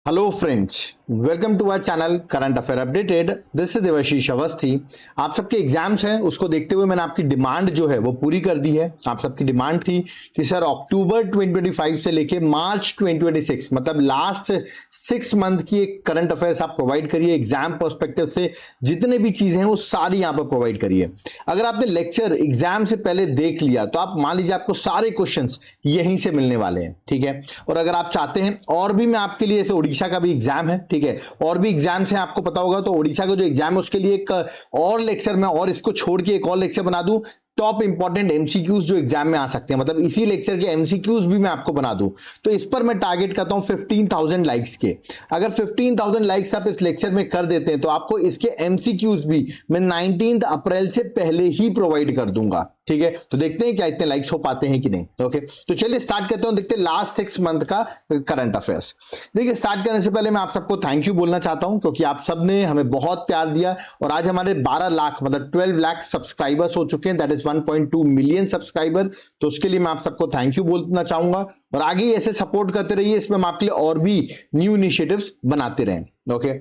Hello friends, welcome to our channel current affair updated. This is Devashish Awasthi. आप सबके exams हैं, उसको देखते हुए मैंने आपकी डिमांड जो है वो पूरी कर दी है। आप सबकी डिमांड थी कि सर अक्टूबर 2025 से लेके मार्च 2026 मतलब लास्ट 6 मंथ की एक करंट अफेयर्स आप प्रोवाइड करिए। एग्जाम पर्सपेक्टिव से जितने भी चीजें हैं वो सारी यहाँ पर प्रोवाइड करिए। अगर आपने लेक्चर एग्जाम से पहले देख लिया तो आप मान लीजिए आपको सारे क्वेश्चंस यहीं से मिलने वाले हैं, ठीक है। और अगर आप चाहते हैं और भी मैं आपके लिए, ऐसे ओडिशा का भी एग्जाम है, ठीक है, और भी एग्जाम्स हैं आपको पता होगा, तो ओडिशा का जो एग्जाम है उसके लिए एक और लेक्चर में, और इसको छोड़ के एक और लेक्चर बना दूं टॉप इंपॉर्टेंट एमसीक्यूज जो एग्जाम में आ सकते हैं, मतलब इसी लेक्चर के एमसीक्यूज भी मैं आपको बना दूं। तो इस पर मैं टारगेट करता हूं 15,000 लाइक्स के। अगर 15,000 लाइक्स आप इस लेक्चर में कर देते हैं तो आपको इसके एमसीक्यूज भी मैं 19 अप्रैल से पहले ही प्रोवाइड कर दूंगा, ठीक है। तो देखते हैं क्या इतने लाइक्स हो पाते हैं कि नहीं। ओके, तो चलिए स्टार्ट करते हैं, देखते हैं लास्ट 6 मंथ का करंट अफेयर्स। देखिए, स्टार्ट करने से पहले मैं आप सबको थैंक यू बोलना चाहता हूं, क्योंकि आप सबने हमें बहुत प्यार दिया और आज हमारे 12 लाख मतलब 12 लाख सब्सक्राइबर्स हो चुके हैं, दैट इज 1.2 मिलियन सब्सक्राइबर। तो उसके लिए मैं आप सबको थैंक यू बोलना चाहूंगा और आगे ऐसे सपोर्ट करते रहिए, इसमें हम आपके लिए और भी न्यू इनिशिएटिव्स बनाते रहें। ओके,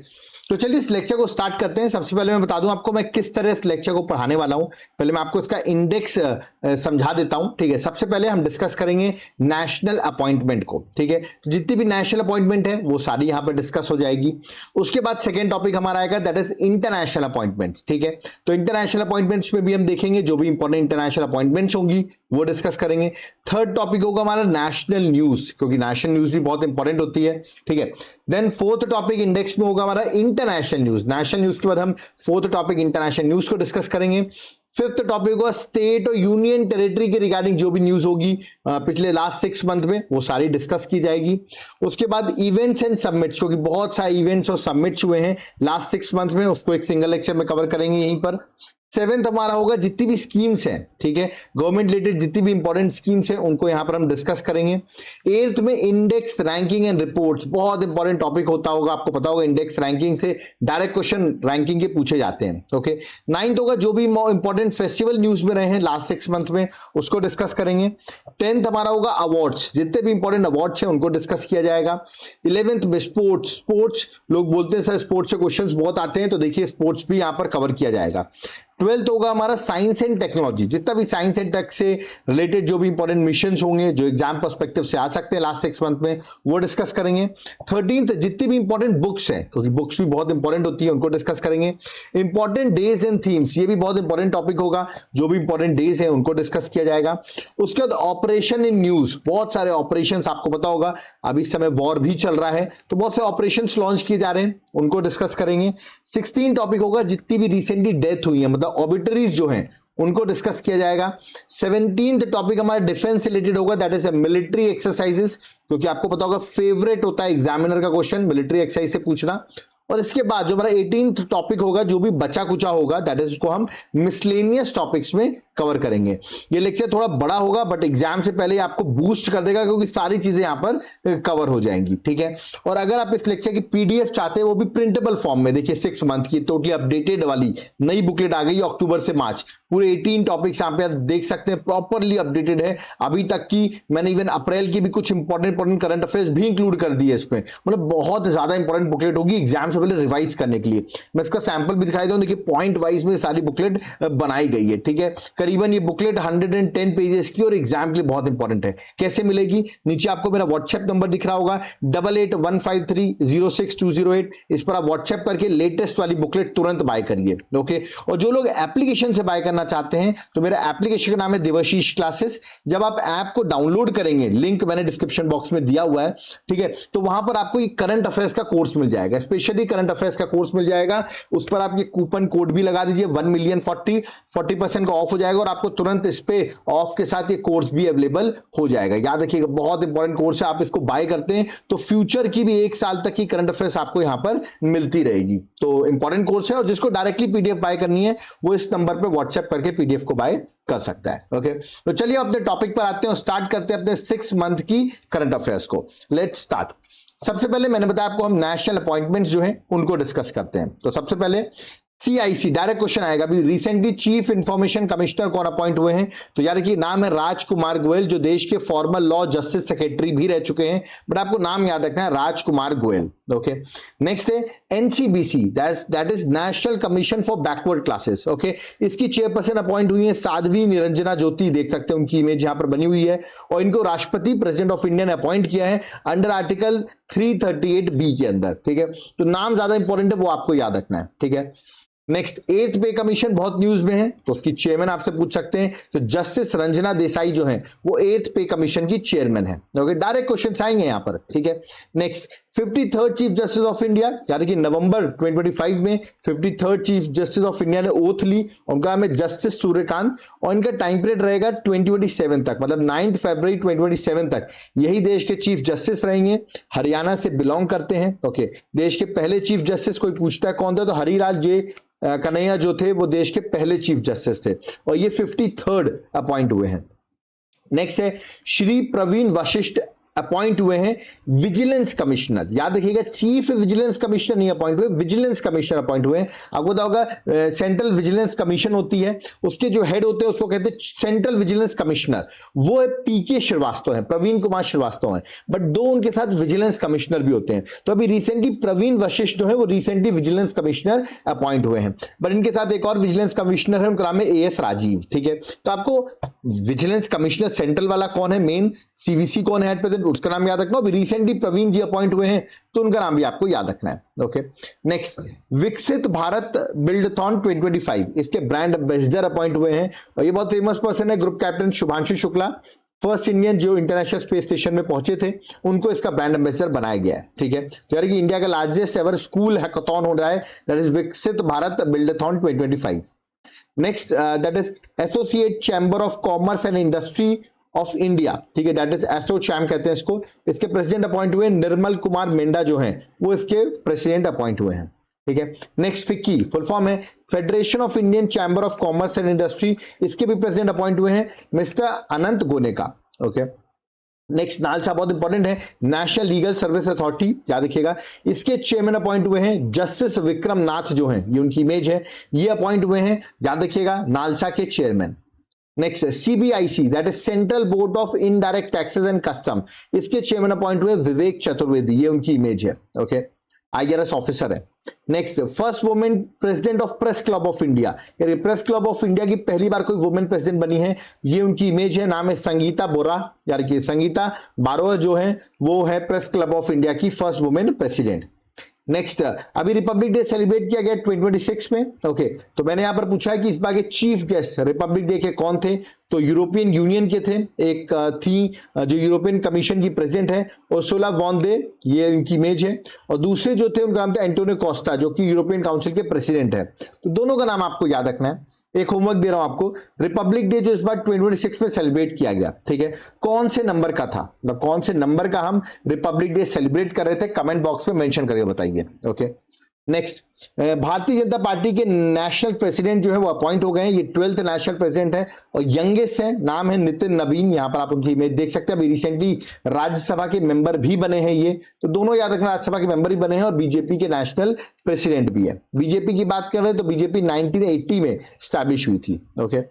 तो चलिए इस लेक्चर को स्टार्ट करते हैं। सबसे पहले मैं बता दूं आपको मैं किस तरह इस लेक्चर को पढ़ाने वाला हूं। पहले मैं आपको इसका इंडेक्स समझा देता हूं, ठीक है। सबसे पहले हम डिस्कस करेंगे नेशनल अपॉइंटमेंट को, ठीक है। तो जितनी भी नेशनल अपॉइंटमेंट है वो सारी यहां पर डिस्कस हो जाएगी। उसके बाद सेकेंड टॉपिक हमारा आएगा, दैट इज इंटरनेशनल अपॉइंटमेंट, ठीक है। तो इंटरनेशनल अपॉइंटमेंट्स में भी हम देखेंगे जो भी इंपॉर्टेंट इंटरनेशनल अपॉइंटमेंट्स होंगी वो डिस्कस करेंगे। थर्ड टॉपिक होगा हमारा नेशनल न्यूज, क्योंकि नेशनल न्यूज भी बहुत इंपॉर्टेंट होती है, ठीक है। देन फोर्थ टॉपिक इंडेक्स में होगा हमारा इंटरनेशनल न्यूज। नेशनल न्यूज के बाद हम फोर्थ टॉपिक इंटरनेशनल न्यूज को डिस्कस करेंगे। फिफ्थ टॉपिक होगा स्टेट और यूनियन टेरिटरी के रिगार्डिंग जो भी न्यूज होगी पिछले लास्ट 6 मंथ में वो सारी डिस्कस की जाएगी। उसके बाद इवेंट्स एंड सबमिट्स, क्योंकि बहुत सारे इवेंट्स और सबमिट्स हुए हैं लास्ट 6 मंथ में, उसको एक सिंगल लेक्चर में कवर करेंगे यहीं पर। सेवेंथ हमारा होगा जितनी भी स्कीम्स हैं, ठीक है, गवर्नमेंट रिलेटेड जितनी भी इंपॉर्टेंट स्कीम्स हैं उनको यहां पर हम डिस्कस करेंगे। एट्थ में इंडेक्स रैंकिंग एंड रिपोर्ट्स, बहुत इंपॉर्टेंट टॉपिक होता होगा, आपको पता होगा इंडेक्स रैंकिंग से डायरेक्ट क्वेश्चन रैंकिंग के पूछे जाते हैं। ओके, नाइन्थ होगा जो भी इंपॉर्टेंट फेस्टिवल न्यूज में रहे हैं लास्ट 6 मंथ में उसको डिस्कस करेंगे। टेंथ हमारा होगा अवार्ड्स, जितने भी इंपॉर्टेंट अवार्ड्स हैं उनको डिस्कस किया जाएगा। 11th में स्पोर्ट्स, स्पोर्ट्स लोग बोलते हैं सर स्पोर्ट्स से क्वेश्चंस बहुत आते हैं, तो देखिए स्पोर्ट्स भी यहां पर कवर किया जाएगा। 12th होगा हमारा साइंस एंड टेक्नोलॉजी, जितना भी साइंस एंड टेक से रिलेटेड जो भी इंपॉर्टेंट मिशंस होंगे जो एग्जाम पर्सपेक्टिव से आ सकते हैं लास्ट 6 मंथ में वो डिस्कस करेंगे। 13th जितनी भी इंपॉर्टेंट बुक्स हैं, क्योंकि बुक्स भी बहुत इंपॉर्टेंट होती है, उनको डिस्कस करेंगे। इंपॉर्टेंट डेज एंड थीम्स, ये भी बहुत इंपॉर्टेंट टॉपिक होगा, जो भी इंपॉर्टेंट डेज है उनको डिस्कस किया जाएगा। उसके बाद ऑपरेशन इन न्यूज, बहुत सारे ऑपरेशन आपको पता होगा, अभी इस समय वॉर भी चल रहा है तो बहुत से ऑपरेशन लॉन्च किए जा रहे हैं, उनको डिस्कस करेंगे। 16 टॉपिक होगा जितनी भी रिसेंटली डेथ हुई है, मतलब ऑबिटरीज जो हैं उनको डिस्कस किया जाएगा। 17th टॉपिक हमारा डिफेंस रिलेटेड होगा, दैट इज मिलिट्री एक्सरसाइजेस, क्योंकि आपको पता होगा फेवरेट होता है एग्जामिनर का क्वेश्चन मिलिट्री एक्सरसाइज से पूछना। और इसके बाद जो हमारा 18th टॉपिक होगा जो भी बचा कुचा होगा, दैट इज उसको हम मिसलेनियस टॉपिक्स में कवर करेंगे। ये लेक्चर थोड़ा बड़ा होगा बट एग्जाम से पहले आपको बूस्ट कर देगा, क्योंकि सारी चीजें यहां पर कवर हो जाएंगी, ठीक है। और अगर आप इस लेक्चर की पीडीएफ चाहते हैं वो भी प्रिंटेबल फॉर्म में, देखिए 6 मंथ की टोटली अपडेटेड वाली नई बुकलेट आ गई अक्टूबर से मार्च, पूरे 18 टॉपिक्स यहां पे आप देख सकते हैं, प्रॉपरली अपडेटेड है। अभी तक की मैंने इवन अप्रैल की भी कुछ इंपॉर्टेंट करंट अफेयर्स भी इंक्लूड कर दिए इसमें, मतलब बहुत ज्यादा इंपॉर्टेंट बुकलेट होगी एग्जाम से पहले रिवाइज करने के लिए। मैं इसका सैंपल भी दिखाई दूं, देखिए पॉइंट वाइज में सारी बुकलेट बनाई गई है, ठीक है। करीबन ये बुकलेट 110 पेजेस की और एग्जाम के लिए बहुत इंपॉर्टेंट है। कैसे मिलेगी, नीचे आपको मेरा व्हाट्सएप नंबर दिख रहा होगा 8815306208, इस पर आप व्हाट्सएप करके लेटेस्ट वाली बुकलेट तुरंत बाय करिए। ओके, और जो लोग एप्लीकेशन से बाय करना चाहते हैं तो मेरा एप्लीकेशन का नाम है देवाशीष क्लासेस। जब आप ऐप को डाउनलोड करेंगे, लिंक मैंने डिस्क्रिप्शन बॉक्स में दिया हुआ है, ठीक है, तो वहां पर आपको एक करंट अफेयर्स का कोर्स मिल जाएगा, स्पेशली करंट अफेयर्स का कोर्स मिल जाएगा। उस पर आप ये कूपन कोड भी लगा दीजिए 1,000,040% का ऑफ हो जाएगा और आपको तुरंत इस पे ऑफ के साथ ये कोर्स भी अवेलेबल हो जाएगा। याद रखिएगा बहुत इंपॉर्टेंट कोर्स है, आप इसको बाय करते हैं तो फ्यूचर की भी 1 साल तक की करंट अफेयर्स आपको यहां पर मिलती रहेगी। तो इंपॉर्टेंट कोर्स है और जिसको डायरेक्टली पीडीएफ बाय करनी है वो इस नंबर पे व्हाट्सएप करके पीडीएफ को बाय कर सकता है। ओके, तो चलिए अपने टॉपिक पर आते हैं और स्टार्ट करते हैं अपने 6 मंथ की करंट अफेयर्स को। Let's start. सबसे पहले मैंने बताया आपको हम नेशनल अपॉइंटमेंट्स जो हैं उनको डिस्कस करते हैं। तो सबसे पहले CIC डायरेक्ट क्वेश्चन आएगा। अभी रिसेंटली चीफ इंफॉर्मेशन कमिश्नर कौन अपॉइंट हुए हैं? तो यार कि नाम है राजकुमार गोयल, जो देश के फॉर्मर लॉ जस्टिस सेक्रेटरी भी रह चुके हैं, बट आपको नाम याद रखना है राजकुमार गोयल। ओके, नेक्स्ट है NCBC, that is national commission for backward classes. Okay, इसकी चेयरपर्सन अपॉइंट हुई है साध्वी निरंजना ज्योति, देख सकते हैं उनकी इमेज यहां पर बनी हुई है, और इनको राष्ट्रपति प्रेसिडेंट ऑफ इंडिया ने अपॉइंट किया है अंडर आर्टिकल 338B के अंदर। ठीक है, तो नाम ज्यादा इंपॉर्टेंट है, वो आपको याद रखना है। ठीक है, नेक्स्ट 8th पे कमीशन बहुत न्यूज में है, तो उसकी चेयरमैन आपसे पूछ सकते हैं, तो जस्टिस रंजना देसाई जो है वो 8th पे कमीशन की चेयरमैन है। ओके, डायरेक्ट क्वेश्चन आएंगे यहां पर। ठीक है, next 53rd chief justice of India, यानी कि नवंबर 2025 में 53rd chief justice of India ने ओथ ली, उनका नाम है जस्टिस सूर्यकांत, और इनका टाइम पीरियड रहेगा 2027 तक, मतलब 9 फरवरी 2027 तक यही देश के चीफ जस्टिस रहेंगे। हरियाणा से बिलोंग करते हैं। ओके, देश के पहले चीफ जस्टिस कोई पूछता है कौन थे, तो हरिलाल जे कन्हैया जो थे वो देश के पहले चीफ जस्टिस थे, और ये 53rd अपॉइंट हुए हैं। नेक्स्ट है श्री प्रवीण वशिष्ठ अपॉइंट हुए हैं विजिलेंस कमिश्नर। याद रखिएगा, चीफ विजिलेंस कमिश्नर नहीं अपॉइंट हुए, विजिलेंस कमिश्नर अपॉइट हुए हैं। आपको पता होगा सेंट्रल विजिलेंस कमीशन होती है, उसके जो हेड होते हैं उसको कहते हैं सेंट्रल विजिलेंस कमिश्नर, वो है PK श्रीवास्तव है, प्रवीण कुमार श्रीवास्तव है, बट दो उनके साथ विजिलेंस कमिश्नर भी होते हैं। तो अभी रिसेंटली प्रवीण वशिष्ठ जो है वो रिसेंटली विजिलेंस कमिश्नर अपॉइंट हुए हैं, बट इनके साथ एक और विजिलेंस कमिश्नर है, उनका नाम है AS राजीव। ठीक है, तो आपको विजिलेंस कमिश्नर सेंट्रल वाला कौन है, मेन CVC कौन है एट प्रेजेंट, उसका नाम याद रखना। अभी रिसेंटली प्रवीण जी अपॉइंट हुए हैं, तो उनका नाम भी आपको याद रखना है। ओके, नेक्स्ट विकसित भारत बिल्डथॉन 2025, इसके ब्रांड एम्बेसडर अपॉइंट हुए हैं, और ये बहुत फेमस पर्सन है, group captain Shubhanshu Shukla, first Indian जो इंटरनेशनल स्पेस स्टेशन में पहुंचे थे, उनको इसका ब्रांड एम्बेसडर बनाया गया है। ठीक है, तो यार कि इंडिया का लार्जेस्ट एवर स्कूल हैकाथॉन हो रहा है, that is Viksit Bharat buildathon 2025। Next that is associate chamber of commerce and industry of India. ठीक है, दैट इज एसोचैम कहते हैं इसको, इसके प्रेसिडेंट अपॉइंट हुए निर्मल कुमार मेंढा जो हैं वो इसके प्रेसिडेंट अपॉइंट हुए हैं। ठीक है, नेक्स्ट फिक्की फुल फॉर्म है federation of Indian chamber of commerce and industry, इसके भी प्रेसिडेंट अपॉइंट हुए हैं मिस्टर अनंत गोनेका। ओके, नेक्स्ट नालसा बहुत इंपॉर्टेंट है, नेशनल लीगल सर्विस अथॉरिटी, याद रखिएगा, इसके चेयरमैन अपॉइंट हुए हैं जस्टिस विक्रम नाथ जो हैं, ये उनकी इमेज है, ये अपॉइंट हुए हैं, याद रखिएगा, नालसा के chairman. Next CBIC, that is central board of indirect taxes and custom, इसके चेयरमैन अपॉइंट हुए विवेक चतुर्वेदी, ये उनकी इमेज है। ओके, IRS ऑफिसर है। Next first women president of press club of India, press club of India की पहली बार कोई women president बनी है, ये उनकी इमेज है, नाम है संगीता बोरा, यार कि संगीता बारोआ जो है वो है प्रेस क्लब ऑफ इंडिया की फर्स्ट वुमेन प्रेसिडेंट। नेक्स्ट अभी रिपब्लिक डे सेलिब्रेट किया गया 2026 में। ओके, तो मैंने यहां पर पूछा है कि इस बार के चीफ गेस्ट रिपब्लिक डे के कौन थे, तो यूरोपियन यूनियन के थे, एक थी जो यूरोपियन कमीशन की प्रेसिडेंट है उर्सुला वॉन दे, ये इनकी इमेज है, और दूसरे जो थे उनका नाम था एंटोनियो कोस्टा जो कि यूरोपियन काउंसिल के प्रेसिडेंट है। तो दोनों का नाम आपको याद रखना है। एक होमवर्क दे रहा हूं आपको, रिपब्लिक डे जो इस बार 2026 में सेलिब्रेट किया गया, ठीक है, कौन से नंबर का था, मतलब कौन से नंबर का हम रिपब्लिक डे सेलिब्रेट कर रहे थे, कमेंट बॉक्स में मेंशन करके बताइए। Okay, next Bharatiya Janata party के नेशनल प्रेसिडेंट जो है वो अपॉइंट हो गए हैं, ये 12th नेशनल प्रेसिडेंट है और यंगेस्ट है, नाम है नितिन नवीन, यहां पर आप उनकी इमेज देख सकते हैं। अभी रिसेंटली राज्यसभा के मेंबर भी बने हैं ये, तो दोनों याद रखना, राज्यसभा के मेंबर ही बने हैं और बीजेपी के नेशनल प्रेसिडेंट भी है। बीजेपी की बात कर रहे हैं तो बीजेपी 1980 में स्टैब्लिश हुई थी। ओके,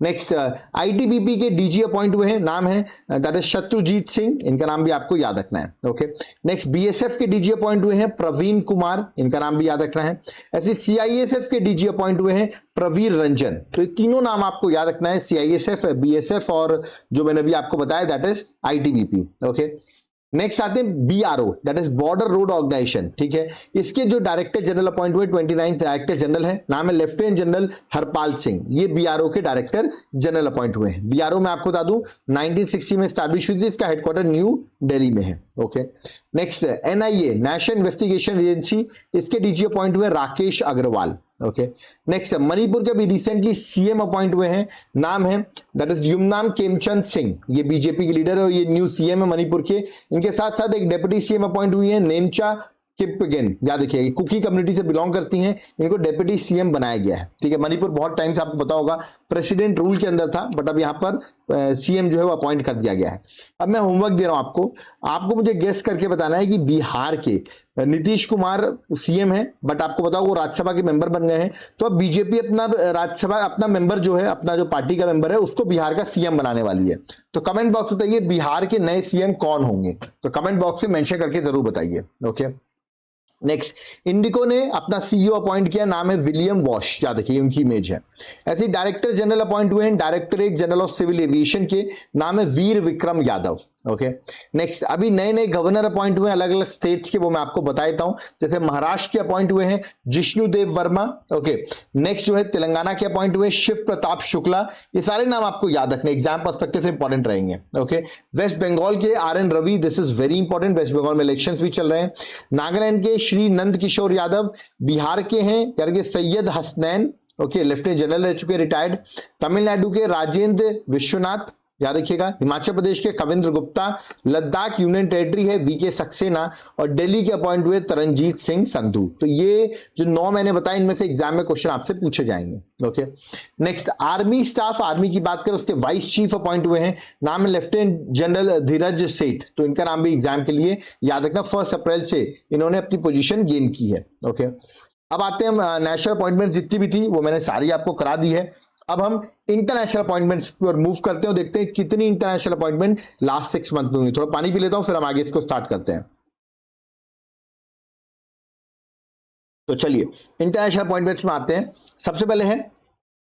नेक्स्ट ITBP के DG अपॉइंट हुए हैं, नाम है दैट इज शत्रुजीत सिंह, इनका नाम भी आपको याद रखना है। ओके, नेक्स्ट BSF के DG अपॉइंट हुए हैं प्रवीण कुमार, इनका नाम भी याद रखना है। ऐसे CISF के DG अपॉइंट हुए हैं प्रवीर रंजन, तो ये तीनों नाम आपको याद रखना है, CISF, BSF और जो मैंने भी आपको बताया that is ITBP। Okay, next आते हैं BRO, that is border road organisation, ठीक है, इसके जो डायरेक्टर जनरल अपॉइंट हुए 29th डायरेक्टर जनरल है, नाम है लेफ्टिनेंट जनरल हरपाल सिंह, ये BRO के डायरेक्टर जनरल अपॉइंट हुए हैं। BRO में आपको बता दूं 1960 में स्टैब्लिश हुई थी, इसका हेडक्वार्टर न्यू दिल्ली में है। Okay, next NIA national investigation agency, इसके DG अपॉइंट हुए राकेश अग्रवाल। ओके, नेक्स्ट मणिपुर के भी रिसेंटली CM अपॉइंट हुए हैं, नाम है दैट इज युमनाम खेमचंद सिंह, ये बीजेपी के लीडर है और ये न्यू CM है मणिपुर के। इनके साथ साथ एक डेप्यूटी CM अपॉइंट हुई है नेमचा किपगेन, याद रखिएगा, कुकी कम्युनिटी से बिलोंग करती हैं, इनको डेप्यूटी सीएम बनाया गया है। ठीक है, मणिपुर बहुत टाइम से आपको पता होगा प्रेसिडेंट रूल के अंदर था, बट अब यहाँ पर सीएम जो है वो अपॉइंट कर दिया गया है। अब मैं होमवर्क दे रहा हूं आपको मुझे गेस करके बताना है कि बिहार के नीतीश कुमार सीएम है, बट आपको बताओ वो राज्यसभा के मेंबर बन गए हैं, तो अब बीजेपी अपना राज्यसभा अपना मेंबर जो है, अपना जो पार्टी का मेंबर है, उसको बिहार का सीएम बनाने वाली है। तो कमेंट बॉक्स में बताइए बिहार के नए सीएम कौन होंगे, तो कमेंट बॉक्स में मेंशन करके जरूर बताइए। ओके, नेक्स्ट, इंडिको ने अपना सीईओ अपॉइंट किया, नाम है विलियम वॉश, याद रखिए उनकी इमेज है। ऐसे ही डायरेक्टर जनरल अपॉइंट हुए हैं directorate general of civil aviation के, नाम है वीर विक्रम यादव। ओके, नेक्स्ट, अभी नए नए गवर्नर अपॉइंट हुए अलग अलग स्टेट्स के, वो मैं आपको बता देता हूं। जैसे महाराष्ट्र के अपॉइंट हुए हैं जिष्णुदेव वर्मा। ओके, नेक्स्ट जो है तेलंगाना के अपॉइंट हुए शिव प्रताप शुक्ला। ये सारे नाम आपको याद रखने, एग्जाम पर्सपेक्टिव से इंपॉर्टेंट रहेंगे। ओके, वेस्ट बंगाल के RN Ravi, this is very important, West Bengal में इलेक्शंस भी चल रहे हैं। नागालैंड के श्री नंद किशोर यादव, बिहार के हैं यार के Syed Hasnain, okay, lieutenant general रह चुके, रिटायर्ड। तमिलनाडु के राजेंद्र विश्वनाथ, याद रखिएगा। हिमाचल प्रदेश के कविंद्र गुप्ता, लद्दाख यूनियन टेरिटरी है VK सक्सेना, और दिल्ली के अपॉइंट हुए तरनजीत सिंह संधू। तो ये जो 9 मैंने बताया, इनमें से एग्जाम में क्वेश्चन आपसे पूछे जाएंगे। Okay, next, army staff, army की बात करें उसके वाइस चीफ अपॉइंट हुए हैं, नाम है लेफ्टिनेंट जनरल धीरज सेठ। तो इनका नाम भी एग्जाम के लिए याद रखना, 1 अप्रैल से इन्होंने अपनी पोजीशन गेन की है। ओके, अब आते हैं हम नेशनल अपॉइंटमेंट जितनी भी थी वो मैंने सारी आपको करा दी है। अब हम इंटरनेशनल अपॉइंटमेंट्स पर मूव करते हैं और देखते हैं कितनी इंटरनेशनल अपॉइंटमेंट लास्ट 6 मंथ में हुई। थोड़ा पानी पी लेता हूं, फिर हम आगे इसको स्टार्ट करते हैं। तो चलिए इंटरनेशनल अपॉइंटमेंट्स में आते हैं। सबसे पहले है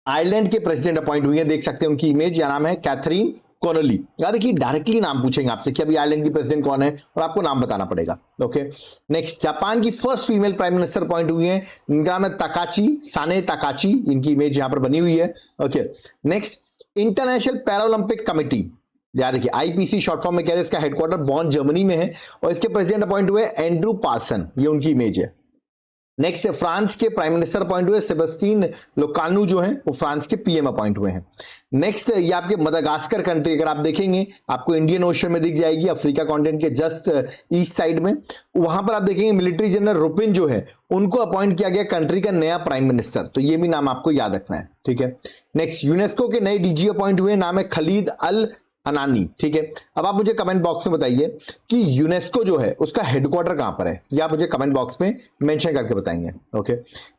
आयरलैंड के प्रेसिडेंट अपॉइंट हुई है, देख सकते हैं उनकी इमेज, या नाम है कैथरीन कॉनोली। याद देखिए डायरेक्टली नाम पूछेंगे आपसे कि अभी आयरलैंड की प्रेसिडेंट कौन है, और आपको नाम बताना पड़ेगा। ओके, नेक्स्ट, जापान की first female prime minister appoint हुई है, इनका नाम है ताकाची साने ताकाची, इनकी इमेज यहां पर बनी हुई है। Okay, next, international Paralympic committee, याद रखिए IPC शॉर्ट फॉर्म में कह रहे हैं, इसका हेडक्वार्टर बॉन जर्मनी में है, और इसके प्रेसिडेंट अपॉइंट हुए एंड्रू पार्सन, ये उनकी इमेज है। नेक्स्ट, फ्रांस के प्राइम मिनिस्टर अपॉइंट हुए सेबेस्टियन लोकानु, जो हैं वो फ्रांस के PM अपॉइंट हुए हैं। नेक्स्ट, ये आपके मदागास्कर कंट्री, अगर आप देखेंगे आपको इंडियन ओशन में दिख जाएगी, अफ्रीका कॉन्टिनेंट के जस्ट ईस्ट साइड में, वहां पर आप देखेंगे मिलिट्री जनरल रुपिन जो है उनको अपॉइंट किया गया कंट्री का नया प्राइम मिनिस्टर। तो ये भी नाम आपको याद रखना है। ठीक है, नेक्स्ट, यूनेस्को के नए DG अपॉइंट हुए, नाम है खलीद अल अनानी। ठीक है, अब आप मुझे कमेंट बॉक्स में बताइए कि यूनेस्को जो है उसका हेडक्वार्टर कहां पर है, या आप मुझे कमेंट बॉक्स में मेंशन करके बताएंगे। ओके,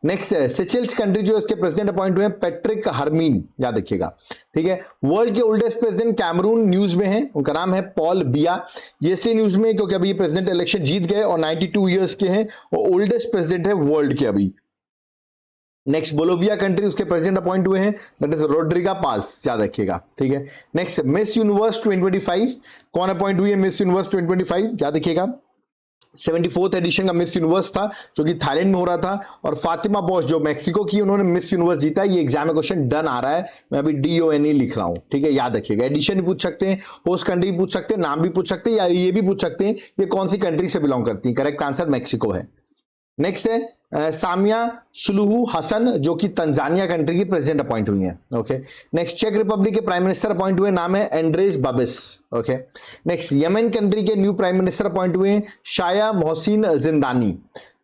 नेक्स्ट है सेचेल्स कंट्री, जो इसके प्रेसिडेंट अपॉइंट हुए पैट्रिक हरमीन, याद रखिएगा। ठीक है, वर्ल्ड के ओल्डेस्ट प्रेसिडेंट कैमरून न्यूज में है, उनका नाम है पॉल बिया। ये इसलिए न्यूज में क्योंकि अभी प्रेसिडेंट इलेक्शन जीत गए और 92 ईयर्स के हैं, और ओल्डेस्ट प्रेसिडेंट है वर्ल्ड के अभी। नेक्स्ट, बोलोविया कंट्री, उसके प्रेसिडेंट अपॉइंट हुए हैं, दैट इज रोड्रिगा पास, याद रखिएगा। ठीक है, नेक्स्ट, मिस यूनिवर्स 2025, कौन अपॉइंट हुई है मिस यूनिवर्स 2025, याद रखिएगा। 74th एडिशन का मिस यूनिवर्स था जो कि थाईलैंड में हो रहा था, और फातिमा बॉश जो मैक्सिको की, उन्होंने मिस यूनिवर्स जीता। ये एग्जाम में क्वेश्चन डन आ रहा है, मैं अभी DONE लिख रहा हूं। ठीक है, याद रखिएगा। एडिशन भी पूछ सकते हैं, होस्ट कंट्री भी पूछ सकते हैं, नाम भी पूछ सकते हैं, या ये भी पूछ सकते हैं ये कौन सी कंट्री से बिलोंग करती है। करेक्ट आंसर मैक्सिको है। नेक्स्ट है सामिया सुलुहु हसन, जो कि तंजानिया कंट्री की प्रेसिडेंट अपॉइंट हुई है। ओके, नेक्स्ट, चेक रिपब्लिक के प्राइम मिनिस्टर अपॉइंट हुए, नाम है एंड्रेज Babis. Okay, next, Yemen country के न्यू प्राइम मिनिस्टर अपॉइंट हुए हैं शाया मोहसिन जिंदानी।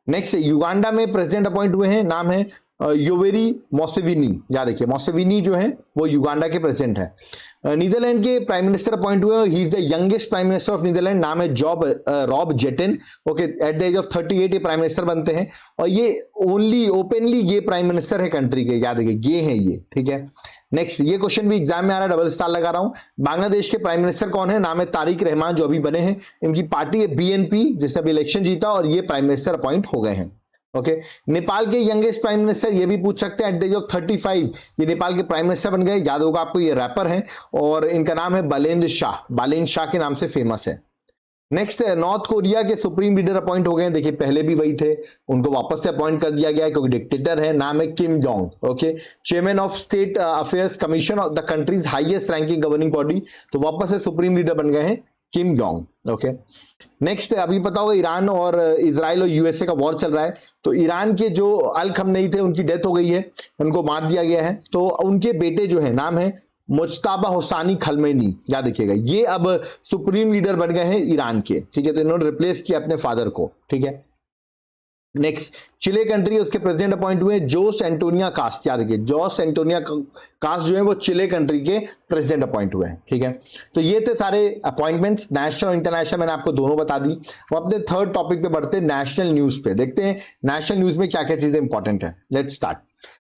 नेक्स्ट, युगांडा में प्रेसिडेंट अपॉइंट हुए हैं, नाम है योवेरी मोसेविनी, याद रखिए मोसेविनी जो है वो युगांडा के प्रेसिडेंट है। नीदरलैंड के प्राइम मिनिस्टर अपॉइंट हुए, he is the youngest prime minister of Netherland, नाम है Rob Jetten. Okay, at the age of 38 ये प्राइम मिनिस्टर बनते हैं, और ये only openly gay prime minister है कंट्री के, याद रखिए गे हैं ये। ठीक है, नेक्स्ट, ये क्वेश्चन भी एग्जाम में आ रहा है, डबल स्टार लगा रहा हूं। बांग्लादेश के प्राइम मिनिस्टर कौन है, नाम है तारिक रहमान, जो अभी बने हैं। इनकी पार्टी है BNP, जिसने अभी इलेक्शन जीता, और ये प्राइम मिनिस्टर अपॉइंट हो गए हैं। ओके, नेपाल के यंगेस्ट प्राइम मिनिस्टर, ये भी पूछ सकते हैं, एट द एज ऑफ 35 ये नेपाल के प्राइम मिनिस्टर बन गए। याद होगा आपको, ये रैपर हैं, और इनका नाम है बालेंद्र शाह के नाम से फेमस है। नेक्स्ट, नॉर्थ कोरिया के सुप्रीम लीडर अपॉइंट हो गए हैं, देखिए पहले भी वही थे, उनको वापस से अपॉइंट कर दिया गया है क्योंकि डिक्टेटर है, नाम है Kim Jong. Okay, chairman of state affairs commission of the countries highest ranking governing body, तो वापस से सुप्रीम लीडर बन गए हैं किम जोंग। ओके, नेक्स्ट, अभी पता होगा ईरान और इजराइल और USA का वॉर चल रहा है, तो ईरान के जो अल खमनेई थे उनकी डेथ हो गई है, उनको मार दिया गया है। तो उनके बेटे जो है, नाम है मुज्तबा हुसैनी खलमेनी, याद रखिएगा, ये अब सुप्रीम लीडर बन गए हैं ईरान के। ठीक है, तो इन्होंने रिप्लेस किया अपने फादर को। ठीक है, नेक्स्ट, चिले कंट्री, उसके प्रेसिडेंट अपॉइंट हुए जोस एंटोनिया कास्ट। याद रखिए, जोस एंटोनिया कास्ट जो है वो चिले कंट्री के प्रेसिडेंट अपॉइंट हुए हैं। ठीक है, तो ये थे सारे अपॉइंटमेंट्स, नेशनल और इंटरनेशनल, मैंने आपको दोनों बता दी। वो अपने थर्ड टॉपिक पे बढ़ते हैं, नेशनल न्यूज पे। देखते हैं नेशनल न्यूज में क्या क्या चीजें इंपॉर्टेंट है। Let's start.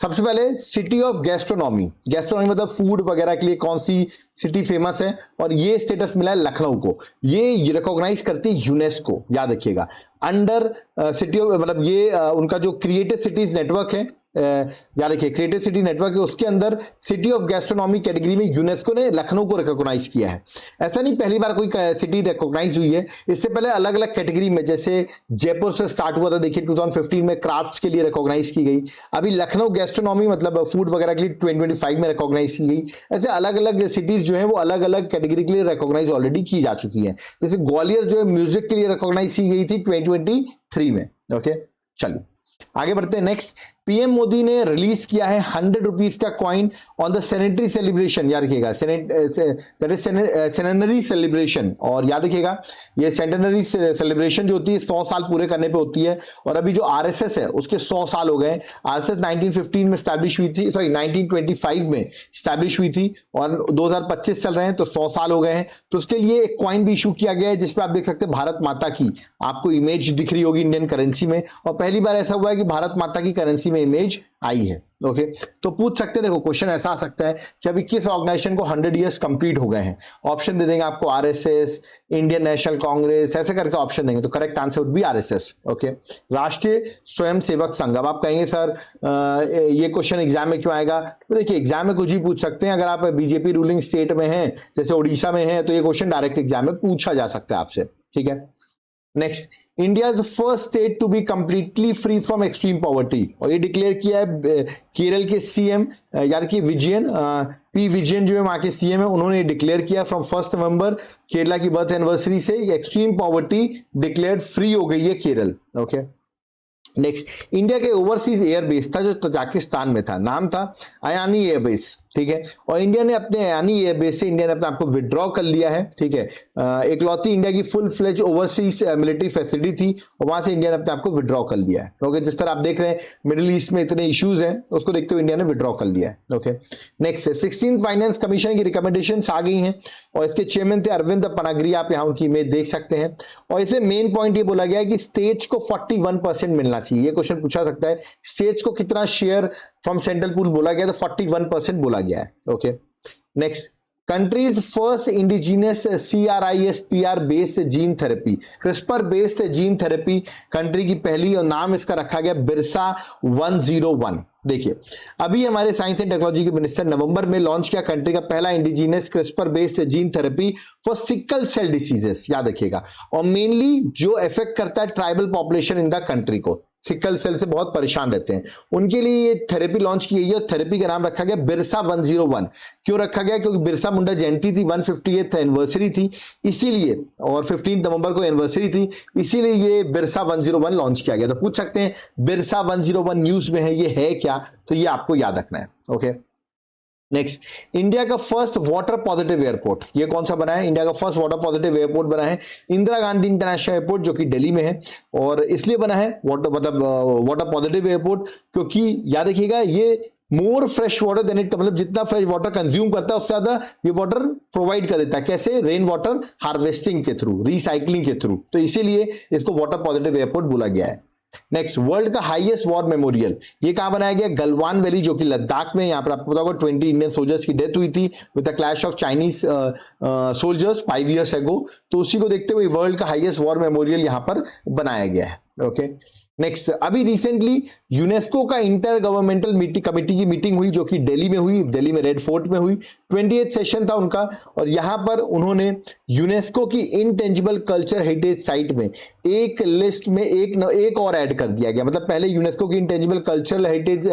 सबसे पहले सिटी ऑफ गैस्ट्रोनॉमी। गैस्ट्रोनॉमी मतलब फूड वगैरह के लिए कौन सी सिटी फेमस है, और ये स्टेटस मिला है लखनऊ को। ये रिकॉग्नाइज करती है यूनेस्को, याद रखिएगा। अंडर सिटी ऑफ, मतलब ये उनका जो क्रिएटिव सिटीज नेटवर्क है, याद रखिए क्रिएटिव सिटी नेटवर्क है, उसके अंदर सिटी ऑफ गैस्ट्रोनॉमी कैटेगरी में यूनेस्को ने लखनऊ को रिकॉग्नाइज किया है। ऐसा नहीं पहली बार कोई सिटी रिकॉग्नाइज हुई है, इससे पहले अलग अलग कैटेगरी में, जैसे जयपुर से स्टार्ट हुआ था, देखिए 2015 में क्राफ्ट्स के लिए रिकॉग्नाइज की गई। अभी लखनऊ गैस्ट्रोनॉमी मतलब फूड वगैरह के लिए 2025 में रिकॉग्नाइज की गई। ऐसे अलग अलग सिटीज जो है वो अलग अलग कैटेगरी के लिए रिकॉग्नाइज ऑलरेडी की जा चुकी है। जैसे ग्वालियर जो है म्यूजिक के लिए रिकॉग्नाइज की गई थी 2023 में। ओके, चलिए आगे बढ़ते हैं। नेक्स्ट, पीएम मोदी ने रिलीज किया है 100 रुपीज का coin on the sanitary celebration. याद रखिएगा, दैट इज सेनेटरी सेलिब्रेशन। और याद रखिएगा ये सेंटेनरी सेलिब्रेशन जो होती है 100 साल पूरे करने पे होती है। और अभी जो आरएसएस है उसके 100 साल हो गए। आरएसएस 1915 में स्टैब्लिश हुई थी, सॉरी 1925 में स्टैब्लिश हुई थी, और 2025 चल रहे हैं तो 100 साल हो गए हैं। तो उसके लिए एक कॉइन भी इशू किया गया है, जिसपे आप देख सकते हैं भारत माता की आपको इमेज दिख रही होगी इंडियन करेंसी में। और पहली बार ऐसा हुआ है कि भारत माता की करेंसी में इमेज आई है। ओके, तो पूछ सकते हैं, देखो क्वेश्चन ऐसा आ सकता है कि अभी किस ऑर्गेनाइजेशन को 100 ईयर्स कंप्लीट हो गए हैं। ऑप्शन दे देंगे आपको, आरएसएस, इंडियन नेशनल कांग्रेस, ऐसे करके ऑप्शन देंगे, तो correct answer would be RSS. Okay, राष्ट्रीय स्वयंसेवक संघ। अब आप कहेंगे सर ये क्वेश्चन एग्जाम में क्यों आएगा? तो देखिए एग्जाम में कुछ भी पूछ सकते हैं। अगर आप बीजेपी रूलिंग स्टेट में हैं, जैसे उड़ीसा में है, तो ये क्वेश्चन डायरेक्ट एग्जाम में पूछा जा सकता है आपसे। ठीक है, next, India is first state to be completely free from extreme poverty. और ये डिक्लेयर किया है केरल के सीएम, यार कि विजयन, पी विजयन जो है वहां के सीएम है, उन्होंने डिक्लेयर किया फ्रॉम 1 नवंबर केरला की बर्थ एनिवर्सरी से एक्सट्रीम पॉवर्टी डिक्लेयर्ड फ्री हो गई है केरल। ओके, नेक्स्ट, इंडिया के ओवरसीज एयरबेस था जो तजाकिस्तान में था, नाम था अयानी एयरबेस। ठीक है, और इंडिया ने अपने अयानी एयरबेस से इंडिया ने अपने आपको विड्रॉ कर लिया है। ठीक है, एकलौती इंडिया की full fledge overseas military facility थी, और वहां से इंडिया ने अपने आपको विड्रॉ कर लिया है। ओके, जिस तरह आप देख रहे हैं मिडिल ईस्ट में इतने इश्यूज हैं, उसको देखते हुए इंडिया ने विड्रॉ कर लिया है। Okay, next, 16th finance commission की रिकमेंडेशंस आ गई हैं, और इसके चेयरमैन थे अरविंद पनागरी, आप यहाँ उनकी इमेज देख सकते हैं। और इसमें मेन पॉइंट ये बोला गया है कि स्टेट्स को 41% मिलना चाहिए। ये क्वेश्चन पूछा सकता है, स्टेट्स को कितना शेयर फ्रॉम सेंट्रल पूल बोला गया, तो 41% बोला गया है। Okay, next, countries first indigenous CRISPR based gene therapy, CRISPR based gene therapy country की पहली, और नाम इसका रखा गया बिरसा 101। देखिए अभी हमारे साइंस एंड टेक्नोलॉजी के मिनिस्टर नवंबर में लॉन्च किया कंट्री का पहला indigenous CRISPR based gene therapy for sickle cell diseases. याद रखिएगा, और मेनली जो अफेक्ट करता है tribal population in the country को, सिकल सेल से बहुत परेशान रहते हैं, उनके लिए ये थेरेपी लॉन्च की गई है। थेरेपी का नाम रखा गया बिरसा 101। क्यों रखा गया? क्योंकि बिरसा मुंडा जयंती थी, 158th एनिवर्सरी थी इसीलिए, और 15 नवंबर को एनिवर्सरी थी, इसीलिए ये बिरसा 101 लॉन्च किया गया। तो पूछ सकते हैं बिरसा 101 न्यूज में है, ये है क्या? तो ये आपको याद रखना है। ओके, नेक्स्ट, इंडिया का फर्स्ट वाटर पॉजिटिव एयरपोर्ट, ये कौन सा बना है? इंडिया का फर्स्ट वाटर पॉजिटिव एयरपोर्ट बना है इंदिरा गांधी इंटरनेशनल एयरपोर्ट, जो कि दिल्ली में है। और इसलिए बना है वाटर पॉजिटिव एयरपोर्ट क्योंकि याद रखिएगा ये मोर फ्रेश वाटर देने, मतलब जितना फ्रेश वाटर कंज्यूम करता है उससे ज्यादा ये वाटर प्रोवाइड कर देता है। कैसे? रेन वाटर हार्वेस्टिंग के थ्रू, रिसाइकलिंग के थ्रू। तो इसीलिए इसको वाटर पॉजिटिव एयरपोर्ट बोला गया है। नेक्स्ट, वर्ल्ड का हाईएस्ट वॉर मेमोरियल, ये कहां बनाया गया? गलवान वैली, जो कि लद्दाख में। यहां पर आपको पता होगा 20 इंडियन सोल्जर्स की डेथ हुई थी with the clash of Chinese soldiers 5 years ago। तो उसी को देखते हुए वर्ल्ड का हाईएस्ट वॉर मेमोरियल यहां पर बनाया गया है। ओके, नेक्स्ट, अभी रिसेंटली यूनेस्को का इंटर गवर्नमेंटल कमिटी की मीटिंग हुई, जो कि दिल्ली में हुई, दिल्ली में रेड फोर्ट में हुई। 28th सेशन था उनका, और यहां पर उन्होंने यूनेस्को की इंटेंजिबल कल्चर हेरिटेज साइट में एक लिस्ट में एक और ऐड कर दिया गया। मतलब पहले यूनेस्को की इंटेंजिबल कल्चरल हेरिटेज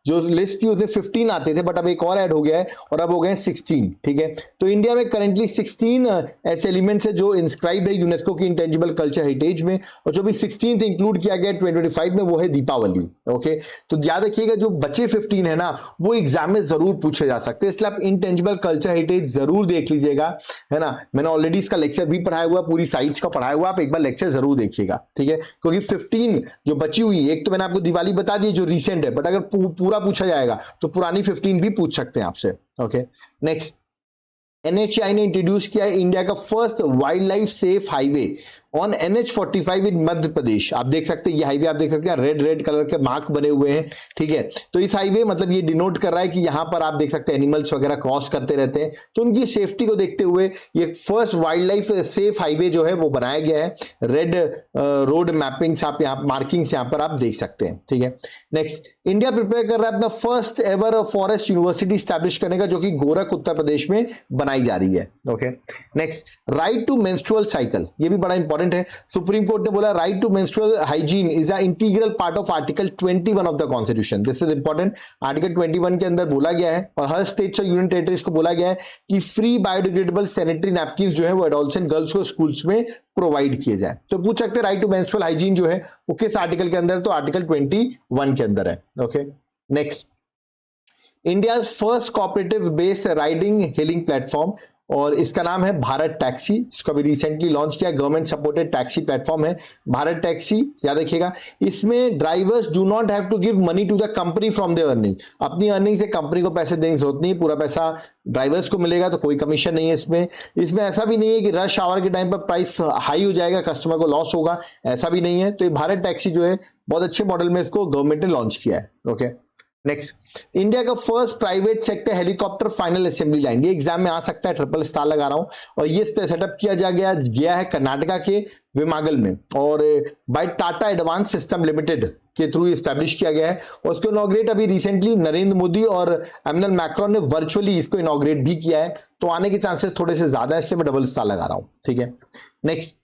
जो लिस्ट थी उसमें 15 आते थे, बट अब एक और ऐड हो गया है, और अब हो गए 16। ठीक है, तो इंडिया में करेंटली 16 ऐसे एलिमेंट्स है जो इंस्क्राइब्ड है यूनेस्को की इंटेंजिबल कल्चर हेरिटेज में, और जो भी 16th इंक्लूड किया गया 2025 में वो है दीपावली। ओके, तो याद रखिएगा जो बचे 15 है ना, वो एग्जाम में जरूर पूछे जा सकते हैं, इसलिए आप इंटेंजिबल इनविजिबल कल्चर हेरिटेज जरूर देख लीजिएगा, है ना। मैंने ऑलरेडी इसका लेक्चर भी पढ़ाया हुआ, पूरी साइट्स का पढ़ाया हुआ, आप एक बार लेक्चर जरूर देखिएगा, ठीक है। क्योंकि 15 जो बची हुई, एक तो मैंने आपको दिवाली बता दी जो रिसेंट है, बट अगर पूरा पूछा जाएगा तो पुरानी 15 भी पूछ सकते हैं आपसे। ओके, नेक्स्ट, NHAI ने इंट्रोड्यूस किया है इंडिया का first wild life safe highway on NH45 इन मध्य प्रदेश। आप देख सकते हैं ये हाईवे, आप देख सकते हैं रेड रेड कलर के मार्क बने हुए हैं, ठीक है। तो इस हाईवे मतलब ये डिनोट कर रहा है कि यहां पर आप देख सकते हैं एनिमल्स वगैरह क्रॉस करते रहते हैं, तो उनकी सेफ्टी को देखते हुए ये first wild life safe highway जो है वो बनाया गया है। रेड रोड मैपिंग्स आप यहाँ मार्किंग्स यहाँ पर आप देख सकते हैं, ठीक है। नेक्स्ट, इंडिया प्रिपेयर कर रहा है अपना first ever forest university establish करने का, जो कि गोरख उत्तर प्रदेश में बनाई जा रही है। Okay, next, right to menstrual cycle, ये भी बड़ा इंपॉर्टेंट है। सुप्रीम कोर्ट ने बोला right to menstrual hygiene is a integral part of article 21 of the constitution. This is important. Article 21 के अंदर बोला गया है और हर स्टेट्स और यूनियन टेरिटरीज को बोला गया है कि फ्री बायोडिग्रेडेबल सैनिटरी नैपकिन जो है वो एडोलसेंट गर्ल्स को स्कूल्स में प्रोवाइड किए जाए। तो पूछ सकते हैं राइट टू मेंस्ट्रुअल हाइजीन जो है वो किस आर्टिकल के अंदर, तो आर्टिकल 21 के अंदर है। Okay, next, India first cooperative based riding hailing platform और इसका नाम है भारत टैक्सी। इसको भी रिसेंटली लॉन्च किया, गवर्नमेंट सपोर्टेड टैक्सी प्लेटफॉर्म है भारत टैक्सी, याद रखिएगा। इसमें drivers do not have to give money to the company from their earning, अपनी अर्निंग से कंपनी को पैसे देने की जरूरत नहीं, पूरा पैसा ड्राइवर्स को मिलेगा, तो कोई कमीशन नहीं है इसमें। इसमें ऐसा भी नहीं है कि रश आवर के टाइम पर प्राइस हाई हो जाएगा, कस्टमर को लॉस होगा, ऐसा भी नहीं है। तो ये भारत टैक्सी जो है बहुत अच्छे मॉडल में इसको गवर्नमेंट ने लॉन्च किया है। ओके, नेक्स्ट, इंडिया का first private sector helicopter final assembly line, ये एग्जाम में आ सकता है, ट्रिपल स्टार लगा रहा हूं। और ये सेटअप किया गया है कर्नाटका के विमागल में और by Tata advance system limited के थ्रू इस्टेब्लिश किया गया है। और उसको इनॉग्रेट अभी रिसेंटली नरेंद्र मोदी और एमएनएल मैक्रोन ने वर्चुअली इसको इनॉग्रेट भी किया है, तो आने के चांसेस थोड़े से ज्यादा है, इसलिए मैं डबल स्टार लगा रहा हूं, ठीक है। Next,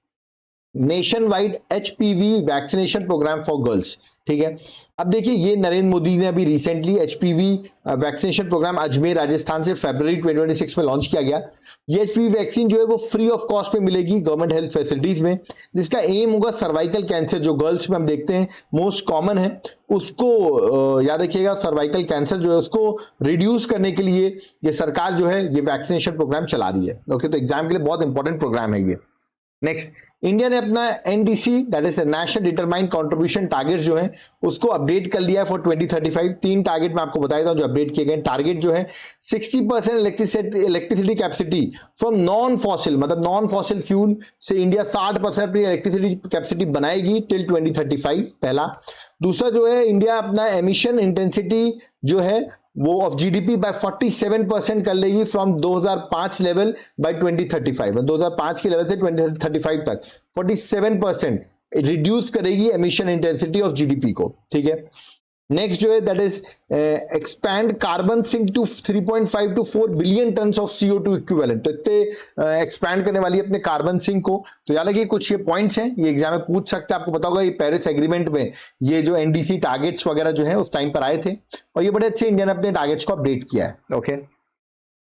nationwide HPV vaccination programme for girls, ठीक है। अब देखिए ये नरेंद्र मोदी ने अभी recently HPV vaccination programme Ajmer Rajasthan से फरवरी 2026 में लॉन्च किया गया। ये HPV वैक्सीन जो है वो फ्री ऑफ कॉस्ट में मिलेगी गवर्नमेंट हेल्थ फैसिलिटीज में, जिसका एम होगा सर्वाइकल कैंसर, जो गर्ल्स में हम देखते हैं मोस्ट कॉमन है, उसको याद रखिएगा, सर्वाइकल कैंसर जो है उसको रिड्यूस करने के लिए ये सरकार जो है ये वैक्सीनेशन प्रोग्राम चला रही है। ओके, तो एग्जाम के लिए बहुत इंपॉर्टेंट प्रोग्राम है ये। नेक्स्ट, इंडिया ने अपना NDC that is national determined contribution target जो है उसको अपडेट कर लिया है फॉर 2035। 3 टारगेट मैं आपको बता देता हूं जो अपडेट किए गए। टारगेट जो है 60% electricity capacity from non fossil, मतलब नॉन फॉसिल फ्यूल से इंडिया 60% अपनी इलेक्ट्रिसिटी कैपेसिटी बनाएगी टिल 2035, पहला। दूसरा जो है इंडिया अपना एमिशन इंटेंसिटी जो है वो ऑफ GDP बाय 47% कर लेगी फ्रॉम 2005 लेवल बाय 2035, 2005 के लेवल से 2035 तक 47% रिड्यूस करेगी एमिशन इंटेंसिटी ऑफ GDP को, ठीक है। नेक्स्ट जो है that is expand carbon sink to 3.5 to 4 billion tonne of CO2 equivalent, तो इतने एक्सपैंड करने वाली है अपने कार्बन सिंक को। तो याद रखिए कुछ ये पॉइंट्स हैं, ये एग्जाम में पूछ सकते हैं, आपको पता होगा ये पेरिस एग्रीमेंट में ये जो NDC टारगेट्स वगैरह जो है उस टाइम पर आए थे और ये बड़े अच्छे इंडिया ने अपने टारगेट्स को अपडेट किया है। ओके,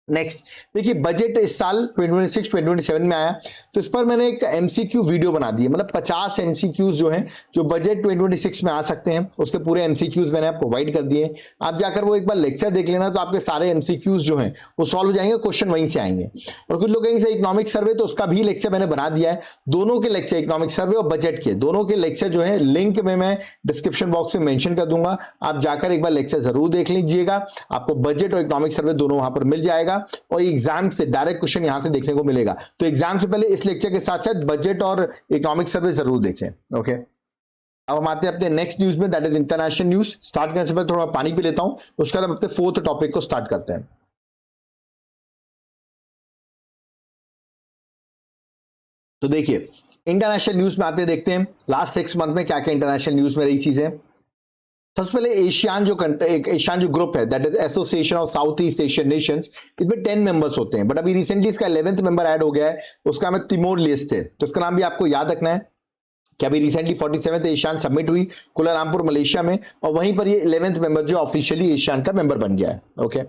नेक्स्ट देखिए बजट इस साल 2026-2027 में आया, तो इस पर मैंने एक MCQ वीडियो बना दी है, मतलब 50 MCQs जो हैं जो बजट 2026 में आ सकते हैं, उसके पूरे MCQs मैंने प्रोवाइड कर दिए। आप जाकर वो एक बार लेक्चर देख लेना, तो आपके सारे MCQs जो हैं वो सॉल्व हो जाएंगे, क्वेश्चन वहीं से आएंगे। और कुछ लोग कहेंगे इकोनॉमिक सर्वे, तो उसका भी लेक्चर मैंने बना दिया है। दोनों के लेक्चर, इकोनॉमिक सर्वे और बजट के दोनों के लेक्चर जो है लिंक में मैं डिस्क्रिप्शन बॉक्स में मेंशन कर दूंगा, आप जाकर एक बार लेक्चर जरूर देख लीजिएगा। आपको बजट और इकोनॉमिक सर्वे दोनों वहां पर मिल जाएगा और एग्जाम से डायरेक्ट क्वेश्चन यहां से देखने को मिलेगा। तो एग्जाम से पहले इस लेक्चर के साथ साथ बजट और इकोनॉमिक सर्वे जरूर देखें। ओके, अब हम आते हैं अपने नेक्स्ट न्यूज में, that is international news. Start करने से पहले थोड़ा पानी पी लेता हूं, उसके बाद हम अपने 4th टॉपिक को स्टार्ट करते हैं। तो देखिए इंटरनेशनल न्यूज में आते देखते हैं लास्ट 6 मंथ में क्या क्या इंटरनेशनल न्यूज में रही चीजें। सबसे पहले एशियान जो ग्रुप है that is association of south east Asian Nations, इसमें 10 मेंबर्स होते हैं, बट अभी रिसेंटली इसका 11th मेंबर ऐड हो गया है, उसका नाम तिमोर लेस्टे। तो इसका नाम भी आपको याद रखना है कि अभी रिसेंटली 47th एशियान समिट हुई कुलालमपुर मलेशिया में, और वहीं पर ये 11th मेंबर जो ऑफिशियली एशियान का मेंबर बन गया है। ओके,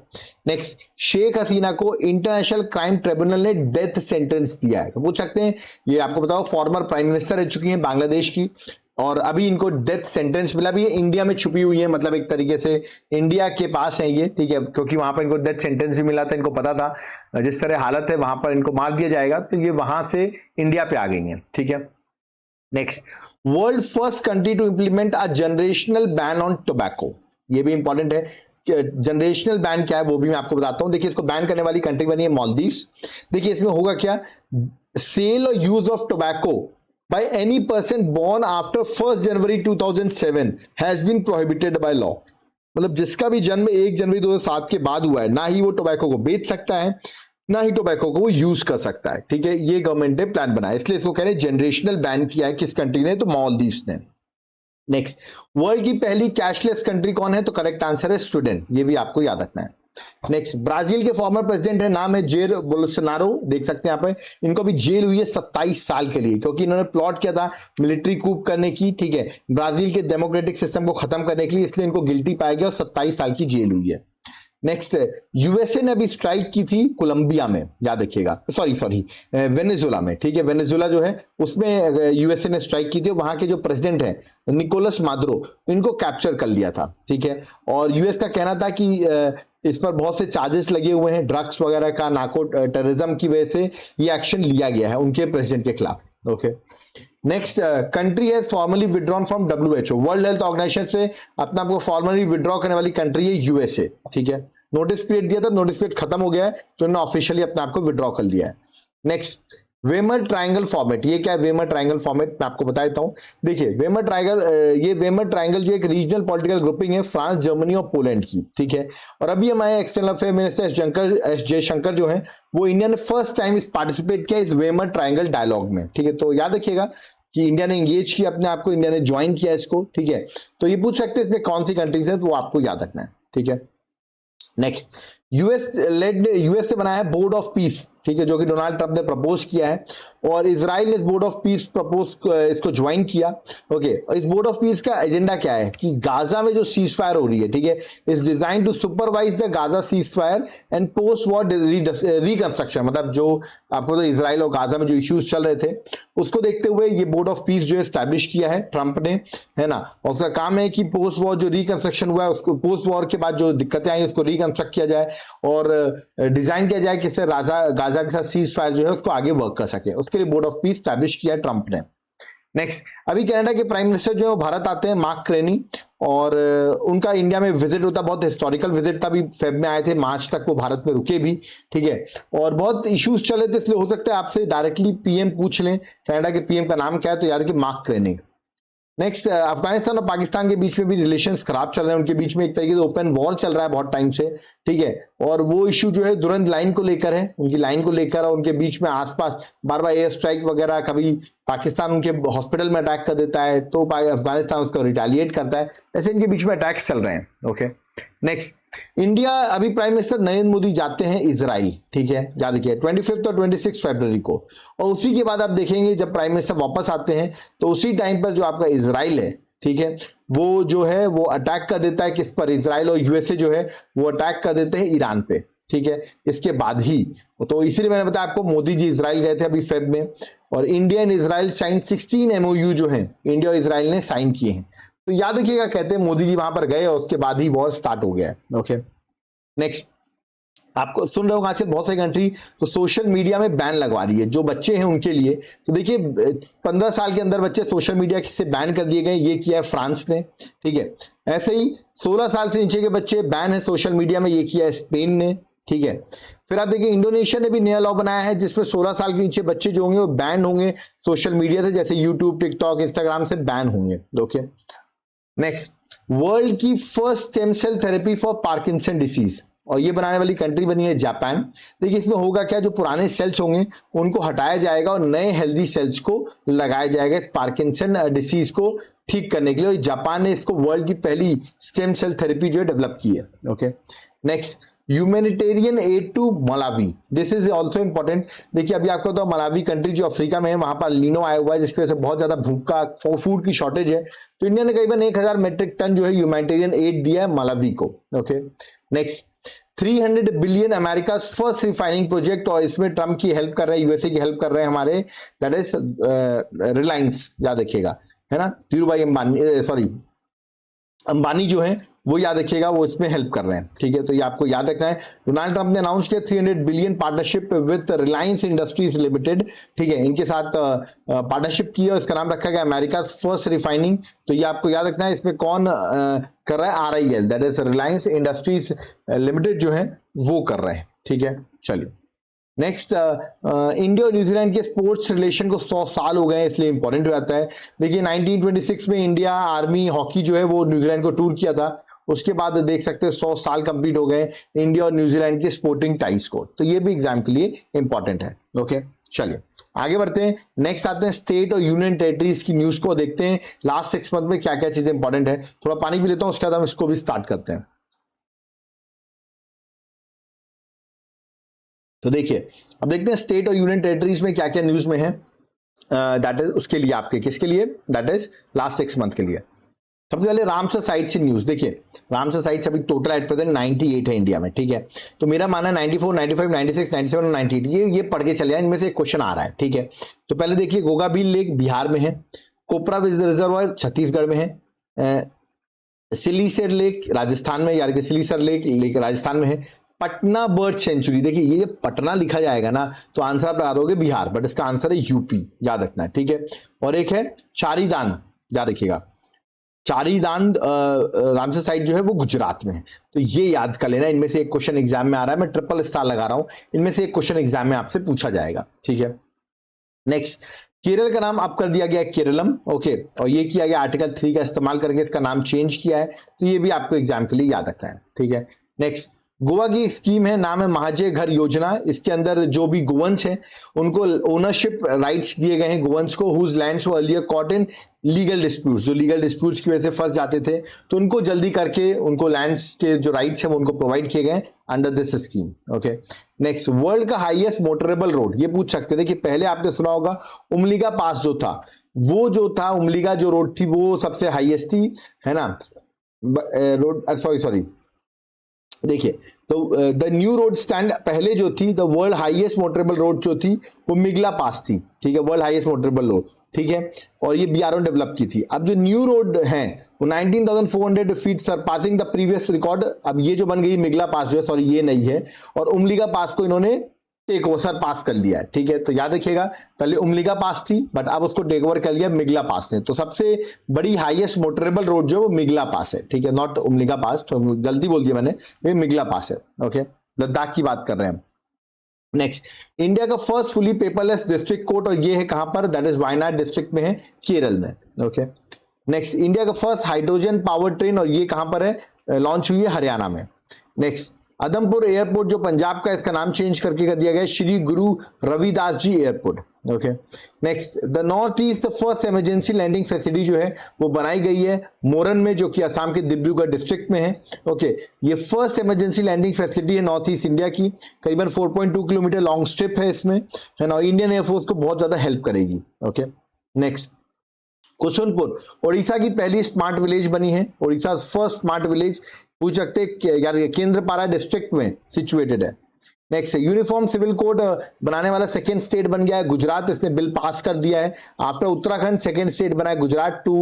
नेक्स्ट, शेख हसीना को इंटरनेशनल क्राइम ट्रिब्यूनल ने डेथ सेंटेंस दिया है। तो पूछ सकते हैं, ये आपको बताओ फॉर्मर प्राइम मिनिस्टर रह चुकी हैं बांग्लादेश की, और अभी इनको डेथ सेंटेंस मिला भी है, इंडिया में छुपी हुई है, मतलब एक तरीके से इंडिया के पास है ये, ठीक है, क्योंकि वहां पर इनको डेथ सेंटेंस भी मिला था, इनको पता था जिस तरह हालत है वहां पर इनको मार दिया जाएगा, तो ये वहां से इंडिया पे आ गई है, ठीक है। Next, world first country to implement a generational ban on tobacco, ये भी इंपॉर्टेंट है। जनरेशनल बैन क्या है वो भी मैं आपको बताता हूं। देखिए इसको बैन करने वाली कंट्री बनी है मालदीव्स। देखिए इसमें होगा क्या, सेल और use of tobacco by any person born after 1st January 2007 has been prohibited by law। मतलब जिसका भी जन्म 1 जनवरी 2007 के बाद हुआ है, ना ही वो टोबैको को बेच सकता है, ना ही टोबैको को वो यूज कर सकता है, ठीक है। ये गवर्नमेंट ने प्लान बनाया, इसलिए इसको कह रहे हैं जनरेशनल बैन किया है। किस कंट्री ने, तो मालदीव्स ने। नेक्स्ट, वर्ल्ड की पहली कैशलेस कंट्री कौन है, तो करेक्ट आंसर है स्वीडन, ये भी आपको याद रखना है। नेक्स्ट, ब्राजील के फॉर्मर प्रेसिडेंट है, नाम है जेर बोल्सोनारो, देख सकते हैं यहाँ पे। इनको भी जेल हुई है 27 साल के लिए, क्योंकि इन्होंने प्लॉट किया था मिलिट्री कूप करने की, ठीक है, ब्राजील के डेमोक्रेटिक सिस्टम को खत्म करने के लिए, इसलिए इनको गिल्टी पाया गया और 27 साल की जेल हुई है। नेक्स्ट, यूएसए ने अभी स्ट्राइक की थी कोलंबिया में, याद रखिएगा, सॉरी वेनेजुला में, ठीक है, वेनेजुला जो है उसमें यूएसए ने स्ट्राइक की थी। वहां के जो प्रेसिडेंट है निकोलस मादुरो, इनको कैप्चर कर लिया था, ठीक है। और यूएस का कहना था कि इस पर बहुत से चार्जेस लगे हुए हैं, ड्रग्स वगैरह का, नार्को टेररिज्म की वजह से ये एक्शन लिया गया है उनके प्रेसिडेंट के खिलाफ। Okay, next, country has formally withdrawn from WHO, world health organisation से अपने आप को फॉर्मली विड्रॉ करने वाली कंट्री है यूएसए, ठीक है। नोटिस पीरियड दिया था, नोटिस पीरियड खत्म हो गया है, तो इन्होंने ऑफिशियली अपने आप को विड्रॉ कर लिया है। नेक्स्ट, वेमर ट्रायंगल फॉर्मेट, ये क्या है वेमर ट्रायंगल फॉर्मेट, मैं आपको बता देता हूं। देखिए वेमर ट्रायंगल, ये वेमर ट्रायंगल जो एक रीजनल पॉलिटिकल ग्रुपिंग है फ्रांस, जर्मनी और पोलैंड की, ठीक है। और अभी हमारे external affair minister S Jaishankar जो है वो इंडिया ने फर्स्ट टाइम इस पार्टिसिपेट किया इस वेमर ट्रायंगल डायलॉग में, ठीक है। तो याद रखिएगा कि इंडिया ने इंगेज किया अपने आप को, इंडिया ने ज्वाइन किया इसको, ठीक है। तो ये पूछ सकते हैं इसमें कौन सी कंट्रीज है, तो वो आपको याद रखना है, ठीक है। नेक्स्ट, यूएस से बनाया है बोर्ड ऑफ पीस, ठीक है, जो कि डोनाल्ड ट्रंप ने प्रपोज किया है, और इजराइल ने इस बोर्ड ऑफ पीस प्रपोज इसको ज्वाइन किया। ओके, और इस बोर्ड ऑफ पीस का एजेंडा क्या है कि गाजा में जो सीज फायर हो रही है, ठीक है, is design to supervise the Gaza ceasefire and post war reconstruction. मतलब जो आपको तो इजराइल और गाजा में जो इश्यूज चल रहे थे उसको देखते हुए ये बोर्ड ऑफ पीस जो है स्टैब्लिश किया है ट्रंप ने, है ना। और उसका काम है कि पोस्ट वॉर जो रिकंस्ट्रक्शन हुआ है उसको, पोस्ट वॉर के बाद जो दिक्कतें आई उसको रिकंस्ट्रक्ट किया जाए और डिजाइन किया जाए किससे गाजा के साथ सीज फायर जो है उसको आगे वर्क कर सके, उसके लिए बोर्ड ऑफ पीस स्टैब्लिश किया है ट्रंप ने। नेक्स्ट, अभी कनाडा के प्राइम मिनिस्टर जो है वो भारत आते हैं, मार्क क्रेनी, और उनका इंडिया में विजिट होता, बहुत हिस्टोरिकल विजिट था, अभी फेब में आए थे, मार्च तक वो भारत में रुके भी, ठीक है। और बहुत इश्यूज चले थे, इसलिए हो सकता है आपसे डायरेक्टली पीएम पूछ लें कनाडा के पीएम का नाम क्या है, तो याद रखिए मार्क क्रेनी। नेक्स्ट, अफगानिस्तान और पाकिस्तान के बीच में भी रिलेशंस खराब चल रहे हैं, उनके बीच में एक तरीके से ओपन वॉर चल रहा है बहुत टाइम से, ठीक है। और वो इश्यू जो है दुरंत लाइन को लेकर है, उनकी लाइन को लेकर, और उनके बीच में आसपास बार बार एयर स्ट्राइक वगैरह, कभी पाकिस्तान उनके हॉस्पिटल में अटैक कर देता है तो अफगानिस्तान उसको रिटेलिएट करता है, ऐसे इनके बीच में अटैक्स चल रहे हैं। ओके, नेक्स्ट, इंडिया, अभी प्राइम मिनिस्टर नरेंद्र मोदी जाते हैं इजराइल, ठीक है, याद रखिए 25 और 26 फरवरी को, और उसी के बाद आप देखेंगे जब प्राइम मिनिस्टर वापस आते हैं तो उसी टाइम पर जो आपका इजराइल है, ठीक है, वो जो है वो अटैक कर देता है किस पर, इजराइल और यूएसए जो है वो अटैक कर देते हैं ईरान पे, ठीक है, इसके बाद ही। तो इसीलिए मैंने बताया आपको मोदी जी इजराइल गए थे अभी फेब में, और India and Israel sign 16 MOU जो है इंडिया और इजराइल ने साइन किए हैं। तो याद रखिएगा, कहते हैं मोदी जी वहां पर गए और उसके बाद ही वॉर स्टार्ट हो गया है। ओके, नेक्स्ट, आपको सुन रहे हो आजकल बहुत सारी कंट्री तो सोशल मीडिया में बैन लगवा रही है जो बच्चे हैं उनके लिए। तो देखिए 15 साल के अंदर बच्चे सोशल मीडिया से बैन कर दिए गए, ये किया है फ्रांस ने, ठीक है। ऐसे ही 16 साल से नीचे के बच्चे बैन है सोशल मीडिया में, ये किया है स्पेन ने, ठीक है। फिर आप देखिए इंडोनेशिया ने भी नया लॉ बनाया है जिसमें 16 साल के नीचे बच्चे जो होंगे वो बैन होंगे सोशल मीडिया से, जैसे यूट्यूब, टिकटॉक, इंस्टाग्राम से बैन होंगे। ओके, नेक्स्ट, वर्ल्ड की first stem cell therapy for Parkinson disease, और ये बनाने वाली कंट्री बनी है जापान। देखिए इसमें होगा क्या, जो पुराने सेल्स होंगे उनको हटाया जाएगा और नए हेल्दी सेल्स को लगाया जाएगा इस पार्किंसन डिसीज को ठीक करने के लिए, और जापान ने इसको वर्ल्ड की पहली स्टेम सेल थेरेपी जो है डेवलप की है। Okay, next, humanitarian aid to Malawi, this is also important. देखिए अभी आपको तो मलावी कंट्री जो अफ्रीका में है वहां पर लीनो आया हुआ है जिसकी वजह से बहुत ज्यादा भूख का, फूड की शॉर्टेज है, तो इंडिया ने करीबन 1000 मेट्रिक टन जो है ह्यूमैनिटेरियन एड दिया है मलावी को। Okay, next, 300 billion America first refining project, और इसमें ट्रम्प की हेल्प कर रहे हैं, यूएसए की हेल्प कर रहे हैं हमारे, दैट इज रिलायंस, याद रखिएगा, है ना, धीरू भाई अंबानी, सॉरी अंबानी जो है वो याद रखिएगा, वो इसमें हेल्प कर रहे हैं, ठीक है, तो ये आपको याद रखना है। डोनाल्ड ट्रंप ने अनाउंस किया 300 billion partnership with Reliance industries limited, ठीक है, इनके साथ पार्टनरशिप की है, इसका नाम रखा गया अमेरिका फर्स्ट रिफाइनिंग। तो ये आपको याद रखना है, इसमें कौन कर रहा है, RIL, that is Reliance industries limited जो है वो कर रहे हैं, ठीक है। चलिए नेक्स्ट, इंडिया और न्यूजीलैंड के स्पोर्ट्स रिलेशन को 100 साल हो गए हैं, इसलिए इंपॉर्टेंट हो जाता है। देखिए 1926 में इंडिया आर्मी हॉकी जो है वो न्यूजीलैंड को टूर किया था, उसके बाद देख सकते हैं 100 साल कंप्लीट हो गए इंडिया और न्यूजीलैंड के स्पोर्टिंग टाइज को, तो ये भी एग्जाम के लिए इंपॉर्टेंट है। ओके चलिए आगे बढ़ते हैं, नेक्स्ट आते हैं स्टेट और यूनियन टेरिटरीज की न्यूज को देखते हैं, लास्ट 6 मंथ में क्या क्या चीजें इंपॉर्टेंट है। थोड़ा पानी पी लेता हूं, उसके बाद हम इसको भी स्टार्ट करते हैं। तो देखिए अब देखते हैं स्टेट और यूनियन टेरिटरीज में क्या क्या न्यूज में है, दैट इज उसके लिए आपके किसके लिए, दैट इज लास्ट 6 मंथ के लिए। सबसे पहले रामसर साइट्स इन न्यूज, देखिए रामसर साइट्स अभी टोटल एट प्रेजेंट 98 है इंडिया में, ठीक है, तो मेरा मानना 94, 95, 96, 97 और 98 ये पढ़ के चले, इनमें से एक क्वेश्चन आ रहा है, ठीक है। तो पहले देखिए गोगाबील लेक बिहार में है, कोपरा रिजर्वायर छत्तीसगढ़ में है, सिलीसर लेक राजस्थान में, यार कि सिलीसर लेक राजस्थान में है, पटना बर्ड सेंचुरी, देखिए ये पटना लिखा जाएगा ना तो आंसर आप लगा दोगे बिहार, बट इसका आंसर है यूपी, याद रखना है, ठीक है। और एक है चारीदान, याद रखिएगा चारीदान रामसर साइट जो है वो गुजरात में है, तो ये याद कर लेना, इनमें से एक क्वेश्चन एग्जाम में आ रहा है, मैं ट्रिपल स्टार लगा रहा हूं, इनमें से एक क्वेश्चन एग्जाम में आपसे पूछा जाएगा, ठीक है। नेक्स्ट केरल का नाम अब कर दिया गया केरलम, ओके, और ये किया गया आर्टिकल 3 का इस्तेमाल करके इसका नाम चेंज किया है, तो ये भी आपको एग्जाम के लिए याद रखना है, ठीक है। नेक्स्ट गोवा की स्कीम है, नाम है महाजय घर योजना, इसके अंदर जो भी गोवंश है उनको ओनरशिप राइट्स दिए गए हैं, गोवंश को whose lands were earlier caught in legal disputes, जो लीगल डिस्प्यूट्स की वजह से फंस जाते थे, तो उनको जल्दी करके उनको लैंड्स के जो राइट्स है वो उनको प्रोवाइड किए गए under this scheme, okay. Next world का हाईएस्ट मोटरेबल रोड, ये पूछ सकते थे कि पहले आपने सुना होगा उमलीगा पास जो था, वो जो था उमलीगा जो रोड थी वो सबसे हाईएस्ट थी, है ना, रोड, सॉरी देखिए, तो द न्यू रोड स्टैंड पहले जो थी the world highest motorable road जो थी वो मिगला पास थी, ठीक है, वर्ल्ड हाईएस्ट मोटरेबल रोड, ठीक है, और ये BRO डेवलप की थी। अब जो न्यू रोड है वो 19,400 feet surpassing the previous record, अब ये जो बन गई मिगला पास जो है, सॉरी ये नहीं है, और उमलीगा पास को इन्होंने टेक ओवर पास कर लिया है, ठीक है, तो याद रखिएगा पहले उमलीगा पास थी बट अब उसको टेक ओवर कर लिया मिगला पास ने, तो सबसे बड़ी हाईएस्ट मोटरेबल रोड जो वो मिगला पास है, ठीक है, नॉट उमलीगा पास, तो जल्दी बोल दिया मैंने, ये मिगला पास है, ओके, लद्दाख की बात कर रहे हैं हम। नेक्स्ट इंडिया का first fully paperless district court, और ये है कहां पर, दैट इज वायनाड डिस्ट्रिक्ट में है, केरल में, ओके। नेक्स्ट इंडिया का फर्स्ट हाइड्रोजन पावर ट्रेन, और ये कहां पर है, लॉन्च हुई है हरियाणा में। नेक्स्ट अदमपुर एयरपोर्ट जो पंजाब का, इसका नाम चेंज करके कर दिया गया Shri Guru Ravidas ji airport, okay. Next the north east first emergency landing facility जो है वो बनाई गई है मोरन में, जो कि असम के डिब्रूगढ़ डिस्ट्रिक्ट में है, ओके। ये फर्स्ट इमरजेंसी लैंडिंग फैसिलिटी है नॉर्थ ईस्ट इंडिया की, करीबन 4.2 किलोमीटर लॉन्ग स्ट्रिप है इसमें, है ना, इंडियन एयरफोर्स को बहुत ज्यादा हेल्प करेगी, ओके। नेक्स्ट कुसुनपुर उड़ीसा की पहली स्मार्ट विलेज बनी है, उड़ीसा फर्स्ट स्मार्ट विलेज, पूछ सकते यार केंद्रपाड़ा डिस्ट्रिक्ट में सिचुएटेड है। नेक्स्ट यूनिफॉर्म सिविल कोड बनाने वाला सेकेंड स्टेट बन गया है गुजरात, इसने बिल पास कर दिया है, आफ्टर उत्तराखंड सेकेंड स्टेट बना है Gujarat to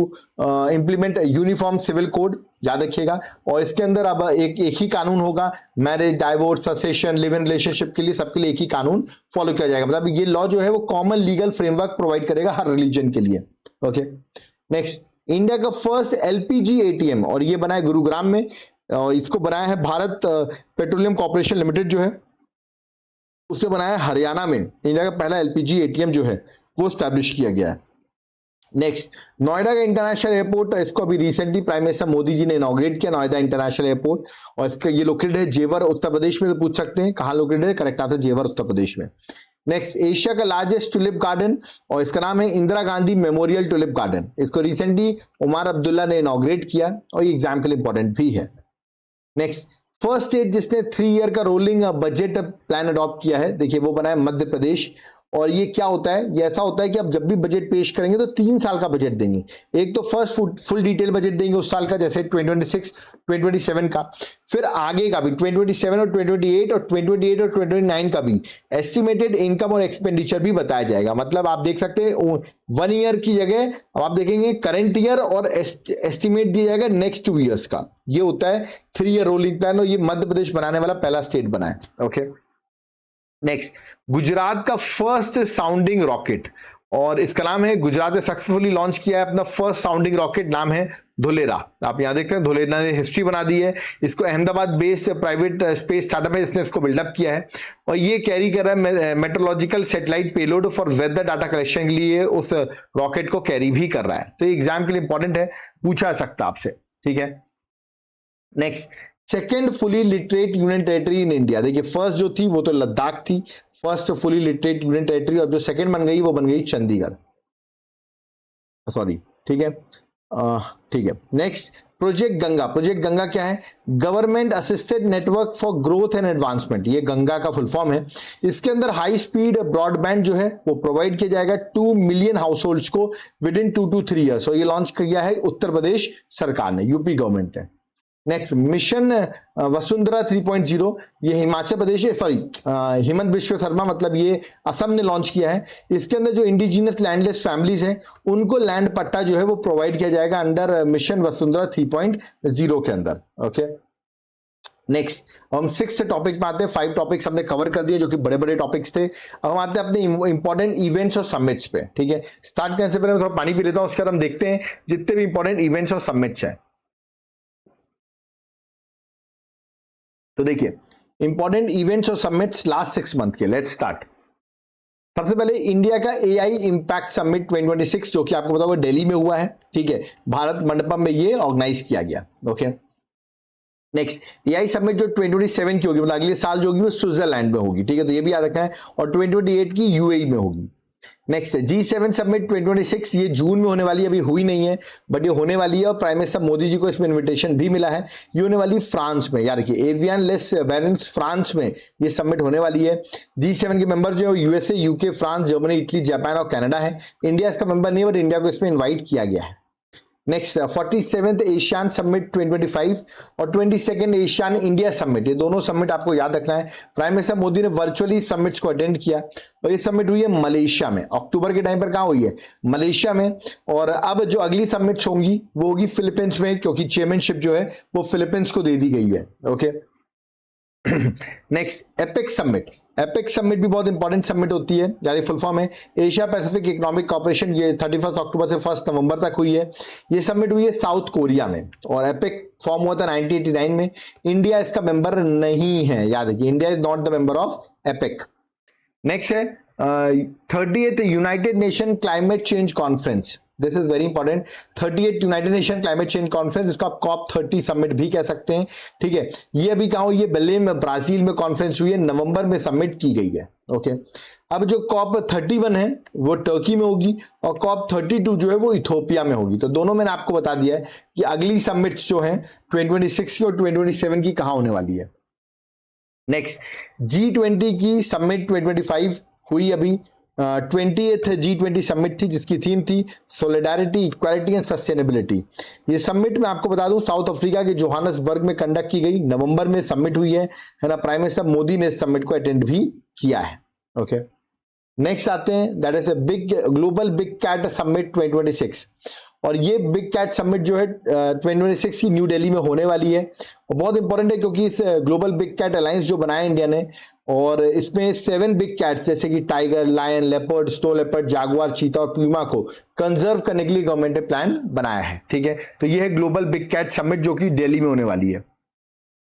implement uniform civil code, याद रखिएगा। और इसके अंदर अब एक ही कानून होगा, marriage divorce succession live in relationship के लिए सबके लिए एक ही कानून फॉलो किया जाएगा, मतलब ये लॉ जो है वो कॉमन लीगल फ्रेमवर्क प्रोवाइड करेगा हर रिलीजन के लिए, ओके। नेक्स्ट इंडिया का फर्स्ट LPG ATM, और ये बना है गुरुग्राम में, और इसको बनाया है भारत पेट्रोलियम कॉर्पोरेशन लिमिटेड जो है, उससे बनाया है हरियाणा में, इंडिया का पहला LPG ATM जो है वो स्टैब्लिश किया गया है। नेक्स्ट नोएडा का इंटरनेशनल एयरपोर्ट, इसको अभी recently prime minister Modi ji ने इनॉग्रेट किया, नोएडा इंटरनेशनल एयरपोर्ट, और इसका ये लोकेटेड है जेवर उत्तर प्रदेश में, तो पूछ सकते हैं कहां लोकेटेड है, करेक्ट आंसर जेवर उत्तर प्रदेश में। नेक्स्ट एशिया का लार्जेस्ट टुलिप गार्डन, और इसका नाम है Indira Gandhi memorial tulip garden, इसको रिसेंटली उमर अब्दुल्ला ने इनॉग्रेट किया, और ये एग्जाम के लिए इंपॉर्टेंट भी है। नेक्स्ट फर्स्ट स्टेट जिसने 3 ईयर का रोलिंग बजट प्लान अडॉप्ट किया है, देखिए वो बना है मध्य प्रदेश, और ये क्या होता है, ये ऐसा होता है कि आप जब भी बजट पेश करेंगे तो 3 साल का बजट देंगे। एक तो फर्स्ट फुल डिटेल बजट देंगे उस साल का, जैसे 2026 2027 का, फिर आगे का भी 2027 और 2028 और 2028 और 2029 का भी एस्टिमेटेड इनकम और एक्सपेंडिचर भी बताया जाएगा। मतलब आप देख सकते हैं 1 ईयर की जगह अब आप देखेंगे करंट ईयर और एस्टिमेट दिया जाएगा नेक्स्ट 2 ईयर्स का। ये होता है 3 ईयर रोलिंग प्लान, और ये मध्य प्रदेश बनाने वाला पहला स्टेट बना है। ओके, नेक्स्ट, गुजरात का फर्स्ट साउंडिंग रॉकेट, और इसका नाम है, गुजरात ने सक्सेसफुली लॉन्च किया है अपना फर्स्ट साउंडिंग रॉकेट, नाम है धुलेरा। आप यहां देखते हैं धुलेरा ने हिस्ट्री बना दी है। इसको Ahmedabad based private space startup है, इसने इसको बिल्डअप किया है, और ये कैरी कर रहा है metrological satellite payload for weather data collection के लिए, उस रॉकेट को कैरी भी कर रहा है। तो ये एग्जाम के लिए इंपॉर्टेंट है, पूछा सकता आपसे, ठीक है। Next, second fully literate union territory in India. देखिए फर्स्ट जो थी वो तो लद्दाख थी, first fully literate union territory, और जो सेकेंड बन गई वो बन गई चंडीगढ़, सॉरी, ठीक है, ठीक है। Next, project Ganga. Project Ganga क्या है? Government assisted network for growth and advancement, ये गंगा का फुल फॉर्म है। इसके अंदर हाई स्पीड ब्रॉडबैंड जो है वो प्रोवाइड किया जाएगा 2 मिलियन हाउस होल्ड्स को विद इन 2 to 3 ईयर्स, और ये लॉन्च किया है उत्तर प्रदेश सरकार ने, यूपी गवर्नमेंट ने। नेक्स्ट, मिशन वसुंधरा 3.0, ये हिमाचल प्रदेश, सॉरी हेमंत बिश्व शर्मा, मतलब ये असम ने लॉन्च किया है। इसके अंदर जो इंडिजिनस लैंडलेस फैमिलीज हैं उनको लैंड पट्टा जो है वो प्रोवाइड किया जाएगा अंडर मिशन वसुंधरा 3.0 के अंदर। ओके, नेक्स्ट हम 6th टॉपिक में आते हैं। 5 टॉपिक्स हमने कवर कर दिए जो कि बड़े बड़े टॉपिक्स थे। अब हम आते हैं अपने इंपॉर्टेंट इवेंट्स और समिट्स पे, ठीक है। स्टार्ट करने से पहले मैं थोड़ा पानी पी लेता हूं, उसके बाद हम देखते हैं जितने भी इंपॉर्टेंट इवेंट्स और समिट्स हैं। तो देखिए इंपॉर्टेंट इवेंट्स और समिट्स लास्ट 6 मंथ के, लेट्स स्टार्ट। सबसे पहले इंडिया का एआई इंपैक्ट समिट 2026, जो कि आपको पता होगा दिल्ली में हुआ है, ठीक है, भारत मंडपम में ये ऑर्गेनाइज किया गया। ओके, नेक्स्ट, एआई समिट जो 2027 की होगी, मतलब अगले साल जो होगी वो स्विट्जरलैंड में होगी, ठीक है, तो ये भी याद रखना है, और 2028 की यूएई में होगी। नेक्स्ट है G7 समिट 2026, ये जून में होने वाली है, अभी हुई नहीं है बट ये होने वाली है, और प्राइम मिनिस्टर मोदी जी को इसमें इनविटेशन भी मिला है। ये होने वाली फ्रांस में, याद रखिए एवियन लेस वेरिएंट्स फ्रांस में ये समिट होने वाली है। G7 के मेंबर जो है USA, UK, France, Germany, Italy, Japan और कनाडा है। इंडिया इसका मेंबर नहीं है बट इंडिया को इसमें इन्वाइट किया गया है। नेक्स्ट, 47th एशियान समिट 2025 और 22nd एशियान इंडिया समिट, ये दोनों समिट आपको याद रखना है। प्राइम मिनिस्टर मोदी ने वर्चुअली समिट्स को अटेंड किया, और ये समिट हुई है मलेशिया में, अक्टूबर के टाइम पर। कहां हुई है? मलेशिया में। और अब जो अगली समिट्स होंगी वो होगी फिलीपींस में, क्योंकि चेयरमैनशिप जो है वो फिलीपींस को दे दी गई है। Okay, next, APEC summit. APEC summit भी बहुत इंपॉर्टेंट समिट होती है, यानी फुल फॉर्म है एशिया पैसिफिक इकोनॉमिक कॉर्पोरेशन। ये 31 अक्टूबर से 1 नवंबर तक हुई है। ये समिट हुई है साउथ कोरिया में, और एपेक फॉर्म हुआ था 1989 में। इंडिया इसका मेंबर नहीं है, याद रखिए India is not the member of APEC. Next है 30th United nation climate change conference, this is very important. 38th United nation climate change conference, इसको आप COP30 समिट भी कह सकते हैं, ठीक है। ये अभी कहां हुई है? बेलेम में, ब्राजील में कॉन्फ्रेंस हुई है, नवंबर में सबमिट की गई है। ओके, अब जो COP31 है वो टर्की में होगी, और COP32 जो है वो इथोपिया में होगी। तो दोनों मैंने आपको बता दिया है कि अगली समिट्स जो है 2026 की और 2027 की कहां होने वाली है। नेक्स्ट, G20 की समिट 2025 हुई अभी, 20th G20 समिट थी जिसकी थीम थी सोलिडारिटी, इक्वालिटी एंड सस्टेनेबिलिटी। ये समिट मैं आपको बता दूं साउथ अफ्रीका के जोहान्सबर्ग में कंडक्ट की गई, नवंबर में समिट हुई है ना। प्राइम मिनिस्टर मोदी ने इस समिट को अटेंड भी किया है। ओके, नेक्स्ट आते हैं, that is a big global big cat summit 2026, और ये बिग कैट समिट जो है 2026 की न्यू दिल्ली में होने वाली है, और बहुत इंपॉर्टेंट है क्योंकि इस ग्लोबल बिग कैट अलायंस जो बनाया इंडिया ने, और इसमें 7 बिग कैट्स जैसे कि tiger, lion, leopard, snow leopard, jaguar, चीता और प्यूमा को कंजर्व करने के लिए गवर्नमेंट ने प्लान बनाया है, ठीक है। तो ये है ग्लोबल बिग कैट समिट जो कि दिल्ली में होने वाली है।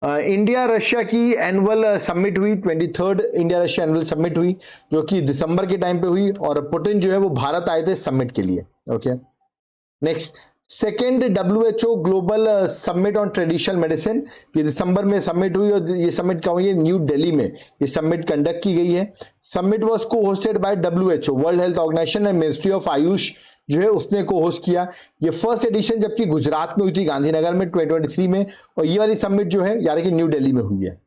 इंडिया रशिया की एनुअल समिट हुई, 23rd India Russia annual summit हुई, जो कि दिसंबर के टाइम पे हुई, और पुतिन जो है वो भारत आए थे समिट के लिए। Okay, next, second WHO global summit on traditional medicine, ये दिसंबर में समिट हुई, और ये समिट कहाँ हुई है? न्यू दिल्ली में ये समिट कंडक्ट की गई है। Summit was co hosted by WHO, world health organisation, and ministry of AYUSH जो है उसने को होस्ट किया। ये फर्स्ट एडिशन जबकि गुजरात में हुई थी, गांधीनगर में 2023 में, और ये वाली समिट जो है यानी कि न्यू दिल्ली में हुई है।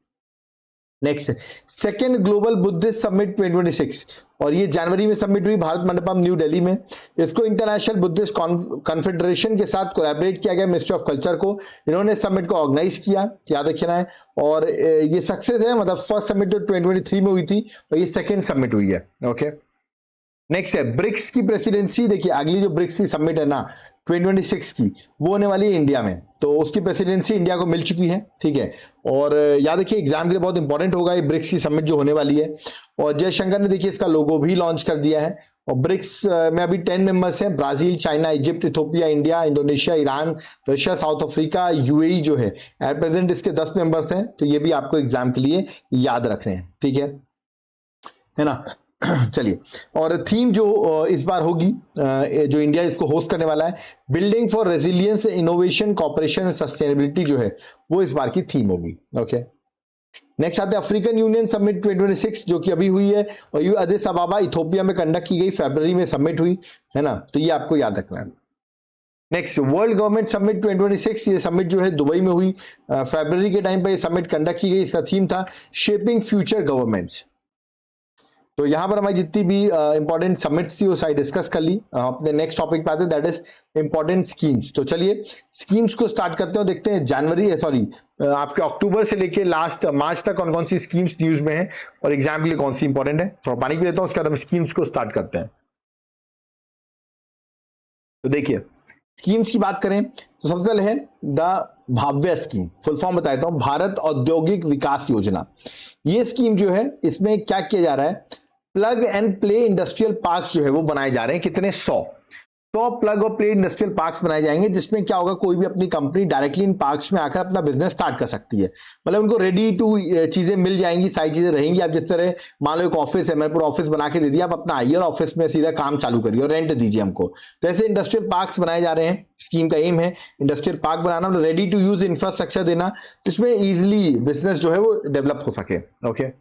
Next second global Buddhist summit 2026, और ये जनवरी में समिट हुई भारत मंडपम न्यू दिल्ली में। इसको इंटरनेशनल बुद्धिस्ट कॉन्फेडरेशन के साथ कोलैबोरेट किया गया, मिनिस्ट्री ऑफ कल्चर को, इन्होंने समिट को ऑर्गेनाइज किया, याद रखना है। और ये सक्सेस है, मतलब फर्स्ट समिट जो 2023 में हुई थी और ये सेकेंड समिट हुई है। ओके, नेक्स्ट है ब्रिक्स की प्रेसिडेंसी। देखिए अगली जो ब्रिक्स की समिट है ना 2026 की, वो होने वाली है इंडिया में, तो उसकी प्रेसिडेंसी इंडिया को मिल चुकी है, ठीक है। और याद रखिए एग्जाम के लिए बहुत इंपॉर्टेंट होगा ये ब्रिक्स की समिट जो होने वाली है। और जयशंकर ने देखिए इसका लोगो भी लॉन्च कर दिया है। और ब्रिक्स में अभी 10 मेंबर्स हैं, Brazil, China, Egypt, Ethiopia, India, Indonesia, Iran, Russia, south Africa, UAE जो है एट प्रेजेंट इसके 10 मेंबर्स हैं। तो ये भी आपको एग्जाम के लिए याद रखने हैं, ठीक है ना। चलिए, और थीम जो इस बार होगी, जो इंडिया इसको होस्ट करने वाला है, building for resilience, innovation, cooperation and sustainability जो है वो इस बार की थीम होगी। ओके, नेक्स्ट आते हैं अफ्रीकन यूनियन समिट 2026 जो कि अभी हुई है और ये अदिस अबाबा इथोपिया में कंडक्ट की गई, फरवरी में समिट हुई है ना, तो ये आपको याद रखना है। नेक्स्ट वर्ल्ड गवर्नमेंट समिट 2026, ये समिट जो है दुबई में हुई, फरवरी के टाइम पे ये समिट कंडक्ट की गई। इसका थीम था शेपिंग फ्यूचर गवर्नमेंट्स। तो यहां पर हमारी जितनी भी इंपॉर्टेंट समिट्स थी वो सारी डिस्कस कर ली। अपने नेक्स्ट टॉपिक पे आते हैं, दैट इज इंपॉर्टेंट स्कीम्स। तो चलिए स्कीम्स को स्टार्ट करते हैं, देखते हैं जनवरी आपके अक्टूबर से लेके लास्ट मार्च तक कौन कौन सी स्कीम्स न्यूज में है और एग्जाम के लिए कौन सी इंपॉर्टेंट है। थोड़ा पानी पी लेता हूं, उसके बाद हम स्कीम्स को स्टार्ट करते हैं। तो देखिए स्कीम्स की बात करें तो सबसे पहले है द भाव्य स्कीम, फुल फॉर्म बता देता हूं, भारत औद्योगिक विकास योजना। ये स्कीम जो है इसमें क्या किया जा रहा है, plug and play industrial parks जो है वो बनाए जा रहे हैं। कितने 100 प्लग और प्ले इंडस्ट्रियल पार्क्स बनाए जाएंगे, जिसमें क्या होगा, कोई भी अपनी कंपनी डायरेक्टली इन पार्क्स में आकर अपना बिजनेस स्टार्ट कर सकती है। मतलब उनको रेडी टू चीजें मिल जाएंगी, सारी चीजें रहेंगी। आप जिस तरह मान लो एक ऑफिस है, मैंने पूरा ऑफिस बना के दे दिया, आप अपना आइए और ऑफिस में सीधा काम चालू करिए और रेंट दीजिए हमको। तो ऐसे इंडस्ट्रियल पार्क्स बनाए जा रहे हैं। स्कीम का एम है इंडस्ट्रियल पार्क बनाना, रेडी टू यूज इंफ्रास्ट्रक्चर देना, जिसमें इजिली बिजनेस जो है वो डेवलप हो सके। ओके,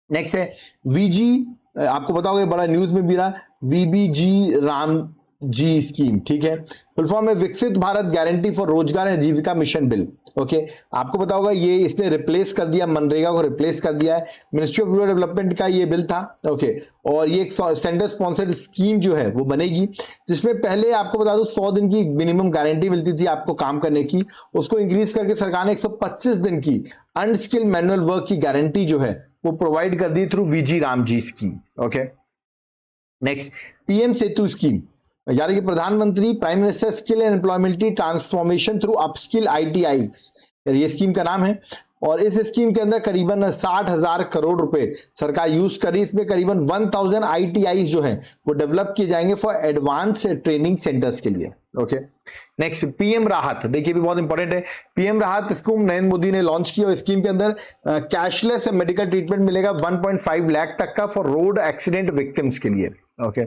नेक्स्ट है वीजी, आपको पता होगा बड़ा न्यूज में भी रहा, वीबीजी राम जी स्कीम, ठीक है। फुल फॉर्म में विकसित भारत गारंटी फॉर रोजगार and Jeevika mission bill. Okay, आपको पता होगा ये इसने रिप्लेस कर दिया, मनरेगा को रिप्लेस कर दिया है। मिनिस्ट्री ऑफ रूरल डेवलपमेंट का ये बिल था। ओके, और ये एक सेंटर स्पॉन्सर्ड स्कीम जो है वो बनेगी, जिसमें पहले आपको बता दूं 100 दिन की मिनिमम गारंटी मिलती थी आपको काम करने की, उसको इंक्रीज करके सरकार ने 125 दिन की अनस्किल्ड मैनुअल वर्क की गारंटी जो है वो प्रोवाइड कर the through V G Ram ji scheme. Okay, next PM Setu scheme, यानी कि प्रधानमंत्री prime minister skill and employment transformation through upskill ITI, ये स्कीम का नाम है। और इस स्कीम के अंदर करीबन 60,000 करोड़ रुपए सरकार यूज करी। इसमें करीबन 1000 आईटीआई जो है वो डेवलप किए जाएंगे फॉर एडवांस ट्रेनिंग सेंटर्स के लिए। ओके, नेक्स्ट पीएम राहत, देखिए भी बहुत इंपॉर्टेंट है। पीएम राहत स्कीम नरेंद्र मोदी ने लॉन्च की और स्कीम के अंदर कैशलेस मेडिकल ट्रीटमेंट मिलेगा 1.5 लाख तक का फॉर रोड एक्सीडेंट विक्टिम्स के लिए। ओके,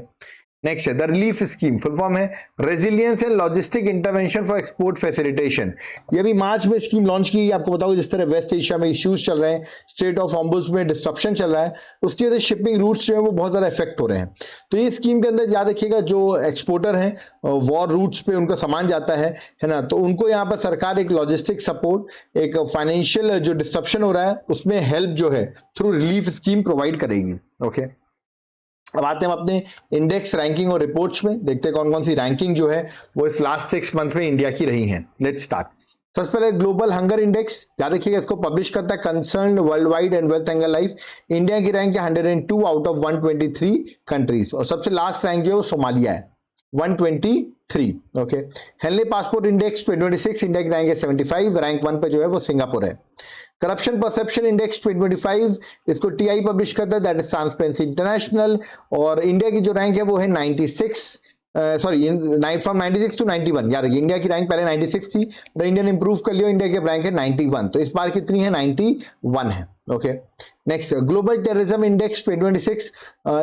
नेक्स्ट है the relief scheme, full form है resilience and logistic intervention for export facilitation. ये भी मार्च में स्कीम लॉन्च की। आपको बताओ जिस तरह वेस्ट एशिया में इश्यूज चल रहे हैं, स्ट्रेट ऑफ हॉर्मुज में डिस्ट्रप्शन चल रहा है, उसकी वजह से शिपिंग रूट्स जो है वो बहुत ज्यादा इफेक्ट हो रहे हैं। तो ये स्कीम के अंदर याद रखिएगा जो एक्सपोर्टर हैं वॉर रूट्स पे उनका सामान जाता है ना, तो उनको यहाँ पर सरकार एक लॉजिस्टिक सपोर्ट, एक फाइनेंशियल जो डिस्ट्रप्शन हो रहा है उसमें हेल्प जो है थ्रू रिलीफ स्कीम प्रोवाइड करेगी। ओके, अब आते हैं हम अपने इंडेक्स रैंकिंग और रिपोर्ट्स में, देखते हैं कौन कौन सी रैंकिंग जो है वो इस लास्ट 6 मंथ में इंडिया की रही है। Let's start. सबसे पहले ग्लोबल हंगर इंडेक्स, याद रखिएगा इसको पब्लिश करता है concern world wide and wealth angle life. India की रैंक है 102 आउट ऑफ 123 कंट्रीज, और सबसे लास्ट रैंक जो है वो सोमालिया है 123। Okay, Henley passport index 2026, India की रैंक है 75, रैंक 1 पे जो है वो सिंगापुर है। करप्शन परसेप्शन इंडेक्स 2025, इसको टीआई पब्लिश करता है, दैट इज ट्रांसपेरेंसी इंटरनेशनल, और इंडिया की जो रैंक है वो है 96, सॉरी फ्रॉम 96 टू 91। यार इंडिया की रैंक पहले 96 थी, तो इंडियन इंप्रूव कर लियो, इंडिया की रैंक है 91, तो इस बार कितनी है 91 है। Okay, next global terrorism index 2026,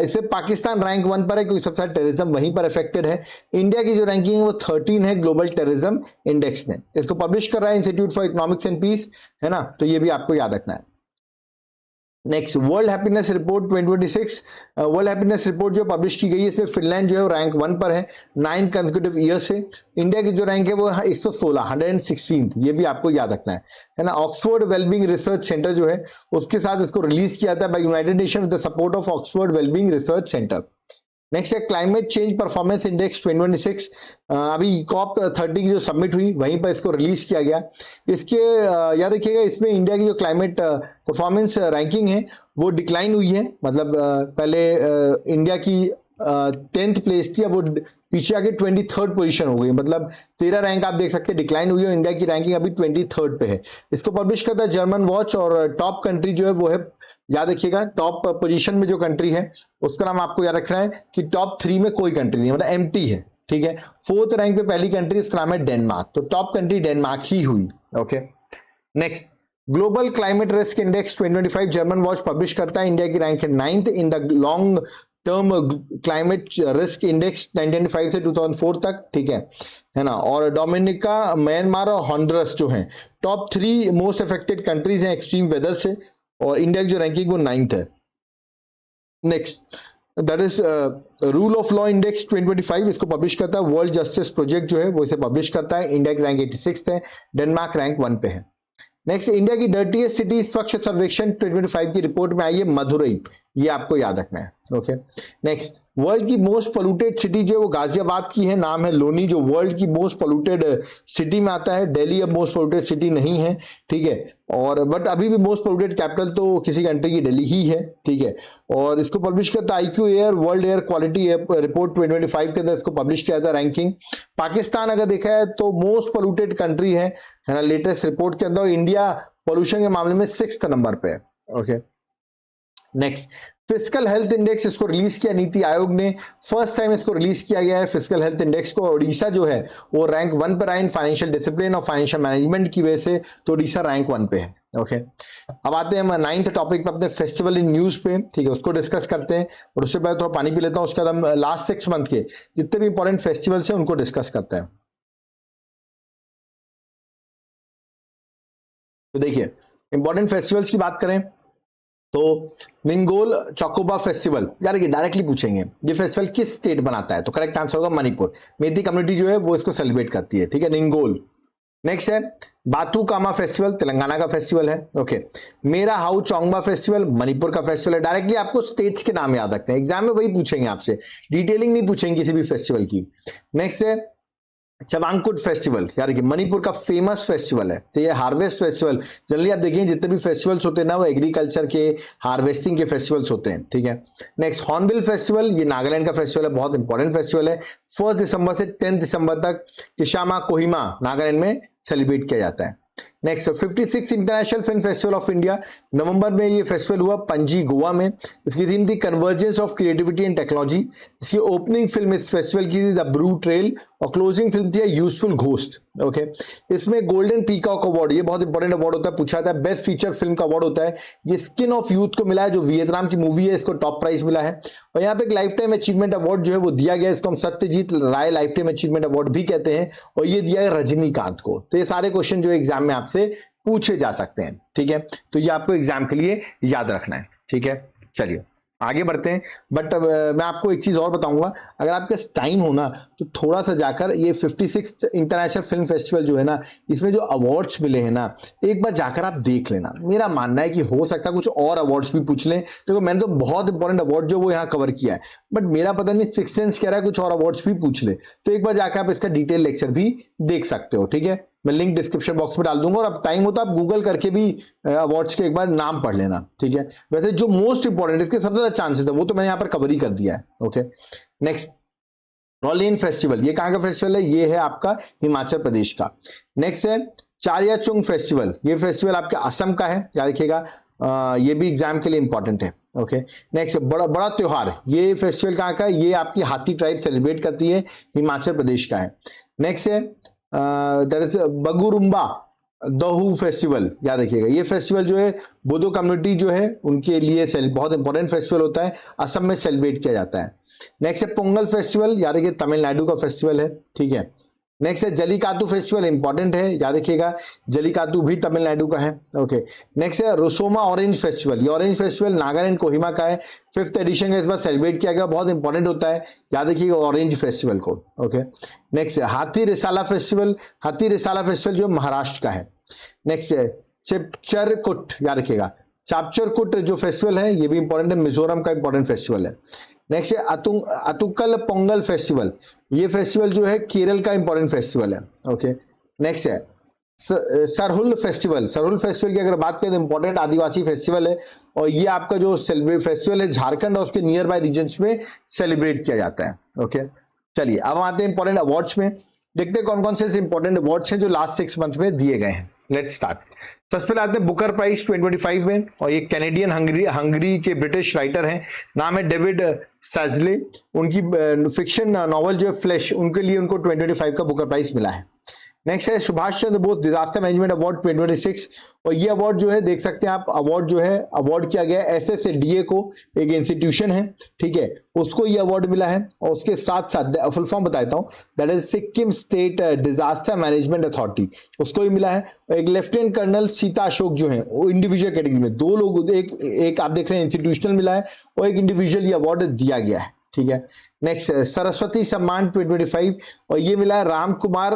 इसमें पाकिस्तान रैंक 1 पर है क्योंकि सबसे ज्यादा टेररिज्म वहीं पर अफेक्टेड है। इंडिया की जो रैंकिंग है वो 13 है ग्लोबल टेररिज्म इंडेक्स में। इसको पब्लिश कर रहा है institute for economics and peace, है ना, तो ये भी आपको याद रखना है। Next world happiness report 2026, world happiness report जो पब्लिश की गई है इसमें फिनलैंड जो है रैंक 1 पर है 9 कंसेक्यूटिव ईयर से। इंडिया की जो रैंक है वो 116 116, ये भी आपको याद रखना है ना। ऑक्सफोर्ड वेलबींग रिसर्च सेंटर जो है उसके साथ इसको रिलीज किया था by United Nation with the support of Oxford wellbeing research centre. Next है क्लाइमेट चेंज परफॉर्मेंस इंडेक्स 2026, अभी कॉप 30 की जो सबमिट हुई वहीं पर इसको रिलीज किया गया। इसके याद रखिएगा इसमें इंडिया की जो क्लाइमेट परफॉर्मेंस रैंकिंग है वो डिक्लाइन हुई है, मतलब पहले इंडिया की 10th प्लेस थी, अब वो पीछे आके 23rd पोजीशन हो गई, मतलब 13 रैंक आप देख सकते हैं डिक्लाइन हुई है। इंडिया की रैंकिंग अभी 23rd पे है। इसको पब्लिश करता है जर्मन वॉच, और टॉप कंट्री जो है वो है, याद रखिएगा टॉप पोजीशन में जो कंट्री है उसका नाम आपको याद रखना है कि टॉप 3 में कोई कंट्री नहीं, मतलब एम्प्टी है, ठीक है। 4th रैंक पे पहली कंट्री, उसका नाम है डेनमार्क, तो टॉप कंट्री डेनमार्क ही हुई। Okay, next global climate risk index 2025 German watch publish करता है। इंडिया की रैंक है 9th in the long term climate risk index 1995 से 2004 तक, ठीक है ना। और डोमिनिका, म्यांमार और हॉन्डुरस जो हैं टॉप 3 मोस्ट अफेक्टेड कंट्रीज हैं एक्सट्रीम वेदर से, और इंडिया की जो रैंकिंग वो 9th है। Next that is rule of law index 2025, इसको पब्लिश करता है वर्ल्ड जस्टिस प्रोजेक्ट जो है वो इसे पब्लिश करता है। इंडिया की रैंक 86th है, डेनमार्क रैंक 1 पे है। नेक्स्ट इंडिया की डर्टीएस्ट सिटी स्वच्छ सर्वेक्षण 2025 की रिपोर्ट में आई है मदुरई, ये आपको याद रखना है। ओके, नेक्स्ट वर्ल्ड की मोस्ट पोल्यूटेड सिटी जो है वो गाजियाबाद की है, नाम है लोनी, जो वर्ल्ड की मोस्ट पोल्यूटेड सिटी में आता है। दिल्ली अब मोस्ट पोल्यूटेड सिटी नहीं है, ठीक है, और बट अभी भी मोस्ट पोल्यूटेड कैपिटल तो किसी कंट्री की दिल्ली ही है, ठीक है। और इसको पब्लिश करता है IQ air world air quality report 2025 के अंदर इसको पब्लिश किया था रैंकिंग। पाकिस्तान अगर देखा है तो मोस्ट पोल्यूटेड कंट्री है ना लेटेस्ट रिपोर्ट के अंदर। इंडिया पोल्यूशन के मामले में 6th नंबर पे है। Okay, next physical health index, इसको रिलीज किया नीति आयोग ने, फर्स्ट टाइम इसको रिलीज किया गया है फिजिकल हेल्थ इंडेक्स को। ओडिशा जो है वो रैंक 1 पर आए इन फाइनेंशियल डिसिप्लिन और फाइनेंशियल मैनेजमेंट की वजह से, तो ओडिशा रैंक 1 पे है। ओके, अब आते हैं हम 9th टॉपिक पे अपने फेस्टिवल इन न्यूज पे, ठीक है, उसको डिस्कस करते हैं। और उससे पहले थोड़ा पानी पी लेता हूँ, उसके बाद हम लास्ट 6 मंथ के जितने भी इंपॉर्टेंट फेस्टिवल्स हैं उनको डिस्कस करते हैं। तो देखिए इंपॉर्टेंट फेस्टिवल्स की बात करें तो निंगोल चौकोबा फेस्टिवल, यार ये डायरेक्टली पूछेंगे ये फेस्टिवल किस स्टेट बनाता है, तो करेक्ट आंसर होगा मणिपुर। मेती कम्युनिटी जो है वो इसको सेलिब्रेट करती है, ठीक है, निंगोल। नेक्स्ट है बाथुकामा फेस्टिवल, तेलंगाना का फेस्टिवल है। ओके, मेरा हाउ चोंगबा फेस्टिवल मणिपुर का फेस्टिवल है। डायरेक्टली आपको स्टेट्स के नाम याद रखते हैं, एग्जाम में वही पूछेंगे आपसे, डिटेलिंग नहीं पूछेंगे किसी भी फेस्टिवल की। नेक्स्ट है चबांगकुट फेस्टिवल, यार कि मणिपुर का फेमस फेस्टिवल है, तो ये हार्वेस्ट फेस्टिवल। जनरली आप देखिए जितने भी फेस्टिवल्स होते हैं ना वो एग्रीकल्चर के हार्वेस्टिंग के फेस्टिवल्स होते हैं, ठीक है। नेक्स्ट हॉर्नबिल फेस्टिवल, ये नागालैंड का फेस्टिवल है, बहुत इंपॉर्टेंट फेस्टिवल है। 1 दिसंबर से 10 दिसंबर तक किशामा कोहिमा नागालैंड में सेलिब्रेट किया जाता है। Next 56 international film festival of India, नवंबर में ये फेस्टिवल हुआ पणजी गोवा में। इसकी थीम थी convergence of creativity and technology. इसकी ओपनिंग फिल्म इस फेस्टिवल की थी द ब्रू ट्रेल, और क्लोजिंग फिल्म थी यूजफुल घोस्ट। ओके, इसमें गोल्डन पीकॉक अवार्ड, ये बहुत इंपॉर्टेंट अवार्ड होता है, पूछा जाता है, बेस्ट फीचर फिल्म का अवार्ड होता है। ये स्किन ऑफ यूथ को मिला है, जो वियतनाम की मूवी है, इसको टॉप प्राइज मिला है। और यहाँ पे एक लाइफ टाइम अचीवमेंट अवार्ड जो है वो दिया गया, इसको हम सत्यजीत राय लाइफ टाइम अचीवमेंट अवार्ड भी कहते हैं, और ये दिया है रजनीकांत को। तो ये सारे क्वेश्चन जो एग्जाम में आपसे पूछे जा सकते हैं, ठीक है, तो ये आपको एग्जाम के लिए याद रखना है, ठीक है। चलिए आगे बढ़ते हैं, बट मैं आपको एक चीज और बताऊंगा, अगर आपके टाइम हो ना तो थोड़ा सा जाकर ये 56 इंटरनेशनल फिल्म फेस्टिवल जो है ना, इसमें जो अवार्ड्स मिले हैं ना, एक बार जाकर आप देख लेना। मेरा मानना है कि हो सकता है कुछ और अवार्ड्स भी पूछ लें, देखो मैंने तो बहुत इंपॉर्टेंट अवार्ड जो वो यहाँ कवर किया है, बट मेरा पता नहीं सिक्स सेंस कह रहा है कुछ और अवार्ड्स भी पूछ ले, तो एक बार जाकर आप इसका डिटेल लेक्चर भी देख सकते हो, ठीक है। मैं लिंक डिस्क्रिप्शन बॉक्स में डाल दूंगा, और अब टाइम हो तो आप गूगल करके भी अवार्ड्स के एक बार नाम पढ़ लेना, ठीक है। वैसे जो मोस्ट इंपॉर्टेंट इसके सबसे ज्यादा चांसेस है वो तो मैंने यहाँ पर कवर ही कर दिया है। ओके, नेक्स्ट रॉलियन फेस्टिवल, ये कहाँ का फेस्टिवल है, ये है आपका हिमाचल प्रदेश का। नेक्स्ट है चारियाचुंग फेस्टिवल, ये फेस्टिवल आपके असम का है, याद रखिएगा, ये भी एग्जाम के लिए इंपॉर्टेंट है। ओके, नेक्स्ट बड़ा बड़ा त्योहार, ये फेस्टिवल कहाँ का है, ये आपकी हाथी ट्राइब सेलिब्रेट करती है, हिमाचल प्रदेश का है। नेक्स्ट है दैट इज बगुरुम्बा दहू फेस्टिवल, याद रखिएगा, ये फेस्टिवल जो है बोडो कम्युनिटी जो है उनके लिए बहुत इंपॉर्टेंट फेस्टिवल होता है, असम में सेलिब्रेट किया जाता है। नेक्स्ट है पोंगल फेस्टिवल, याद रखिए तमिलनाडु का फेस्टिवल है, ठीक है। नेक्स्ट है जलीकातु फेस्टिवल, इंपॉर्टेंट है, याद रखिएगा, जलीकातु भी तमिलनाडु का है। ओके, नेक्स्ट है रोसोमा ऑरेंज फेस्टिवल, ये ऑरेंज फेस्टिवल नागालैंड कोहिमा का है, 5th एडिशन का इस बार सेलिब्रेट किया गया, बहुत इंपॉर्टेंट होता है, याद रखिएगा ऑरेंज फेस्टिवल को। ओके, नेक्स्ट है हाथी रिसाला फेस्टिवल, हाथी रिसाला फेस्टिवल जो महाराष्ट्र का है। नेक्स्ट है चिपचरकुट, याद रखिएगा, चापचरकुट जो फेस्टिवल है ये भी इंपॉर्टेंट है, मिजोरम का इंपॉर्टेंट फेस्टिवल है। नेक्स्ट है अतुकल पोंगल फेस्टिवल, ये फेस्टिवल जो है केरल का इंपॉर्टेंट फेस्टिवल है। ओके, नेक्स्ट है सरहुल फेस्टिवल, सरहुल फेस्टिवल की अगर बात करें तो इंपॉर्टेंट आदिवासी फेस्टिवल है, और ये आपका जो सेलिब्रेट फेस्टिवल है झारखंड और उसके नियर बाय रीजन्स में सेलिब्रेट किया जाता है। ओके, चलिए अब आते हैं इंपॉर्टेंट अवार्ड्स में, देखते हैं कौन कौन से इंपॉर्टेंट अवार्ड्स हैं जो लास्ट 6 मंथ में दिए गए हैं। Let's start. सबसे पहले आते हैं बुकर प्राइज 2025 में, और ये कैनेडियन हंगरी के ब्रिटिश राइटर हैं, नाम है डेविड सैजले, उनकी फिक्शन नॉवल जो है फ्लैश, उनके लिए उनको 2025 का बुकर प्राइज मिला है। नेक्स्ट है Subhash Chandra Bose disaster management award 2026, और ये अवार्ड जो है देख सकते हैं आप, अवार्ड जो है अवार्ड किया गया है SSADA को, एक इंस्टीट्यूशन है, ठीक है, उसको ये अवार्ड मिला है, और उसके साथ साथ फुल फॉर्म बताता हूँ, that is Sikkim state disaster management authority, उसको भी मिला है। और एक लेफ्टिनेंट कर्नल सीता अशोक जो है वो इंडिविजुअल कैटेगरी में, 2 लोग, एक आप देख रहे हैं इंस्टीट्यूशनल मिला है, और एक इंडिविजुअल ये अवार्ड दिया गया है, ठीक है। नेक्स्ट सरस्वती सम्मान 2025, और ये मिला है राम कुमार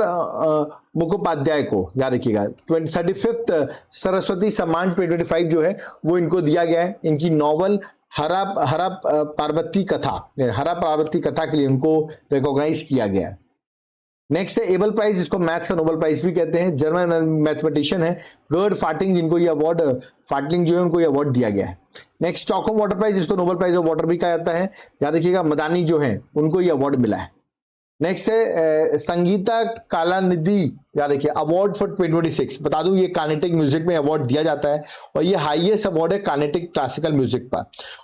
मुखोपाध्याय को, याद रखिएगा, 35th सरस्वती सम्मान 2025 जो है वो इनको दिया गया है, इनकी नॉवल हरा हरा पार्वती कथा, हरा पार्वती कथा के लिए उनको रिकॉग्नाइज किया गया है। नेक्स्ट है एबल प्राइज, जिसको मैथ्स का नोबेल प्राइज भी कहते हैं, जर्मन मैथमेटिशियन है गर्ड फार्टिंग, जिनको ये अवार्ड फार्टलिंग जो है उनको ये अवार्ड दिया गया है। नेक्स्ट स्टॉकहोम वाटर प्राइज, जिसको नोबेल प्राइज ऑफ वाटर भी कहा जाता है, याद रखिएगा मदानी जो है उनको ये अवार्ड मिला है। नेक्स्ट है संगीता कालानिधि, याद रखिए अवार्ड फॉर 2026, बता दूं ये कार्नेटिक म्यूजिक में अवार्ड दिया जाता है, और ये हाईएस्ट अवार्ड है कार्नेटिक क्लासिकल म्यूजिक पर,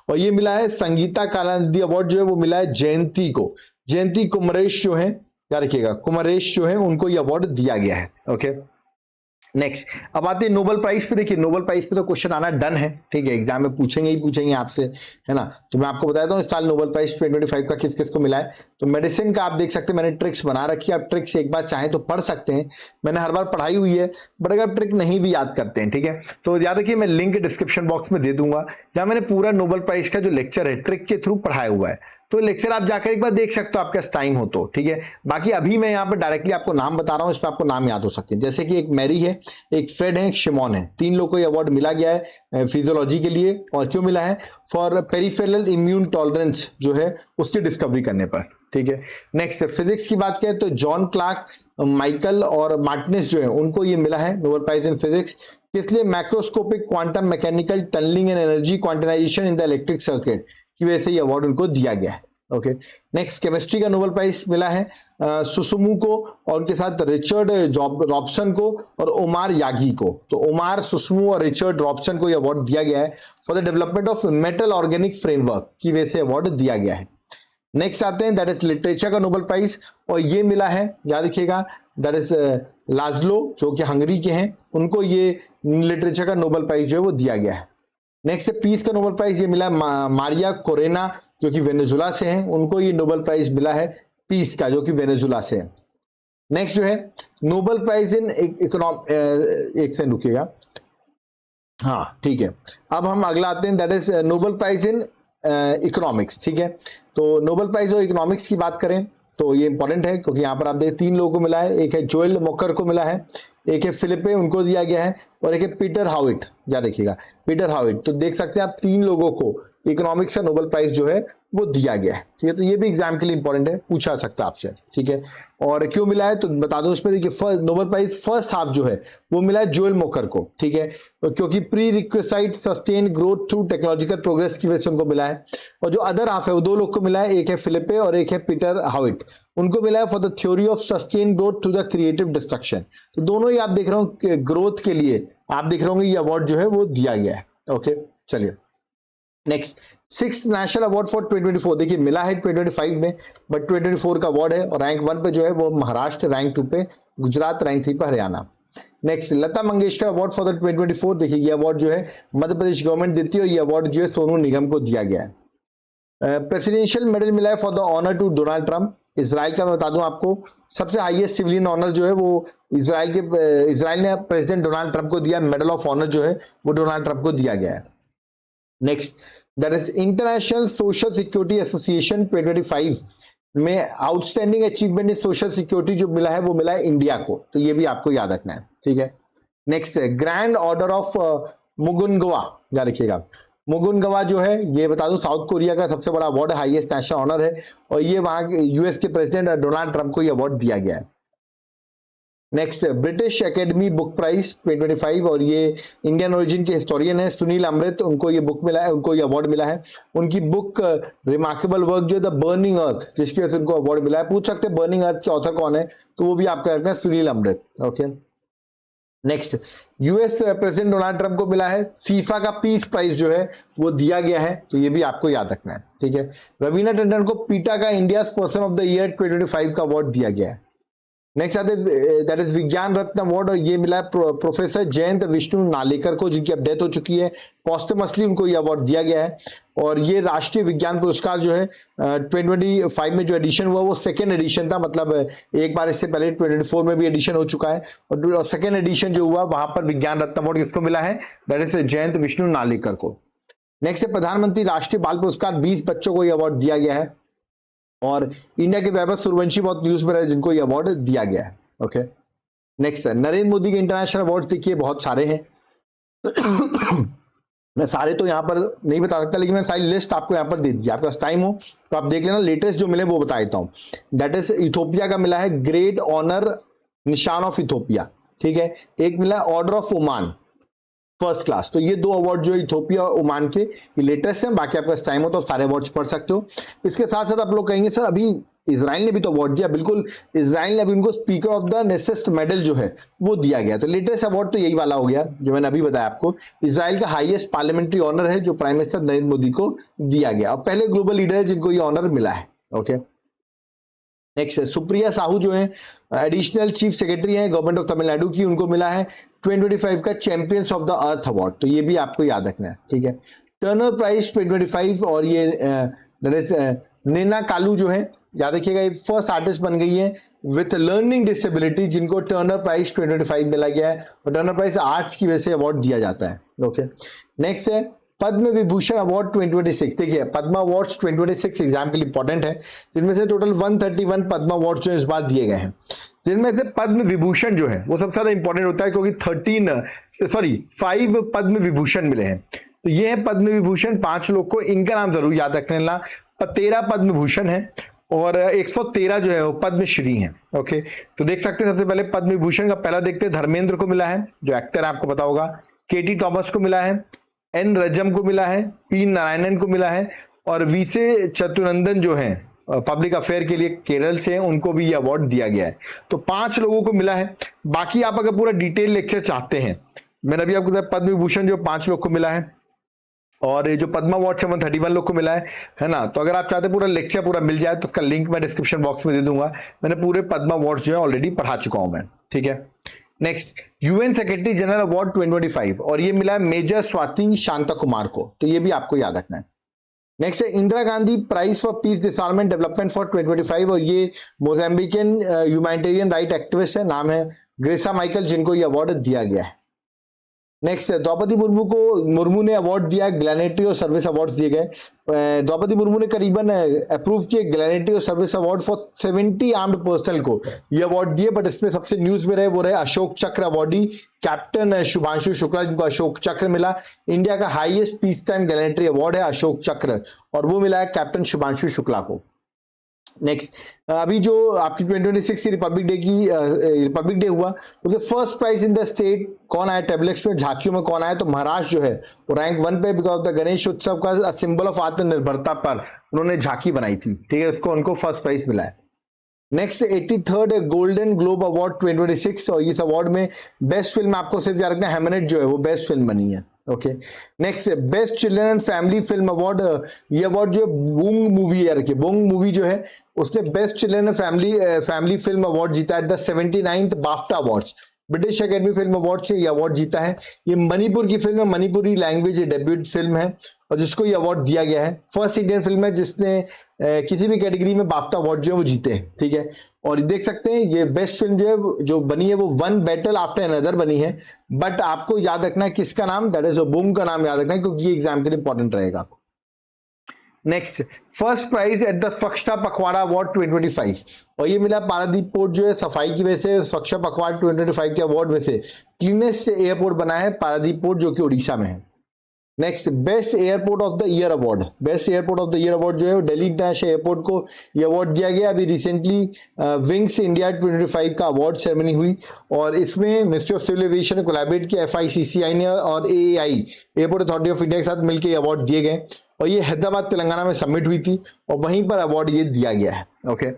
और ये मिला है संगीता कालानिधि अवार्ड जो है वो मिला है जयंती को, जयंती कुमरेश जो है, याद रखिएगा कुमरेश जो है उनको ये अवार्ड दिया गया है। ओके, नेक्स्ट अब आते हैं नोबेल प्राइज पे। देखिए नोबेल प्राइज पे तो क्वेश्चन आना डन है, ठीक है, एग्जाम में पूछेंगे ही पूछेंगे आपसे, है ना। तो मैं आपको बताता हूँ इस साल नोबेल प्राइज 2025 का किस किस को मिला है। तो मेडिसिन का आप देख सकते हैं, मैंने ट्रिक्स बना रखी है, आप ट्रिक्स एक बार चाहें तो पढ़ सकते हैं, मैंने हर बार पढ़ाई हुई है, बट अगर आप ट्रिक नहीं भी याद करते हैं, ठीक है, तो याद रखिए मैं लिंक डिस्क्रिप्शन बॉक्स में दे दूंगा, जहां मैंने पूरा नोबेल प्राइज का जो लेक्चर है ट्रिक के थ्रू पढ़ाया हुआ है, तो लेक्चर आप जाकर एक बार देख सकते हो आपके पास टाइम हो तो, ठीक है। बाकी अभी मैं यहाँ पर डायरेक्टली आपको नाम बता रहा हूँ, इसमें आपको नाम याद हो सकते हैं, जैसे कि एक मैरी है, एक फ्रेड है, एक शिमोन है, 3 लोगों को ये अवार्ड मिला गया है फिजियोलॉजी के लिए, और क्यों मिला है, फॉर पेरिफेरल इम्यून टॉलरेंस जो है उसकी डिस्कवरी करने पर, ठीक है। नेक्स्ट फिजिक्स की बात करें तो जॉन क्लार्क, माइकल और मार्टिनेस जो है उनको ये मिला है नोबेल प्राइज इन फिजिक्स, किस लिए, macroscopic quantum mechanical tunnelling and energy quantisation in the electric circuit की वजह से ये अवार्ड उनको दिया गया है। ओके, नेक्स्ट केमिस्ट्री का नोबेल प्राइज मिला है सुसुमू को, और उनके साथ रिचर्ड रॉबसन को और ओमार यागी को। तो ओमार, सुसुमू और रिचर्ड रॉबसन को ये अवार्ड दिया गया है for the development of metal organic framework की वजह से अवार्ड दिया गया है। नेक्स्ट आते हैं दैट इज लिटरेचर का नोबेल प्राइज, और ये मिला है, याद रखिएगा, दैट इज लाजलो जो कि हंगरी के हैं, उनको ये लिटरेचर का नोबेल प्राइज जो है वो दिया गया है। नेक्स्ट है पीस का नोबेल प्राइज, ये मिला है मारिया कोरेना जो कि वेनेजुला से हैं, उनको ये नोबेल प्राइज मिला है पीस का, जो कि वेनेजुला से है। नेक्स्ट जो है नोबेल प्राइज इन इकोनॉमिक, एक सेकंड रुकिएगा, हाँ ठीक है, अब हम अगला आते हैं, that is Nobel prize in economics, ठीक है। तो नोबेल प्राइज और इकोनॉमिक्स की बात करें तो ये इंपॉर्टेंट है, क्योंकि यहाँ पर आप देखिए 3 लोगों को मिला है, एक है जोएल मोकर को मिला है, एक है फिलिपे उनको दिया गया है, और एक है पीटर हाविट, याद रखिएगा पीटर हाविट। तो देख सकते हैं आप 3 लोगों को इकोनॉमिक्स का नोबेल प्राइज जो है वो दिया गया है, ठीक है। तो ये भी एग्जाम के लिए इंपॉर्टेंट है, पूछा सकता है आपसे, ठीक है। और क्यों मिला है तो बता दो, इसमें देखिए नोबेल प्राइज फर्स्ट हाफ जो है वो मिला है जोएल मोकर को, ठीक है, क्योंकि pre requisite sustain growth through technological progress की वजह से उनको मिला है। और जो अदर हाफ है वो 2 लोग को मिला है, एक है फिलिपे और एक है पीटर हाविट, उनको मिला है for the theory of sustain growth through the creative destruction. तो दोनों ही आप देख रहे हो ग्रोथ के लिए आप देख रहे होंगे ये अवार्ड जो है वो दिया गया है। ओके, चलिए next 6th national award for 2024, देखिए मिला है 2025 में, बट 2024 का अवार्ड है, और रैंक 1 पे जो है वो महाराष्ट्र, रैंक 2 पे गुजरात, रैंक 3 पे Haryana. Next Lata Mangeshkar award for the 2024, देखिए ये अवार्ड जो है मध्य प्रदेश गवर्नमेंट देती है, और ये अवार्ड जो है सोनू निगम को दिया गया है। प्रेसिडेंशियल मेडल मिला है for the honour to Donald Trump, Israel का मैं बता दूं आपको, सबसे हाईएस्ट सिविलियन ऑनर जो है वो इसराइल ने प्रेसिडेंट डोनाल्ड ट्रंप को दिया, मेडल ऑफ ऑनर जो है वो डोनाल्ड ट्रंप को दिया गया है। Next, that is international social security association 2025 में outstanding achievement in social security जो मिला है वो मिला है इंडिया को, तो ये भी आपको याद रखना है, ठीक है। नेक्स्ट है ग्रैंड ऑर्डर ऑफ मुगुनगवा, याद रखिएगा। मुगुनगवा जो है ये बता दूं साउथ कोरिया का सबसे बड़ा अवार्ड है, हाईएस्ट नेशनल ऑनर है, और ये वहां के यूएस के प्रेसिडेंट डोनाल्ड ट्रंप को ये अवार्ड दिया गया है। Next, British academy book prize 2025, और ये इंडियन ओरिजिन के हिस्टोरियन है सुनील अमृत, उनको ये बुक मिला है, उनको ये अवार्ड मिला है। उनकी बुक रिमार्केबल वर्क जो है द बर्निंग अर्थ, जिसकी वजह से उनको अवार्ड मिला है। पूछ सकते हैं बर्निंग अर्थ के ऑथर कौन है, तो वो भी आपका रखना है Sunil Amrit, okay. Next, US president Donald Trump को मिला है फीफा का पीस प्राइज जो है वो दिया गया है, तो ये भी आपको याद रखना है, ठीक है। रवीना टंडन को पीटा का India person of the year 2025 का अवार्ड दिया गया है। नेक्स्ट आते दैट इज विज्ञान रत्न अवार्ड, और ये मिला है प्रोफेसर जयंत विष्णु नालेकर को, जिनकी अब डेथ हो चुकी है। पोस्टमसली उनको ये अवार्ड दिया गया है, और ये राष्ट्रीय विज्ञान पुरस्कार जो है 2025 में जो एडिशन हुआ वो सेकेंड एडिशन था, मतलब एक बार इससे पहले 2024 में भी एडिशन हो चुका है, और सेकेंड एडिशन जो हुआ वहां पर विज्ञान रत्न अवार्ड किसको मिला है, दैट इज जयंत विष्णु नालेकर को। नेक्स्ट है प्रधानमंत्री राष्ट्रीय बाल पुरस्कार, 20 बच्चों को यह अवार्ड दिया गया है, और इंडिया के वैभव सूर्यवंशी बहुत न्यूज में रहे जिनको ये अवार्ड दिया गया है, ओके। नेक्स्ट है नरेंद्र मोदी के इंटरनेशनल अवार्ड, देखिए बहुत सारे हैं मैं सारे तो यहाँ पर नहीं बता सकता, लेकिन मैं सारी लिस्ट आपको यहाँ पर दे दी, आपके पास टाइम हो तो आप देख लेना, लेटेस्ट जो मिले वो बता देता हूँ। दैट इज इथोपिया का मिला है ग्रेट ऑनर निशान ऑफ इथोपिया, ठीक है। एक मिला है order of Oman first class, तो ये दो अवार्ड जो इथोपिया और ओमान के लेटेस्ट हैं। बाकी आपका टाइम हो तो सारे अवार्ड्स पढ़ सकते हो। इसके साथ साथ आप लोग कहेंगे सर अभी इजराइल ने भी तो अवार्ड दिया, बिल्कुल, इजराइल ने अभी उनको स्पीकर ऑफ द नेसेस्ट मेडल जो है वो दिया गया, तो लेटेस्ट अवार्ड तो यही वाला हो गया जो मैंने अभी बताया आपको। इजराइल का हाईएस्ट पार्लियामेंट्री ऑनर है जो प्राइम मिनिस्टर नरेंद्र मोदी को दिया गया, और पहले ग्लोबल लीडर है जिनको ये ऑनर मिला है, ओके। नेक्स्ट है सुप्रिया साहू जो है एडिशनल चीफ सेक्रेटरी हैं गवर्नमेंट ऑफ तमिलनाडु की, उनको मिला है 2025 का champions of the earth award, तो ये भी आपको याद रखना है, ठीक है। टर्नर प्राइज 2025, और ये नैना कालू जो है याद रखिएगा, ये फर्स्ट आर्टिस्ट बन गई है विथ लर्निंग डिसेबिलिटी जिनको टर्नर प्राइज 2025 मिला गया है, और टर्नर प्राइज आर्ट्स की वजह से अवार्ड दिया जाता है, ओके। नेक्स्ट है पद्म विभूषण अवार्ड 2026, देखिए पद्मा अवार्ड्स 2026 एग्जाम के लिए इंपॉर्टेंट है, जिनमें से टोटल 131 पद्मा अवार्ड जो इस बार दिए गए हैं, जिनमें से पद्म विभूषण जो है वो सबसे ज्यादा इंपॉर्टेंट होता है क्योंकि 5 पद्म विभूषण मिले हैं, तो ये है पद्म विभूषण। 5 लोग को इनका नाम जरूर याद रखने ला, 13 पद्म भूषण है और 113 जो है वो पद्मश्री हैं, ओके। तो देख सकते हैं सबसे पहले पद्म विभूषण का पहला देखते हैं, धर्मेंद्र को मिला है जो एक्टर है आपको पता होगा, केटी थॉमस को मिला है, एन रजम को मिला है, पी नारायणन को मिला है, और वीसे चतुरंदन जो है पब्लिक अफेयर के लिए केरल से हैं, उनको भी ये अवार्ड दिया गया है। तो 5 लोगों को मिला है। बाकी आप अगर पूरा डिटेल लेक्चर चाहते हैं, मैंने अभी आपको बताया पद्म विभूषण जो 5 लोग को मिला है, और ये जो पद्मा अवार्ड 131 लोग को मिला है ना। तो अगर आप चाहते हैं पूरा लेक्चर पूरा मिल जाए तो उसका लिंक मैं डिस्क्रिप्शन बॉक्स में दे दूंगा, मैंने पूरे पद्मा अवार्ड जो है ऑलरेडी पढ़ा चुका हूं मैं, ठीक है। Next UN secretary general award 2025, और ये मिला है मेजर स्वाति शांता कुमार को, तो ये भी आपको याद रखना है। नेक्स्ट है Indira Gandhi prize for peace disarmament development for 2025, और ये मोजाम्बिकन ह्यूमैनिटेरियन राइट एक्टिविस्ट है, नाम है ग्रेसा माइकल, जिनको ये अवार्ड दिया गया है। नेक्स्ट द्रौपदी मुर्मू ने अवार्ड दिया, ग्लैनेटरी और सर्विस अवार्ड दिए गए। द्रौपदी मुर्मू ने करीबन अप्रूव किए ग्लैनेटरी और service award for 70 armed personal को ये अवार्ड दिए, बट इसमें सबसे न्यूज में रहे वो रहे अशोक चक्र अवार्डी कैप्टन शुभांशु शुक्ला, जिनको अशोक चक्र मिला। इंडिया का हाईएस्ट पीस टाइम ग्लैनेटरी अवार्ड है अशोक चक्र, और वो मिला है कैप्टन शुभांशु शुक्ला को। नेक्स्ट अभी जो आपकी 2026 की रिपब्लिक डे हुआ, उसे first prize in the state कौन आया, टेबलेट्स में झांकियों में कौन आया, तो महाराष्ट्र जो है वो रैंक 1 पे, बिकॉज ऑफ द गणेश उत्सव का सिंबल ऑफ आत्मनिर्भरता पर उन्होंने झांकी बनाई थी, ठीक है, उसको उनको फर्स्ट प्राइज मिला है। Next 83rd golden globe award 2026, और इस अवार्ड में बेस्ट फिल्म आपको सिर्फ याद रखना है हैमनेट जो है वो बेस्ट फिल्म बनी है, okay. Next best children and family film award, ये अवार्ड जो बूंग मूवी है, बूंग मूवी जो है उसने best children and family film award जीता है the 79th BAFTA awards, British academy film award से ये अवार्ड जीता है। ये मणिपुर की फिल्म है, मणिपुरी लैंग्वेज डेब्यूट फिल्म है, और जिसको ये अवार्ड दिया गया है। फर्स्ट इंडियन फिल्म है जिसने किसी भी कैटेगरी में बाफ्टा अवार्ड जो है वो जीते हैं, ठीक है। और देख सकते हैं ये बेस्ट फिल्म जो है जो बनी है वो वन बैटल आफ्टर अनदर बनी है, बट आपको याद रखना है किसका नाम, दैट इज बूम का नाम याद रखना है, क्योंकि ये एग्जाम के लिए इंपॉर्टेंट रहेगा। Next, first prize at the Swachhata Pakhwada award 2025, और ये मिला पारादीप पोर्ट जो है सफाई की वजह से स्वच्छता पखवाड़ा 2025 के अवार्ड में से क्लीनेस्ट एयरपोर्ट बना है पारादीप पोर्ट जो कि उड़ीसा में है। Next, best airport of the year award, best airport of the year award जो है दिल्ली इंटरनेशनल एयरपोर्ट को ये अवार्ड दिया गया। अभी रिसेंटली विंग्स इंडिया 2025 का अवार्ड सेरेमनी हुई और इसमें मिनिस्ट्री ऑफ सिविल एविएशन ने कोलैबोरेट किया, FICCI ने और AAI airport authority of India के साथ मिलकर ये अवार्ड दिए गए और ये हैदराबाद तेलंगाना में सबमिट हुई थी और वहीं पर अवार्ड ये दिया गया है। Okay,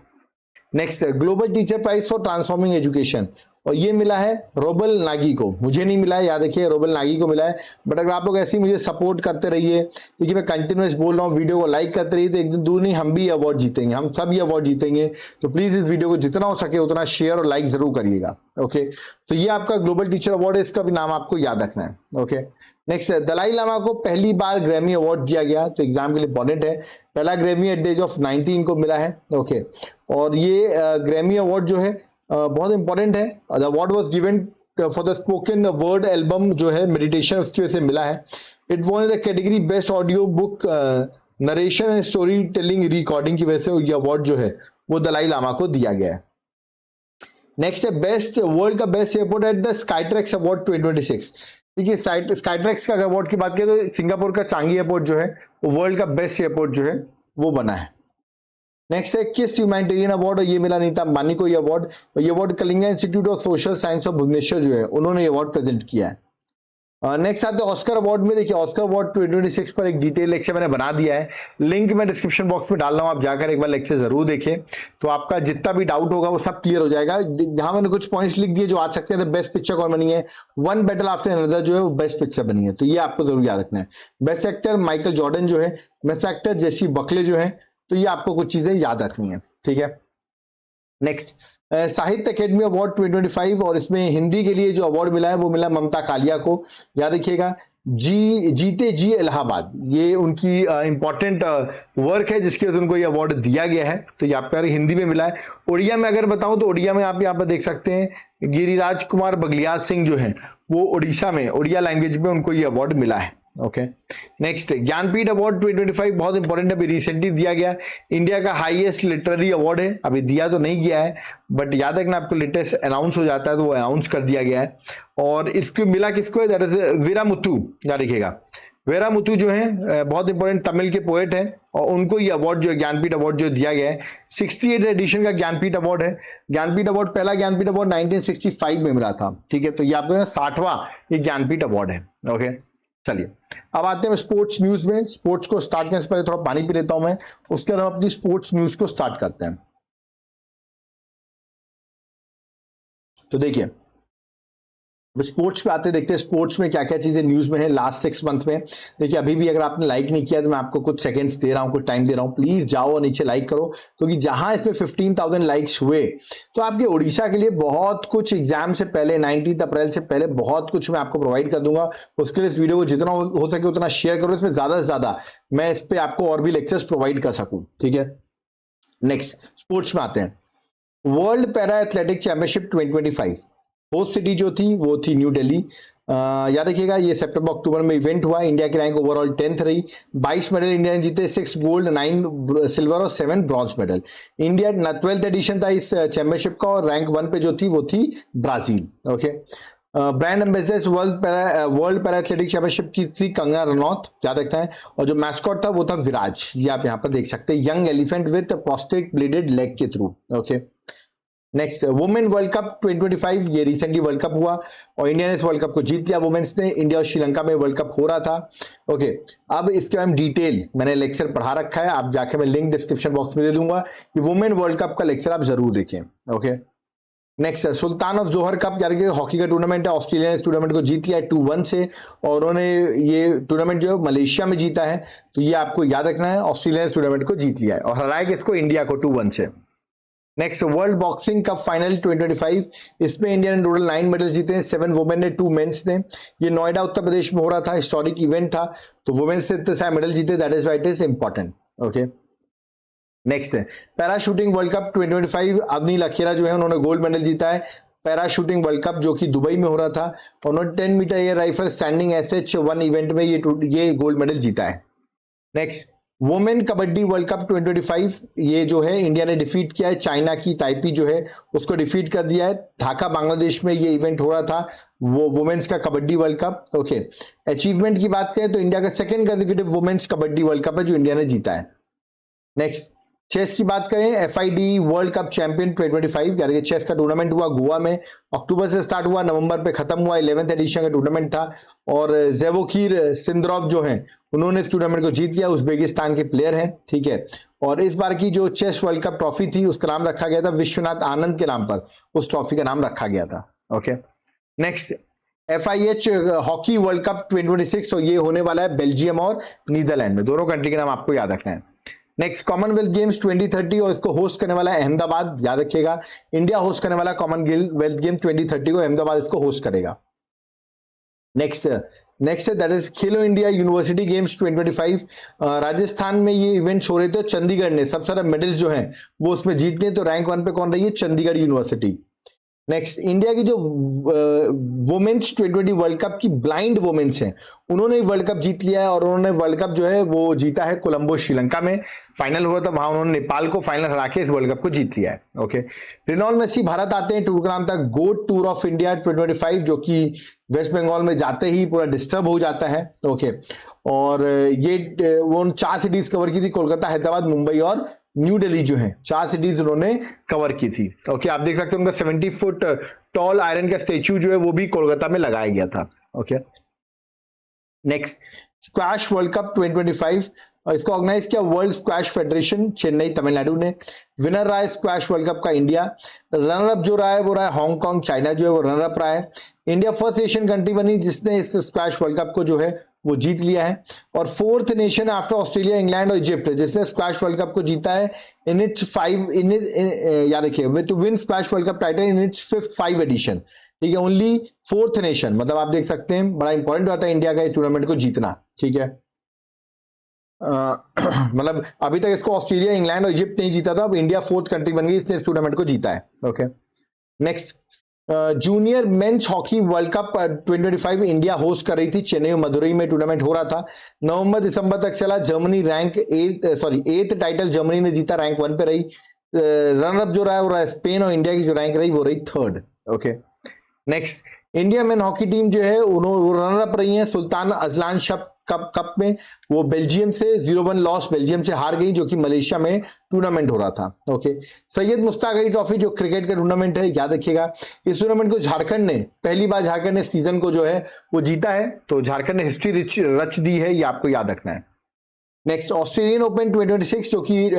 next, global teacher prize for transforming education, और ये मिला है रोबल नागी को, मुझे नहीं मिला है, याद रखिए रोबल नागी को मिला है। बट अगर आप लोग ऐसे ही मुझे सपोर्ट करते रहिए, देखिए मैं कंटिन्यूस बोल रहा हूँ, वीडियो को लाइक करते रहिए, तो एक दिन दूर नहीं हम भी अवार्ड जीतेंगे, हम सब ये अवार्ड जीतेंगे। तो प्लीज इस वीडियो को जितना हो सके उतना शेयर और लाइक जरूर करिएगा। ओके, तो ये आपका ग्लोबल टीचर अवार्ड है, इसका भी नाम आपको याद रखना है। ओके, नेक्स्ट, दलाई लामा को पहली बार ग्रैमी अवार्ड दिया गया, तो एग्जाम के लिए इंपॉर्टेंट है। पहला Grammy at the age of 19 को मिला है। ओके, और ये ग्रैमी अवार्ड जो है बहुत इंपॉर्टेंट है। The award was given for the spoken word album जो है मेडिटेशन, उसकी वजह से मिला है। It von in the category best audio book narration and story telling recording की वजह से ये अवार्ड जो है वो दलाई लामा को दिया गया है। नेक्स्ट है बेस्ट वर्ल्ड का best airport at the Skytrax award 2026। देखिए स्काईट्रैक्स का अवार्ड की बात करें तो सिंगापुर का चांगी एयरपोर्ट जो है वो वर्ल्ड का बेस्ट एयरपोर्ट जो है वो बना है। नेक्स्ट है किस ह्यूमैनिटेरियन अवार्ड, और ये मिला नीता अंबानी को ये अवार्ड, और ये award Kalinga institute of social science of Bhubaneswar जो है उन्होंने ये अवार्ड प्रेजेंट किया है। नेक्स्ट आते हैं ऑस्कर अवार्ड में। देखिए ऑस्कर अवार्ड 2026 पर एक डिटेल लेक्चर मैंने बना दिया है, लिंक मैं डिस्क्रिप्शन बॉक्स में डाल रहा हूं, आप जाकर एक बार लेक्चर जरूर देखें, तो आपका जितना भी डाउट होगा वो सब क्लियर हो जाएगा। जहां मैंने कुछ पॉइंट्स लिख दिए जो आ सकते हैं, तो बेस्ट पिक्चर कौन बनी है, वन बैटल आफ्टर अनदर जो है वो बेस्ट पिक्चर बनी है, तो ये आपको जरूर याद रखना है। बेस्ट एक्टर माइकल जॉर्डन जो है, बेस्ट एक्टर जेसी बकले जो है, तो ये आपको कुछ चीजें याद रखनी है, ठीक है। नेक्स्ट, साहित्य अकेडमी अवार्ड 2025, और इसमें हिंदी के लिए जो अवार्ड मिला है वो मिला ममता कालिया को। याद रखिएगा जीते जी इलाहाबाद, ये उनकी इंपॉर्टेंट वर्क है जिसकी वजह से उनको ये अवार्ड दिया गया है, तो ये आपका हिंदी में मिला है। उड़िया में अगर बताऊं तो उड़िया में आप यहाँ पर देख सकते हैं गिरिराज कुमार बगलियाल सिंह जो है वो उड़ीसा में उड़िया लैंग्वेज में उनको ये अवार्ड मिला है। ओके, नेक्स्ट ज्ञानपीठ अवार्ड 2025 बहुत इंपॉर्टेंट है, अभी रिसेंटली दिया गया, इंडिया का हाईएस्ट लिटरेरी अवार्ड है, अभी दिया तो नहीं गया है बट याद रखना आपको लेटेस्ट अनाउंस हो जाता है तो वो अनाउंस कर दिया गया है। और इसको मिला किसको है, दैट इज वीरामुथु, याद रखिएगा वीरामुथु जो है बहुत इंपॉर्टेंट तमिल के पोएट है और उनको ये अवार्ड जो है ज्ञानपीठ अवार्ड जो दिया गया है, 68 एडिशन का ज्ञानपीठ अवार्ड है। ज्ञानपीठ अवार्ड पहला ज्ञानपीठ अवार्ड 1965 में मिला था, ठीक है, तो ये आपको 60वां ये ज्ञानपीठ अवार्ड है। ओके, चलिए अब आते हैं स्पोर्ट्स न्यूज में। स्पोर्ट्स को स्टार्ट करने से पहले थोड़ा पानी पी लेता हूं मैं, उसके बाद हम अपनी स्पोर्ट्स न्यूज को स्टार्ट करते हैं। तो देखिए स्पोर्ट्स पे आते देखते हैं स्पोर्ट्स में क्या क्या चीजें न्यूज में है लास्ट 6 मंथ में। देखिए अभी भी अगर आपने लाइक नहीं किया तो मैं आपको कुछ सेकंड्स दे रहा हूं, कुछ टाइम दे रहा हूं, प्लीज जाओ और नीचे लाइक करो, क्योंकि जहां इसमें 15,000 लाइक्स हुए तो आपके उड़ीसा के लिए बहुत कुछ एग्जाम से पहले 19 अप्रैल से पहले बहुत कुछ मैं आपको प्रोवाइड कर दूंगा। उसके लिए इस वीडियो को जितना हो सके उतना शेयर करो, इसमें ज्यादा से ज्यादा मैं इस पे आपको और भी लेक्चर्स प्रोवाइड कर सकूं, ठीक है। नेक्स्ट स्पोर्ट्स में आते हैं, world para athletic championship 2025 host city जो थी वो थी न्यू दिल्ली। याद रखिएगा ये सितंबर अक्टूबर में इवेंट हुआ। इंडिया की रैंक ओवरऑल 10th रही, 22 मेडल इंडिया ने जीते, 6 गोल्ड 9 सिल्वर और 7 bronze medal. India 12th addition था इस चैंपियनशिप का और रैंक 1 पे जो थी वो थी Brazil. Okay, brand ambassador world para athletic championship की थी कंगना रनौत, याद रखना है, और जो मैस्कॉट था वो था विराज, ये आप यहाँ पर देख सकते हैं, young elephant with prostate bladed leg के through. Okay, next women world cup 2025, ये रिसेंटली वर्ल्ड कप हुआ और इंडिया ने इस वर्ल्ड कप को जीत लिया वुमेन्स ने। इंडिया और श्रीलंका में वर्ल्ड कप हो रहा था। ओके, अब इसके बारे में डिटेल मैंने लेक्चर पढ़ा रखा है, आप जाके मैं लिंक डिस्क्रिप्शन बॉक्स में दे दूंगा, ये वुमेन वर्ल्ड कप का लेक्चर आप जरूर देखें। Okay, next Sultan of Johar cup, यानी कि हॉकी का टूर्नामेंट है, ऑस्ट्रेलिया ने इस टूर्नामेंट को जीत लिया है 2-1 से, और उन्होंने ये टूर्नामेंट जो है मलेशिया में जीता है, तो ये आपको याद रखना है, ऑस्ट्रेलिया ने इस टूर्नामेंट को जीत लिया है और हराया किसको, इंडिया को 2-1 से। Next world boxing cup final 2025, इसमें इंडिया ने टोटल 9 मेडल जीते हैं, 7 वुमेन ने, 2 मेंस ने। ये नोएडा उत्तर प्रदेश में हो रहा था, हिस्टोरिक इवेंट था, तो वुमेन्स से इतने सारे मेडल जीते, that is why it is important. Okay, next है para shooting world cup 2025, Avani Lekhara जो है उन्होंने गोल्ड मेडल जीता है पैरा शूटिंग वर्ल्ड कप जो कि दुबई में हो रहा था, उन्होंने 10 meter air rifle standing SH1 event में ये गोल्ड मेडल जीता है। Next women kabaddi world cup 2025, ये जो है इंडिया ने डिफीट किया है, चाइना की ताइपी जो है उसको डिफीट कर दिया है। ढाका बांग्लादेश में ये इवेंट हो रहा था, वो वुमेन्स का kabaddi world cup. Okay, achievement की बात करें तो इंडिया का second consecutive women's kabaddi world cup है जो इंडिया ने जीता है। नेक्स्ट चेस की बात करें, FID वर्ल्ड कप चैंपियन 2025, यानी कि चेस का टूर्नामेंट हुआ गोवा में, अक्टूबर से स्टार्ट हुआ, नवंबर पे खत्म हुआ, 11th एडिशन का टूर्नामेंट था और जेवोखीर सिंद्रोव जो हैं उन्होंने इस टूर्नामेंट को जीत लिया, उज्बेकिस्तान के प्लेयर हैं, ठीक है। और इस बार की जो चेस वर्ल्ड कप ट्रॉफी थी उसका नाम रखा गया था विश्वनाथ आनंद के नाम पर, उस ट्रॉफी का नाम रखा गया था। Okay, next FIH hockey world cup 2026, और ये होने वाला है बेल्जियम और नीदरलैंड में, दोनों कंट्री के नाम आपको याद रखना है। नेक्स्ट कॉमनवेल्थ गेम्स 2030, और इसको होस्ट करने वाला है अहमदाबाद, याद रखिएगा, इंडिया होस्ट करने वाला कॉमनवेल्थ गेम 2030 को, अहमदाबाद इसको होस्ट करेगा। Next next that is Khelo India university games 2025, Rajasthan में ये इवेंट्स हो रहे थे, चंडीगढ़ ने सबसे सारे मेडल्स जो हैं वो उसमें जीतने, तो रैंक 1 पे कौन रही है, चंडीगढ़ यूनिवर्सिटी। नेक्स्ट इंडिया की जो वुमेन्स 2020 वर्ल्ड कप की ब्लाइंड वुमेन्स हैं उन्होंने वर्ल्ड कप जीत लिया है, और उन्होंने वर्ल्ड कप जो है वो जीता है कोलंबो श्रीलंका में, फाइनल हुआ था वहां उन्होंने नेपाल को फाइनल हरा के इस वर्ल्ड कप को जीत लिया है। ओके, रिनोल मेसी भारत आते हैं, टूर का नाम था गोट टूर ऑफ इंडिया 2025, जो कि वेस्ट बंगाल में जाते ही पूरा डिस्टर्ब हो जाता है। ओके, और ये वो 4 सिटीज कवर की थी, कोलकाता, हैदराबाद, मुंबई और न्यू दिल्ली जो है, 4 सिटीज उन्होंने कवर की थी। ओके, आप देख सकते हैं उनका 70 फुट टॉल आयरन का स्टेच्यू जो है वो भी कोलकाता में लगाया गया था। Okay, next squash world cup 2025, और इसको ऑर्गेनाइज किया world squash federation Chennai Tamil Nadu ने। विनर रहा है स्क्वैश वर्ल्ड कप का इंडिया, रनर अप जो रहा है वो रहा है हांगकांग, चाइना जो है वो रनर अप रहा है। इंडिया फर्स्ट एशियन कंट्री बनी जिसने इस स्क्वैश वर्ल्ड कप को जो है वो जीत लिया है, और 4th nation after Australia, England और इजिप्ट जिसने स्क्वैश वर्ल्ड कप को जीता है इन इट्स 5 इन याद रखिए with to win squash world cup title in its 5th edition, ठीक है, ओनली 4th नेशन, मतलब आप देख सकते हैं बड़ा इंपॉर्टेंट होता है इंडिया का टूर्नामेंट को जीतना, ठीक है। मतलब अभी तक इसको ऑस्ट्रेलिया, इंग्लैंड और इजिप्ट नहीं जीता था, अब इंडिया 4th कंट्री बन गई, इसने इस टूर्नामेंट को जीता है। Okay, next junior men's hockey world cup 2025 India host कर रही थी, चेन्नई और मदुरई में टूर्नामेंट हो रहा था, नवंबर दिसंबर तक चला, Germany rank 8th title Germany ने जीता, रैंक 1 पे रही। रनर अप जो रहा है वो रहा है स्पेन, और इंडिया की जो रैंक रही वो रही 3rd। Okay, next India main hockey team जो है उन्होंने रनर अप रही है सुल्तान अजलान शप कप में, वो बेल्जियम से 0-1 लॉस, बेल्जियम से हार गई, जो कि मलेशिया में टूर्नामेंट हो रहा था। ओके, सैयद मुश्ताक अली ट्रॉफी जो क्रिकेट का टूर्नामेंट है, याद रखिएगा इस टूर्नामेंट को झारखंड ने पहली बार झारखंड ने सीजन को जो है वो जीता है, तो झारखंड ने हिस्ट्री रच दी है, ये आपको याद रखना है। नेक्स्ट ऑस्ट्रेलियन ओपन 2026 जो कि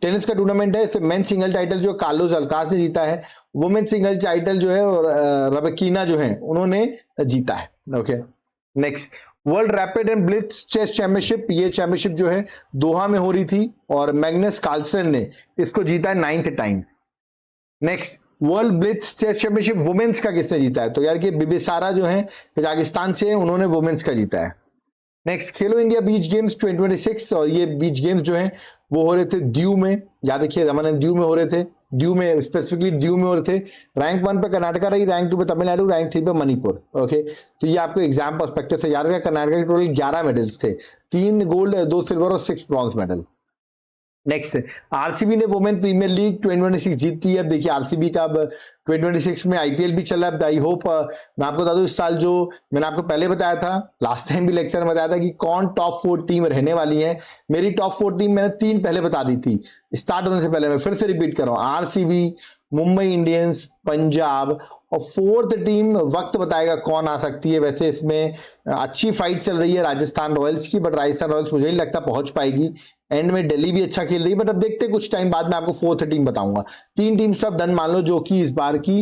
टेनिस का टूर्नामेंट है, इसमें मेन सिंगल टाइटल जो कार्लोस अल्काराज ने जीता है, वुमेन सिंगल टाइटल जो है और रबकीना जो है उन्होंने जीता है। Okay, next world rapid and blitz chess championship, ये चैंपियनशिप जो है दोहा में हो रही थी और मैग्नस कार्लसन ने इसको जीता है 9th time. Next world blitz chess championship women's का किसने जीता है, तो यार कि बिबिसारा जो है कजाकिस्तान से, उन्होंने वुमेन्स का जीता है। नेक्स्ट खेलो इंडिया बीच गेम्स 2026, और ये बीच गेम्स जो हैं वो हो रहे थे दीव में, याद रखिए रमानंद दीव में हो रहे थे, दीव में स्पेसिफिकली दीव में हो रहे थे। रैंक 1 पे कर्नाटका रही, रैंक 2 पे तमिलनाडु, रैंक 3 पे मणिपुर। ओके, तो ये आपको एग्जाम पर्सपेक्टिव से याद रखा, कर्नाटका के टोटल 11 मेडल्स थे, 3 गोल्ड, 2 सिल्वर और 6 ब्रॉन्ज मेडल। नेक्स्ट आरसीबी ने वुमेन प्रीमियर लीग 2026 जीत ली है। अब देखिए आरसीबी का अब 2026 में आईपीएल भी चल रहा है। आई होप मैं आपको बता दूं इस साल जो मैंने आपको पहले बताया था, लास्ट टाइम भी लेक्चर में बताया था कि कौन टॉप 4 टीम रहने वाली है। मेरी टॉप 4 टीम मैंने 3 पहले बता दी थी स्टार्ट होने से पहले, मैं फिर से रिपीट कर रहा हूं, आरसीबी, मुंबई इंडियंस, पंजाब, और 4th टीम वक्त बताएगा कौन आ सकती है। वैसे इसमें अच्छी फाइट चल रही है राजस्थान रॉयल्स की, बट राजस्थान रॉयल्स मुझे नहीं लगता पहुंच पाएगी। एंड में दिल्ली भी अच्छा खेल रही है, बट अब देखते हैं, कुछ टाइम बाद मैं आपको 4th टीम बताऊंगा। 3 टीम्स आप डन मान लो जो कि इस बार की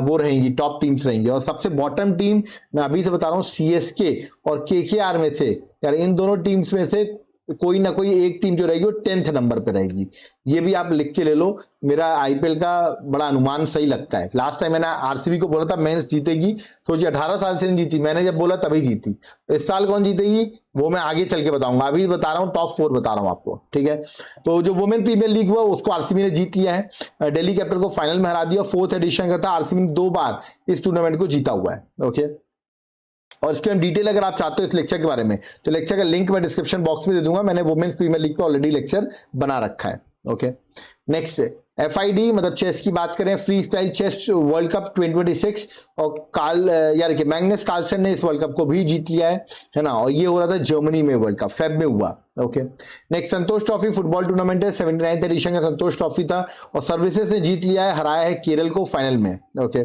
वो रहेंगी, टॉप टीम्स रहेंगी। और सबसे बॉटम टीम मैं अभी से बता रहा हूँ, सीएसके और केकेआर में से, यार इन दोनों टीम्स में से कोई ना कोई एक टीम जो रहेगी वो 10th नंबर पे रहेगी। ये भी आप लिख के ले लो, मेरा आईपीएल का बड़ा अनुमान सही लगता है। लास्ट टाइम मैंने आरसीबी को बोला था मेंस जीतेगी, सोचिए 18 साल से नहीं जीती, मैंने जब बोला तभी जीती। इस साल कौन जीतेगी वो मैं आगे चल के बताऊंगा, अभी बता रहा हूँ टॉप 4 बता रहा हूँ आपको, ठीक है। तो जो वुमेन प्रीमियर लीग हुआ उसको आरसीबी ने जीत लिया है, दिल्ली कैपिटल को फाइनल में हरा दिया। 4th एडिशन का था, आरसीबी ने 2 बार इस टूर्नामेंट को जीता हुआ है, ओके। और इसके हम डिटेल अगर आप चाहते हो इस लेक्चर के बारे में तो लेक्चर का लिंक मैं डिस्क्रिप्शन बॉक्स में दे दूंगा, मैंने वुमेन्स प्रीमियर लीग पे ऑलरेडी लेक्चर बना रखा है, ओके। नेक्स्ट एफआईडी मतलब चेस की बात करें, freestyle chess world cup 2026 और यार कि मैग्नस कार्लसन ने इस वर्ल्ड कप को भी जीत लिया है ना। और ये हो रहा था जर्मनी में, वर्ल्ड कप फेब में हुआ, ओके। नेक्स्ट संतोष ट्रॉफी फुटबॉल टूर्नामेंट है, 79th एडिशन का संतोष ट्रॉफी था और सर्विसेज ने जीत लिया है, हराया है केरल को फाइनल में, ओके।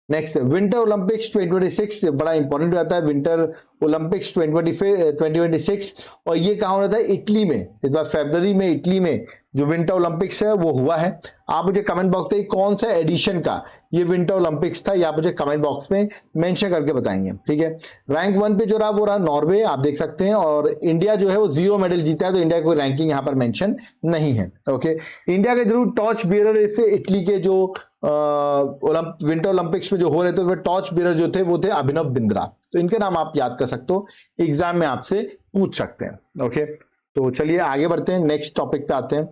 नेक्स्ट विंटर ओलंपिक्स 2026 बड़ा इंपॉर्टेंट हो जाता है, विंटर ओलंपिक्स 2026 और ये कहाँ हो रहा था, इटली में। इस बार फरवरी में इटली में जो विंटर ओलंपिक्स है वो हुआ है। आप मुझे कमेंट बॉक्स में कौन सा एडिशन का ये विंटर ओलंपिक्स था, ये आप मुझे कमेंट बॉक्स में मेंशन करके बताएंगे, ठीक है। रैंक 1 पे जो रहा वो रहा नॉर्वे, आप देख सकते हैं, और इंडिया जो है वो 0 मेडल जीता है, तो इंडिया की कोई रैंकिंग यहाँ पर मेंशन नहीं है, ओके। इंडिया के जरूर टॉर्च बियरर इससे इटली के जो विंटर ओलंपिक्स में जो हो रहे थे उसमें टॉर्च बियरर जो थे वो थे अभिनव बिंद्रा, तो इनके नाम आप याद कर सकते हो, एग्जाम में आपसे पूछ सकते हैं, ओके। तो चलिए आगे बढ़ते हैं, नेक्स्ट टॉपिक पे आते हैं।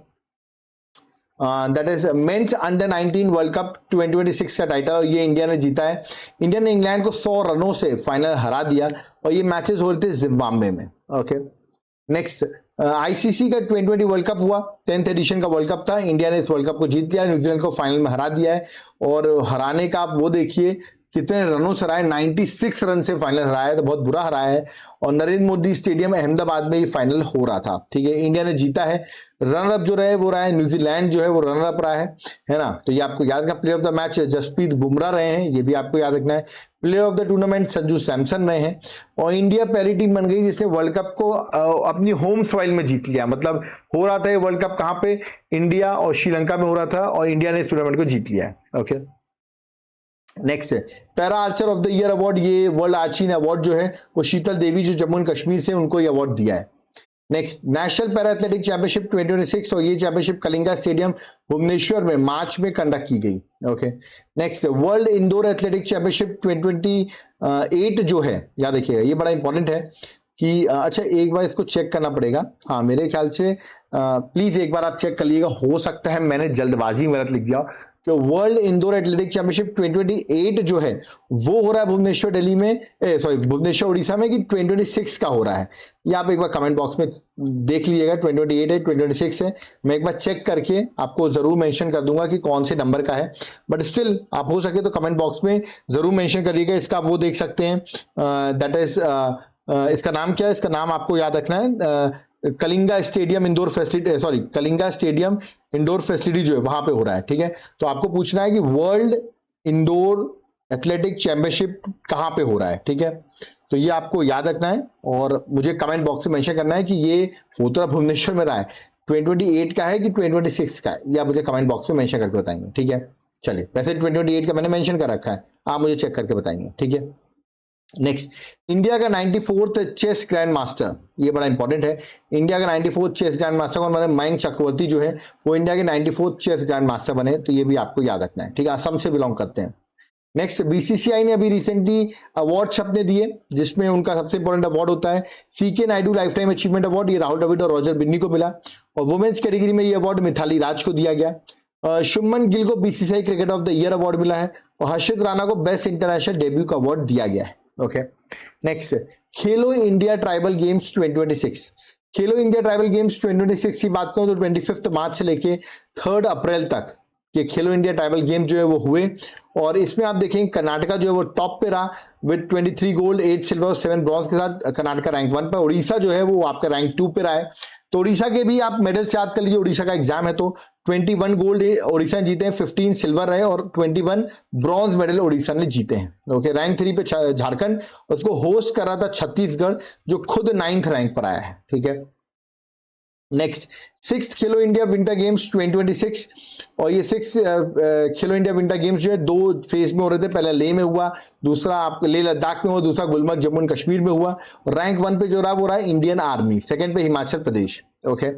That is men's under 19 world cup 2026 का टाइटल, और ये इंडिया ने जीता है। इंडिया ने इंग्लैंड को 100 रनों से फाइनल हरा दिया और ये मैचेस हो रहे थे जिम्बाब्वे में, ओके। नेक्स्ट आईसीसी का 2020 वर्ल्ड कप हुआ, 10th एडिशन का वर्ल्ड कप था, इंडिया ने इस वर्ल्ड कप को जीत लिया, न्यूजीलैंड को फाइनल में हरा दिया है। और हराने का आप वो देखिए कितने रनों से हराया, 96 रन से फाइनल हराया है, तो बहुत बुरा हराया है। और नरेंद्र मोदी स्टेडियम अहमदाबाद में ये फाइनल हो रहा था, ठीक है। इंडिया ने जीता है, रनर अप जो रहे वो रहा है न्यूजीलैंड, जो है वो रनर अप रहा है ना। तो ये आपको याद रखना, player of the match Jasprit Bumrah रहे हैं, ये भी आपको याद रखना है। Player of the tournament Sanju Samson रहे हैं। और इंडिया पहली टीम बन गई जिसने वर्ल्ड कप को अपनी होम सॉइल में जीत लिया, मतलब हो रहा था ये वर्ल्ड कप कहां पे, इंडिया और श्रीलंका में हो रहा था, और इंडिया ने इस टूर्नामेंट को जीत लिया है, ओके। नेक्स्ट है para Archer of the year award, ये वर्ल्ड आर्चिंग अवार्ड जो है वो शीतल देवी जो जम्मू एंड कश्मीर से, उनको ये अवार्ड दिया है। Next national para athletic championship 2026 और ये चैंपियनशिप कलिंगा स्टेडियम भुवनेश्वर में मार्च में कंडक्ट की गई, okay. Next world indoor athletic championship 2028 जो है, याद रखिएगा ये बड़ा इंपॉर्टेंट है कि अच्छा एक बार इसको चेक करना पड़ेगा, हाँ मेरे ख्याल से प्लीज एक बार आप चेक कर लीजिएगा, हो सकता है मैंने जल्दबाजी में गलत लिख दिया। तो वर्ल्ड इंडोर एथलेटिक चैंपियनशिप 2028 जो है वो हो रहा है भुवनेश्वर दिल्ली में, सॉरी भुवनेश्वर उड़ीसा में, कि 2026 का हो रहा है, ये आप एक बार कमेंट बॉक्स में देख लीजिएगा। 2028 है 2026 है, मैं एक बार चेक करके आपको जरूर मेंशन कर दूंगा कि कौन से नंबर का है, बट स्टिल आप हो सके तो कमेंट बॉक्स में जरूर मेंशन करिएगा। इसका आप वो देख सकते हैं, दैट इज इसका नाम क्या है, इसका नाम आपको याद रखना है, Kalinga stadium indoor facility, sorry Kalinga stadium indoor facility जो है वहां पे हो रहा है, ठीक है। तो आपको पूछना है कि वर्ल्ड इंडोर एथलेटिक चैंपियनशिप कहां पे हो रहा है, ठीक है। तो ये आपको याद रखना है और मुझे कमेंट बॉक्स में मेंशन करना है कि ये होता भुवनेश्वर में रहा है, 2028 का है कि 2026 का है, ये आप मुझे कमेंट बॉक्स में मेंशन करके बताएंगे, ठीक है। चलिए वैसे 2028 का मैंने मेंशन कर रखा है, आप मुझे चेक करके बताएंगे, ठीक है। नेक्स्ट इंडिया का 94th चेस ग्रैंड मास्टर, ये बड़ा इंपॉर्टेंट है। इंडिया का 94th चेस ग्रैंड मास्टर कौन बने, मयंक चक्रवर्ती जो है वो इंडिया के 94th चेस ग्रैंड मास्टर बने, तो ये भी आपको याद रखना है, ठीक है। असम से बिलोंग करते हैं। नेक्स्ट बीसीसीआई ने अभी रिसेंटली अवार्ड छपने दिए, जिसमें उनका सबसे इंपॉर्टेंट अवार्ड होता है CK Naidu lifetime achievement award, ये राहुल द्रविड़ और रॉजर बिन्नी को मिला। और वुमेन्स कैटेगरी में ये अवार्ड मिथाली राज को दिया गया। शुभमन गिल को BCCI cricket of the year award मिला है और हर्षित राणा को बेस्ट इंटरनेशनल डेब्यू का अवार्ड दिया गया है, ओके। नेक्स्ट खेलो इंडिया ट्राइबल गेम्स 2026, खेलो इंडिया ट्राइबल गेम्स 2026 की बात करूं तो 25 मार्च से लेके 3 अप्रैल तक ये खेलो इंडिया ट्राइबल गेम जो है वो हुए। और इसमें आप देखेंगे कर्नाटका जो है वो टॉप पे रहा विद 23 गोल्ड 8 सिल्वर और 7 ब्रॉन्ज के साथ, कर्नाटका रैंक 1 पे। उड़ीसा जो है वो आपका रैंक 2 पे रहा है, तो उड़ीसा के भी आप मेडल्स याद कर लीजिए, उड़ीसा का एग्जाम है तो 21 गोल्ड उड़ीसा ने जीते हैं, 15 सिल्वर रहे और 21 ब्रॉन्ज मेडल उड़ीसा ने जीते हैं, ओके। रैंक 3 पे झारखंड, उसको होस्ट कर रहा था छत्तीसगढ़ जो खुद 9th रैंक पर आया है, ठीक है। नेक्स्ट, सिक्स खेलो इंडिया विंटर गेम्स 2026, और ये सिक्स खेलो इंडिया विंटर गेम्स जो है दो फेज में हो रहे थे। पहला लेह में हुआ, दूसरा आप लेह लद्दाख में हुआ, दूसरा गुलमर्ग जम्मू एंड कश्मीर में हुआ। रैंक 1 पे जो रहा वो रहा इंडियन आर्मी, सेकंड पे Himachal Pradesh. Okay,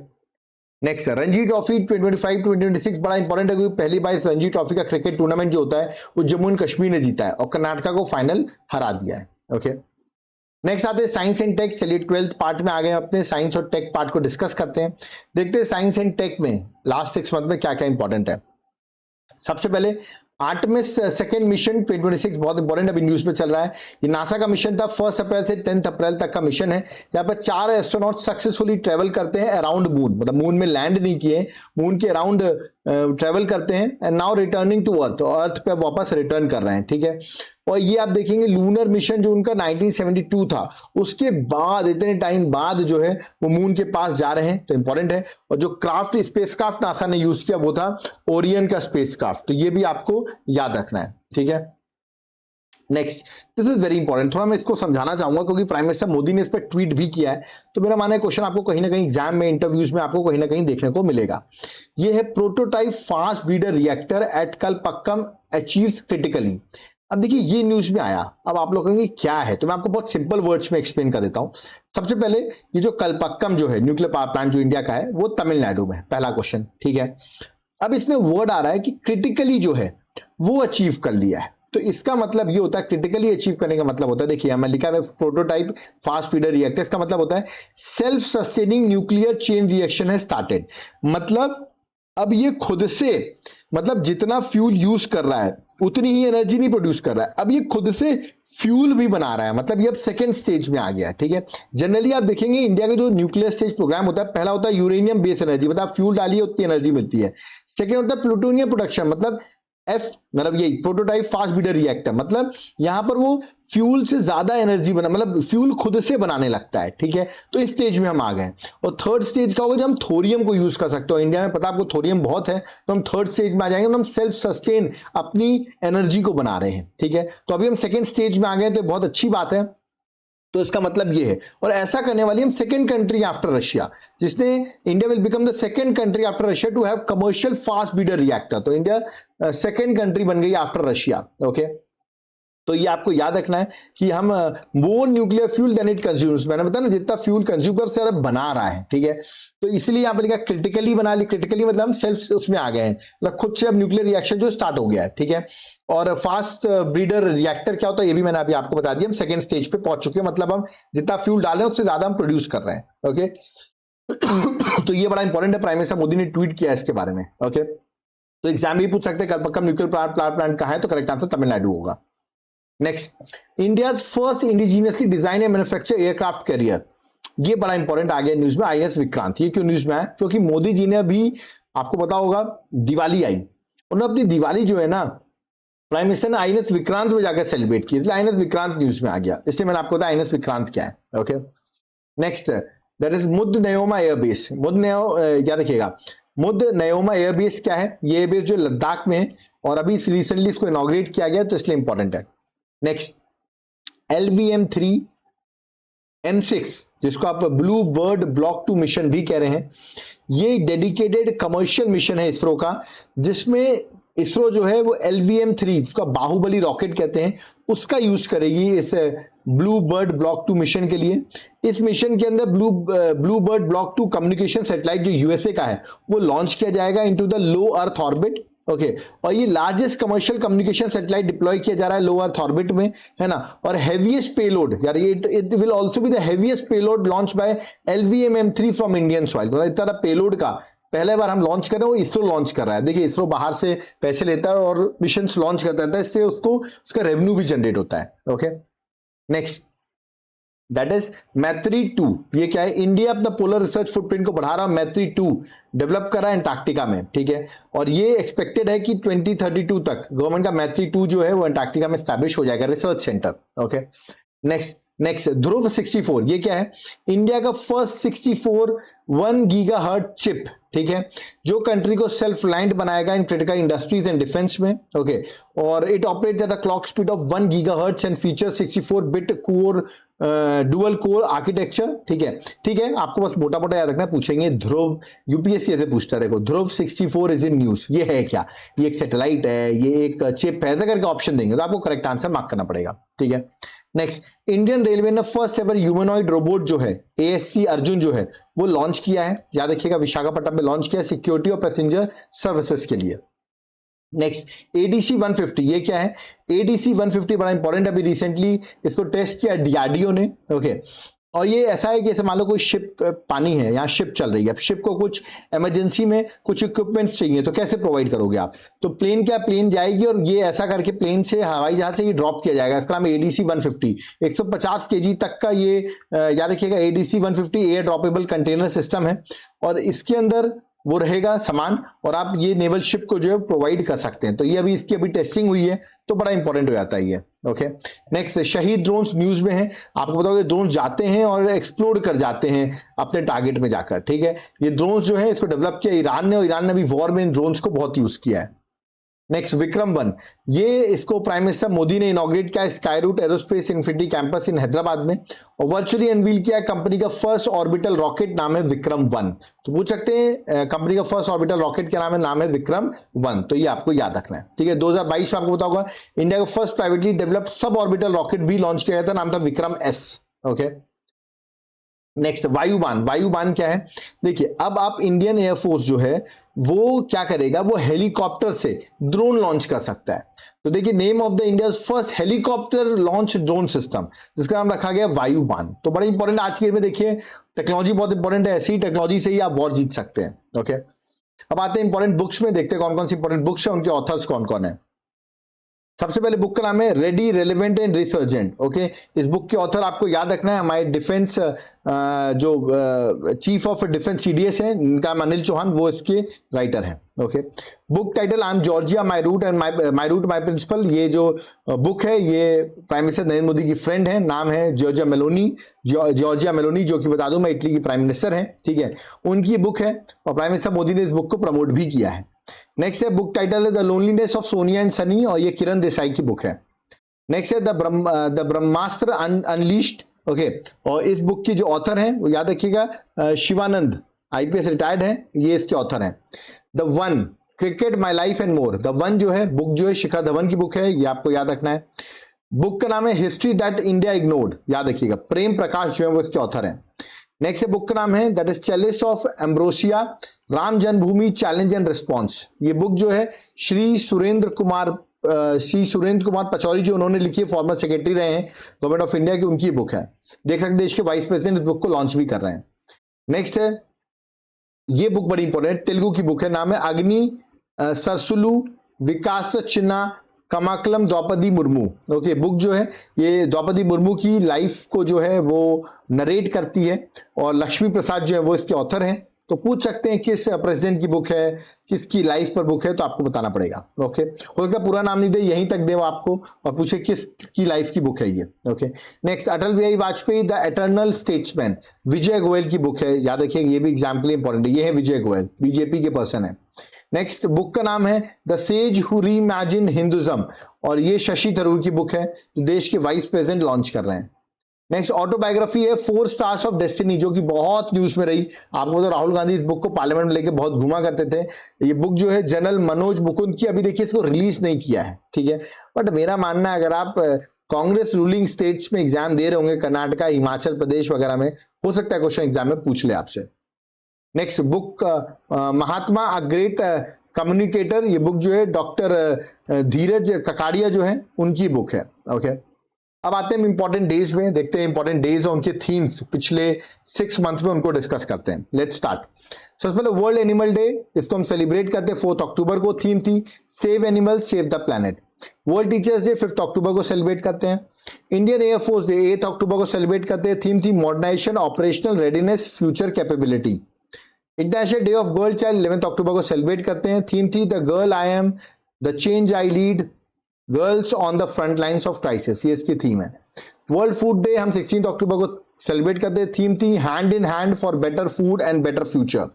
next Ranji trophy 2025-2026 बड़ा इंपॉर्टेंट है, क्योंकि पहली बार इस रणजी ट्रॉफी का क्रिकेट टूर्नामेंट जो होता है वो जम्मू एंड कश्मीर ने जीता है और कर्नाटका को फाइनल हरा दिया है। ओके, नेक्स्ट आते हैं साइंस एंड टेक। चलिए 12th पार्ट में आ गए, अपने साइंस और टेक पार्ट को डिस्कस करते हैं। देखते हैं साइंस एंड टेक में लास्ट 6 मंथ में क्या क्या इंपॉर्टेंट है। सबसे पहले आर्टेमिस सेकेंड मिशन 2026 बहुत इंपॉर्टेंट अभी न्यूज में चल रहा है। ये नासा का मिशन था, 1 अप्रैल से 10 अप्रैल तक का मिशन है, जहां पर 4 एस्ट्रोनॉट सक्सेसफुली ट्रेवल करते हैं अराउंड मून, मतलब मून में लैंड नहीं किए, मून के अराउंड ट्रेवल करते हैं and now returning to earth, earth पे वापस रिटर्न कर रहे हैं। ठीक है, और ये आप देखेंगे लूनर मिशन जो उनका 1972 था, उसके बाद इतने टाइम बाद जो है वो मून के पास जा रहे हैं, तो इंपॉर्टेंट है। और जो क्राफ्ट स्पेस क्राफ्ट नासा ने यूज किया वो था ओरियन का स्पेस क्राफ्ट, तो ये भी आपको याद रखना है। ठीक है, next, this is very important, थोड़ा मैं इसको समझाना चाहूंगा क्योंकि प्राइम मिनिस्टर मोदी ने इस पर ट्वीट भी किया है, तो मेरा मानना है क्वेश्चन आपको कहीं ना कहीं एग्जाम में, इंटरव्यूज में आपको कहीं ना कहीं देखने को मिलेगा। ये है prototype fast breeder reactor at Kalpakkam achieves critically. अब देखिए ये न्यूज में आया, अब आप लोग कहेंगे क्या है, तो मैं आपको बहुत सिंपल वर्ड्स में एक्सप्लेन कर देता हूं। सबसे पहले ये जो कलपक्कम जो है न्यूक्लियर पावर प्लांट जो इंडिया का है वो तमिलनाडु में, पहला क्वेश्चन। ठीक है, अब इसमें वर्ड आ रहा है कि क्रिटिकली जो है वो अचीव कर लिया है, तो इसका मतलब ये होता है, क्रिटिकली अचीव करने का मतलब होता है, देखिए हमें लिखा है प्रोटोटाइप फास्ट ब्रीडर रिएक्टर, इसका मतलब होता है self sustaining nuclear chain reaction है स्टार्टेड। मतलब अब ये खुद से, मतलब जितना फ्यूल यूज कर रहा है उतनी ही एनर्जी नहीं प्रोड्यूस कर रहा है, अब ये खुद से फ्यूल भी बना रहा है, मतलब ये अब सेकेंड स्टेज में आ गया है। ठीक है, जनरली आप देखेंगे इंडिया का जो न्यूक्लियर स्टेज प्रोग्राम होता है, पहला होता है यूरेनियम बेस एनर्जी, मतलब आप फ्यूल डालिए उतनी एनर्जी मिलती है। सेकेंड होता है प्लूटोनियम प्रोडक्शन, मतलब एफ, मतलब ये प्रोटोटाइप फास्ट ब्रीडर रिएक्टर, मतलब यहां पर वो फ्यूल से ज्यादा एनर्जी बना, मतलब फ्यूल खुद से बनाने लगता है। ठीक है, तो इस स्टेज में हम आ गए। और थर्ड स्टेज का होगा जब हम थोरियम को यूज कर सकते हो, इंडिया में पता आपको थोरियम बहुत है, तो हम थर्ड स्टेज में आ जाएंगे, हम सेल्फ सस्टेन अपनी एनर्जी को बना रहे हैं। ठीक है, तो अभी हम सेकेंड स्टेज में आ गए, तो बहुत अच्छी बात है। तो इसका मतलब ये है, और ऐसा करने वाली हम सेकेंड कंट्री आफ्टर रशिया, जिसने India will become the second country after Russia to have commercial fast breeder reactor, तो इंडिया सेकेंड कंट्री बन गई आफ्टर रशिया। ओके, तो ये आपको याद रखना है कि हम more nuclear fuel than it consumes, मैंने बताया ना जितना फ्यूल कंज्यूम कर ज्यादा बना रहा है। ठीक है, तो इसलिए यहाँ पर लिखा क्रिटिकली बना ली, क्रिटिकली मतलब हम सेल्फ उसमें आ गए हैं, मतलब खुद से अब न्यूक्लियर रिएक्शन जो स्टार्ट हो गया है। ठीक है, और फास्ट ब्रीडर रिएक्टर क्या होता है ये भी मैंने अभी आपको बता दिया, हम सेकेंड स्टेज पे पहुंच चुके हैं, मतलब हम जितना फ्यूल डाल रहे हैं उससे ज्यादा हम प्रोड्यूस कर रहे हैं। ओके तो ये बड़ा इंपॉर्टेंट है, प्राइम मिनिस्टर मोदी ने ट्वीट किया है इसके बारे में। ओके, तो एग्जाम भी पूछ सकते हैं कलपक्कम न्यूक्लियर पावर प्लांट कहां है, तो करेक्ट आंसर तमिलनाडु होगा। Next, India first indigenously design and manufacture aircraft carrier, ये बड़ा इंपॉर्टेंट आ गया न्यूज में, आईएनएस विक्रांत। ये क्यों न्यूज में है, क्योंकि मोदी जी ने अभी, आपको पता होगा दिवाली आई, उन्होंने अपनी दिवाली जो है ना प्राइम मिनिस्टर ने आईएनएस विक्रांत में जाकर सेलिब्रेट की, इसलिए आईएनएस विक्रांत न्यूज में आ गया, इसलिए मैंने आपको बताया आईएनएस विक्रांत क्या है। Okay, next, that is Mudh Nyoma airbase. Mudh नयो क्या देखिएगा, मुद्द नयोमा एयरबेस क्या है, ये एयरबेस जो लद्दाख में है और अभी रिसेंटली इसको इनॉग्रेट किया गया, तो इसलिए इंपॉर्टेंट है। नेक्स्ट, LVM-3 M6 जिसको आप ब्लू बर्ड ब्लॉक 2 मिशन भी कह रहे हैं, ये डेडिकेटेड कमर्शियल मिशन है इसरो का, जिसमें इसरो जो है वो LVM-3 जिसको बाहुबली रॉकेट कहते हैं उसका यूज करेगी इस ब्लू बर्ड ब्लॉक 2 मिशन के लिए। इस मिशन के अंदर blue bird block 2 communication satellite जो यूएसए का है वो लॉन्च किया जाएगा into the low earth orbit. Okay, और ये largest commercial communication satellite deploy किया जा रहा है लो अर्थ ऑर्बिट में, है ना, और हेवीएस्ट पेलोड, यार ये it will also be the heaviest payload launch by LVM-M3 from Indian soil, मतलब इतना पेलोड का पहले बार हम लॉन्च कर रहे हैं, वो इसरो लॉन्च कर रहा है। देखिए इसरो बाहर से पैसे लेता है और मिशन लॉन्च करता है, इससे उसको उसका रेवेन्यू भी जनरेट होता है। ओके, नेक्स्ट, दैट इज मैत्री 2, ये क्या है, इंडिया अपना पोलर रिसर्च फुटप्रिंट को बढ़ा रहा है, मैत्री 2 डेवलप कर रहा है अंटार्कटिका में। ठीक है, और ये एक्सपेक्टेड है कि 2032 तक गवर्नमेंट का मैत्री 2 जो है वो अंटार्कटिका में स्टैब्लिश हो जाएगा रिसर्च सेंटर। ओके, नेक्स्ट ध्रुव 64, ये क्या है, इंडिया का फर्स्ट 64 1 गीगाहर्ट्ज चिप, ठीक है, जो कंट्री को सेल्फ रिलायंट बनाएगा in critical industries and defence में, ओके। और it operate at the clock speed of 1 gigahertz and feature 64 bit core dual core architecture, ठीक है। ठीक है, आपको बस मोटा मोटा याद रखना, पूछेंगे ध्रुव, यूपीएससी ऐसे पूछता है, देखो ध्रुव 64 इज इन न्यूज, ये है क्या, ये एक सैटेलाइट है, ये एक चिप है, ऐसा करके ऑप्शन देंगे तो आपको करेक्ट आंसर मार्क करना पड़ेगा, ठीक है। नेक्स्ट, इंडियन रेलवे ने फर्स्ट एवर ह्यूमनॉइड रोबोट जो है एएससी अर्जुन जो है वो लॉन्च किया है, याद रखिएगा, विशाखापट्टनम में लॉन्च किया है सिक्योरिटी और पैसेंजर सर्विसेज के लिए। नेक्स्ट, एडीसी 150, ये क्या है, एडीसी 150 बड़ा इंपॉर्टेंट, अभी रिसेंटली इसको टेस्ट किया डीआरडीओ ने, ओके। और ये ऐसा है कि जैसे मान लो कोई शिप पानी है, यहाँ शिप चल रही है, अब शिप को कुछ इमरजेंसी में कुछ इक्विपमेंट्स चाहिए तो कैसे प्रोवाइड करोगे आप, तो प्लेन क्या, प्लेन जाएगी और ये ऐसा करके प्लेन से, हवाई जहाज से ये ड्रॉप किया जाएगा, इसका नाम एडीसी 150, 150 केजी तक का ये याद रखिएगा ADC 150 air droppable container system है, और इसके अंदर वो रहेगा सामान और आप ये नेवल शिप को जो है प्रोवाइड कर सकते हैं, तो ये अभी इसकी अभी टेस्टिंग हुई है तो बड़ा इंपॉर्टेंट हो जाता है ये, ओके। नेक्स्ट, शहीद ड्रोन्स न्यूज में है, आपको बताओ ये ड्रोन जाते हैं और एक्सप्लोड कर जाते हैं अपने टारगेट में जाकर, ठीक है। ये ड्रोन्स जो है इसको डेवलप किया ईरान ने, और ईरान ने भी वॉर में इन ड्रोन्स को बहुत यूज किया है। नेक्स्ट, विक्रम 1, ये इसको प्राइम मिनिस्टर मोदी ने इनॉग्रेट किया Skyroot aerospace infinity campus in Hyderabad में, और वर्चुअली अनवील किया कंपनी का फर्स्ट ऑर्बिटल रॉकेट, नाम है विक्रम 1। तो पूछ सकते हैं कंपनी का फर्स्ट ऑर्बिटल रॉकेट क्या नाम है विक्रम 1, तो ये आपको याद रखना है, ठीक है। 2022 में आपको पता होगा इंडिया का first privately developed sub orbital rocket भी लॉन्च किया गया था, नाम था विक्रम एस, ओके। नेक्स्ट, वायुबान, वायुबान क्या है, देखिए अब आप इंडियन एयरफोर्स जो है वो क्या करेगा, वो हेलीकॉप्टर से ड्रोन लॉन्च कर सकता है, तो देखिए name of the India first helicopter launch drone system, जिसका नाम रखा गया वायुबान। तो बड़ा इंपॉर्टेंट आज के में, देखिए टेक्नोलॉजी बहुत इंपॉर्टेंट है, ऐसी टेक्नोलॉजी से ही आप वॉर जीत सकते हैं, ओके। अब आते हैं इंपॉर्टेंट बुक्स में, देखते हैं कौन कौन सी इंपॉर्टेंट बुक्स है, उनके ऑथर्स कौन कौन है। सबसे पहले बुक का नाम है ready, relevant and resurgent, okay. इस बुक के ऑथर आपको याद रखना है हमारे डिफेंस जो चीफ ऑफ डिफेंस सीडीएस है, इनका अनिल चौहान, वो इसके राइटर हैं, okay. Book title I am Giorgia my root and my root my principle, ये जो बुक है ये प्राइम मिनिस्टर नरेंद्र मोदी की फ्रेंड है, नाम है जॉर्जिया मेलोनी, जॉर्जिया मेलोनी, जो कि बता दूं मैं इटली की प्राइम मिनिस्टर है, ठीक है, उनकी बुक है, और प्राइम मिनिस्टर मोदी ने इस बुक को प्रमोट भी किया है। नेक्स्ट है बुक टाइटल है the loneliness of Sonia and Sunny, और ये किरण देसाई की बुक है। नेक्स्ट है द ब्रह्मास्त्र अनलीश्ड, ओके, और इस बुक की जो ऑथर हैं वो याद रखिएगा शिवानंद, आईपीएस रिटायर्ड है, ये इसके ऑथर हैं। The one, cricket my life and more, the one जो है बुक जो है शिखा धवन की बुक है, ये आपको याद रखना है। बुक का नाम है हिस्ट्री दैट इंडिया इग्नोर्ड, याद रखिएगा, प्रेम प्रकाश जो है वो इसके ऑथर हैं। नेक्स्ट है बुक का नाम है that is chalice of ambrosia, Ram Janmabhoomi challenge and response, ये बुक जो है श्री सुरेंद्र कुमार पचौरी जो उन्होंने लिखी है, फॉर्मर सेक्रेटरी रहे हैं गवर्नमेंट ऑफ इंडिया की, उनकी बुक है, देख सकते हैं देश के वाइस प्रेसिडेंट इस बुक को लॉन्च भी कर रहे हैं। नेक्स्ट है, ये बुक बड़ी इंपॉर्टेंट तेलुगु की बुक है, नाम है अग्नि सरसुलु विकास चिन्ना कमाकलम द्रौपदी मुर्मू, ओके। बुक जो है ये द्रौपदी मुर्मू की लाइफ को जो है वो नरेट करती है, और लक्ष्मी प्रसाद जो है वो इसके ऑथर हैं। तो पूछ सकते हैं किस प्रेसिडेंट की बुक है, किसकी लाइफ पर बुक है, तो आपको बताना पड़ेगा, ओके। हो सकता है पूरा नाम नहीं दे, यहीं तक दे आपको, और पूछे किसकी लाइफ की बुक है ये, okay. Next, Atal Bihari Vajpayee the eternal statesman, Vijay Goel की बुक है, याद रखिए ये भी एग्जाम के लिए इंपॉर्टेंट है, ये है विजय गोयल, बीजेपी के पर्सन है। नेक्स्ट बुक का नाम है the sage who reimagine Hinduism, और ये शशि थरूर की बुक है, जो देश के वाइस प्रेसिडेंट लॉन्च कर रहे हैं। नेक्स्ट ऑटोबायोग्राफी है 4 स्टार्स ऑफ डेस्टिनी, जो कि बहुत न्यूज में रही, आपको तो राहुल गांधी इस बुक को पार्लियामेंट में लेके बहुत घुमा करते थे। ये बुक जो है जनरल मनोज मुकुंद की, अभी देखिए इसको रिलीज नहीं किया है, ठीक है, बट मेरा मानना है अगर आप कांग्रेस रूलिंग स्टेट्स में एग्जाम दे रहे होंगे, कर्नाटका, हिमाचल प्रदेश वगैरह में, हो सकता है क्वेश्चन एग्जाम में पूछ ले आपसे। Next book Mahatma a great communicator, ये बुक जो है डॉक्टर धीरज ककाड़िया जो है उनकी बुक है, ओके। अब आते हैं इंपॉर्टेंट डेज में, देखते हैं इंपॉर्टेंट डेज और उनके थीम्स पिछले 6 मंथ में, उनको डिस्कस करते हैं। Let's start. सबसे पहले वर्ल्ड एनिमल डे, इसको हम सेलिब्रेट करते हैं 4 अक्टूबर को, थीम थी save animal save the planet. World teachers day 5 अक्टूबर को सेलिब्रेट करते हैं। इंडियन एयरफोर्स डे 8 अक्टूबर को सेलिब्रेट करते हैं, थीम थी modernisation operational readiness future capability. International day of girl child 11 अक्टूबर को सेलिब्रेट करते हैं, थीम थी the girl I am the change I lead, girls on the front lines of crisis, ये इसकी थीम है। वर्ल्ड फूड डे हम 16 अक्टूबर को सेलिब्रेट करते हैं, थीम थी hand in hand for better food and better future.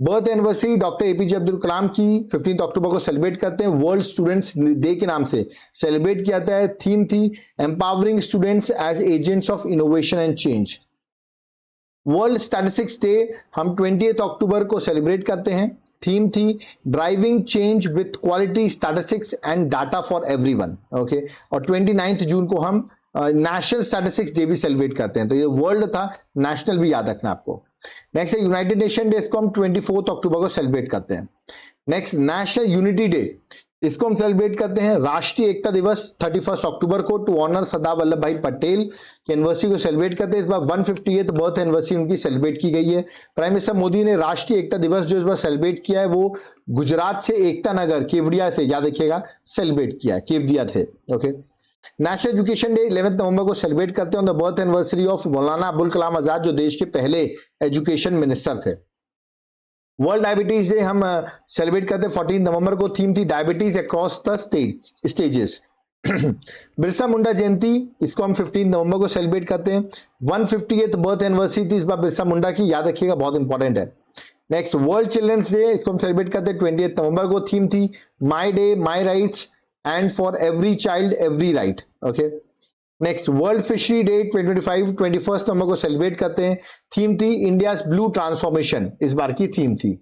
Birth anniversary doctor APJ Abdul Kalam की 15 अक्टूबर को सेलिब्रेट करते हैं, वर्ल्ड स्टूडेंट्स डे के नाम से सेलिब्रेट किया जाता है। थीम थी empowering students as agents of innovation and change. World statistics day हम 20 अक्टूबर को सेलिब्रेट करते हैं, थीम थी driving change with quality statistics and data for everyone. Okay, और 29 जून को हम नेशनल स्टैटिस्टिक्स डे भी सेलिब्रेट करते हैं। तो ये वर्ल्ड था, नेशनल भी याद रखना आपको। नेक्स्ट है यूनाइटेड नेशन डे, इसको हम 24 अक्टूबर को सेलिब्रेट करते हैं। नेक्स्ट नेशनल यूनिटी डे, इसको हम सेलिब्रेट करते हैं राष्ट्रीय एकता दिवस 31 अक्टूबर को टू ऑनर सरदार वल्लभ भाई पटेल की एनिवर्सरी को सेलिब्रेट करते हैं। इस बार 158th बर्थ एनिवर्सरी उनकी सेलिब्रेट की गई है। प्राइम मिनिस्टर मोदी ने राष्ट्रीय एकता दिवस जो इस बार सेलिब्रेट किया है वो गुजरात से एकता नगर केवड़िया से, याद रखिएगा, सेलिब्रेट किया है, केवड़िया थे। ओके, नेशनल एजुकेशन डे 11 नवंबर को सेलिब्रेट करते हैं on the birth anniversary of Maulana Abul Kalam Azad जो देश के पहले एजुकेशन मिनिस्टर थे। वर्ल्ड डायबिटीज डे हम सेलिब्रेट करते हैं 14 नवंबर को, थीम थी diabetes across the stages. Birsa Munda Jayanti, इसको हम 15 नवंबर को सेलिब्रेट करते हैं। 158th बर्थ एनिवर्सरी थी इस बार बिरसा मुंडा की, याद रखिएगा, बहुत इंपॉर्टेंट है। नेक्स्ट वर्ल्ड चिल्ड्रंस डे, इसको हम सेलिब्रेट करते हैं 20 नवंबर को, थीम थी my day my rights and for every child every right. Okay, next world fishery day 2025 21 नवंबर को सेलिब्रेट करते हैं, थीम थी इंडिया ब्लू ट्रांसफॉर्मेशन, इस बार की थीम थी।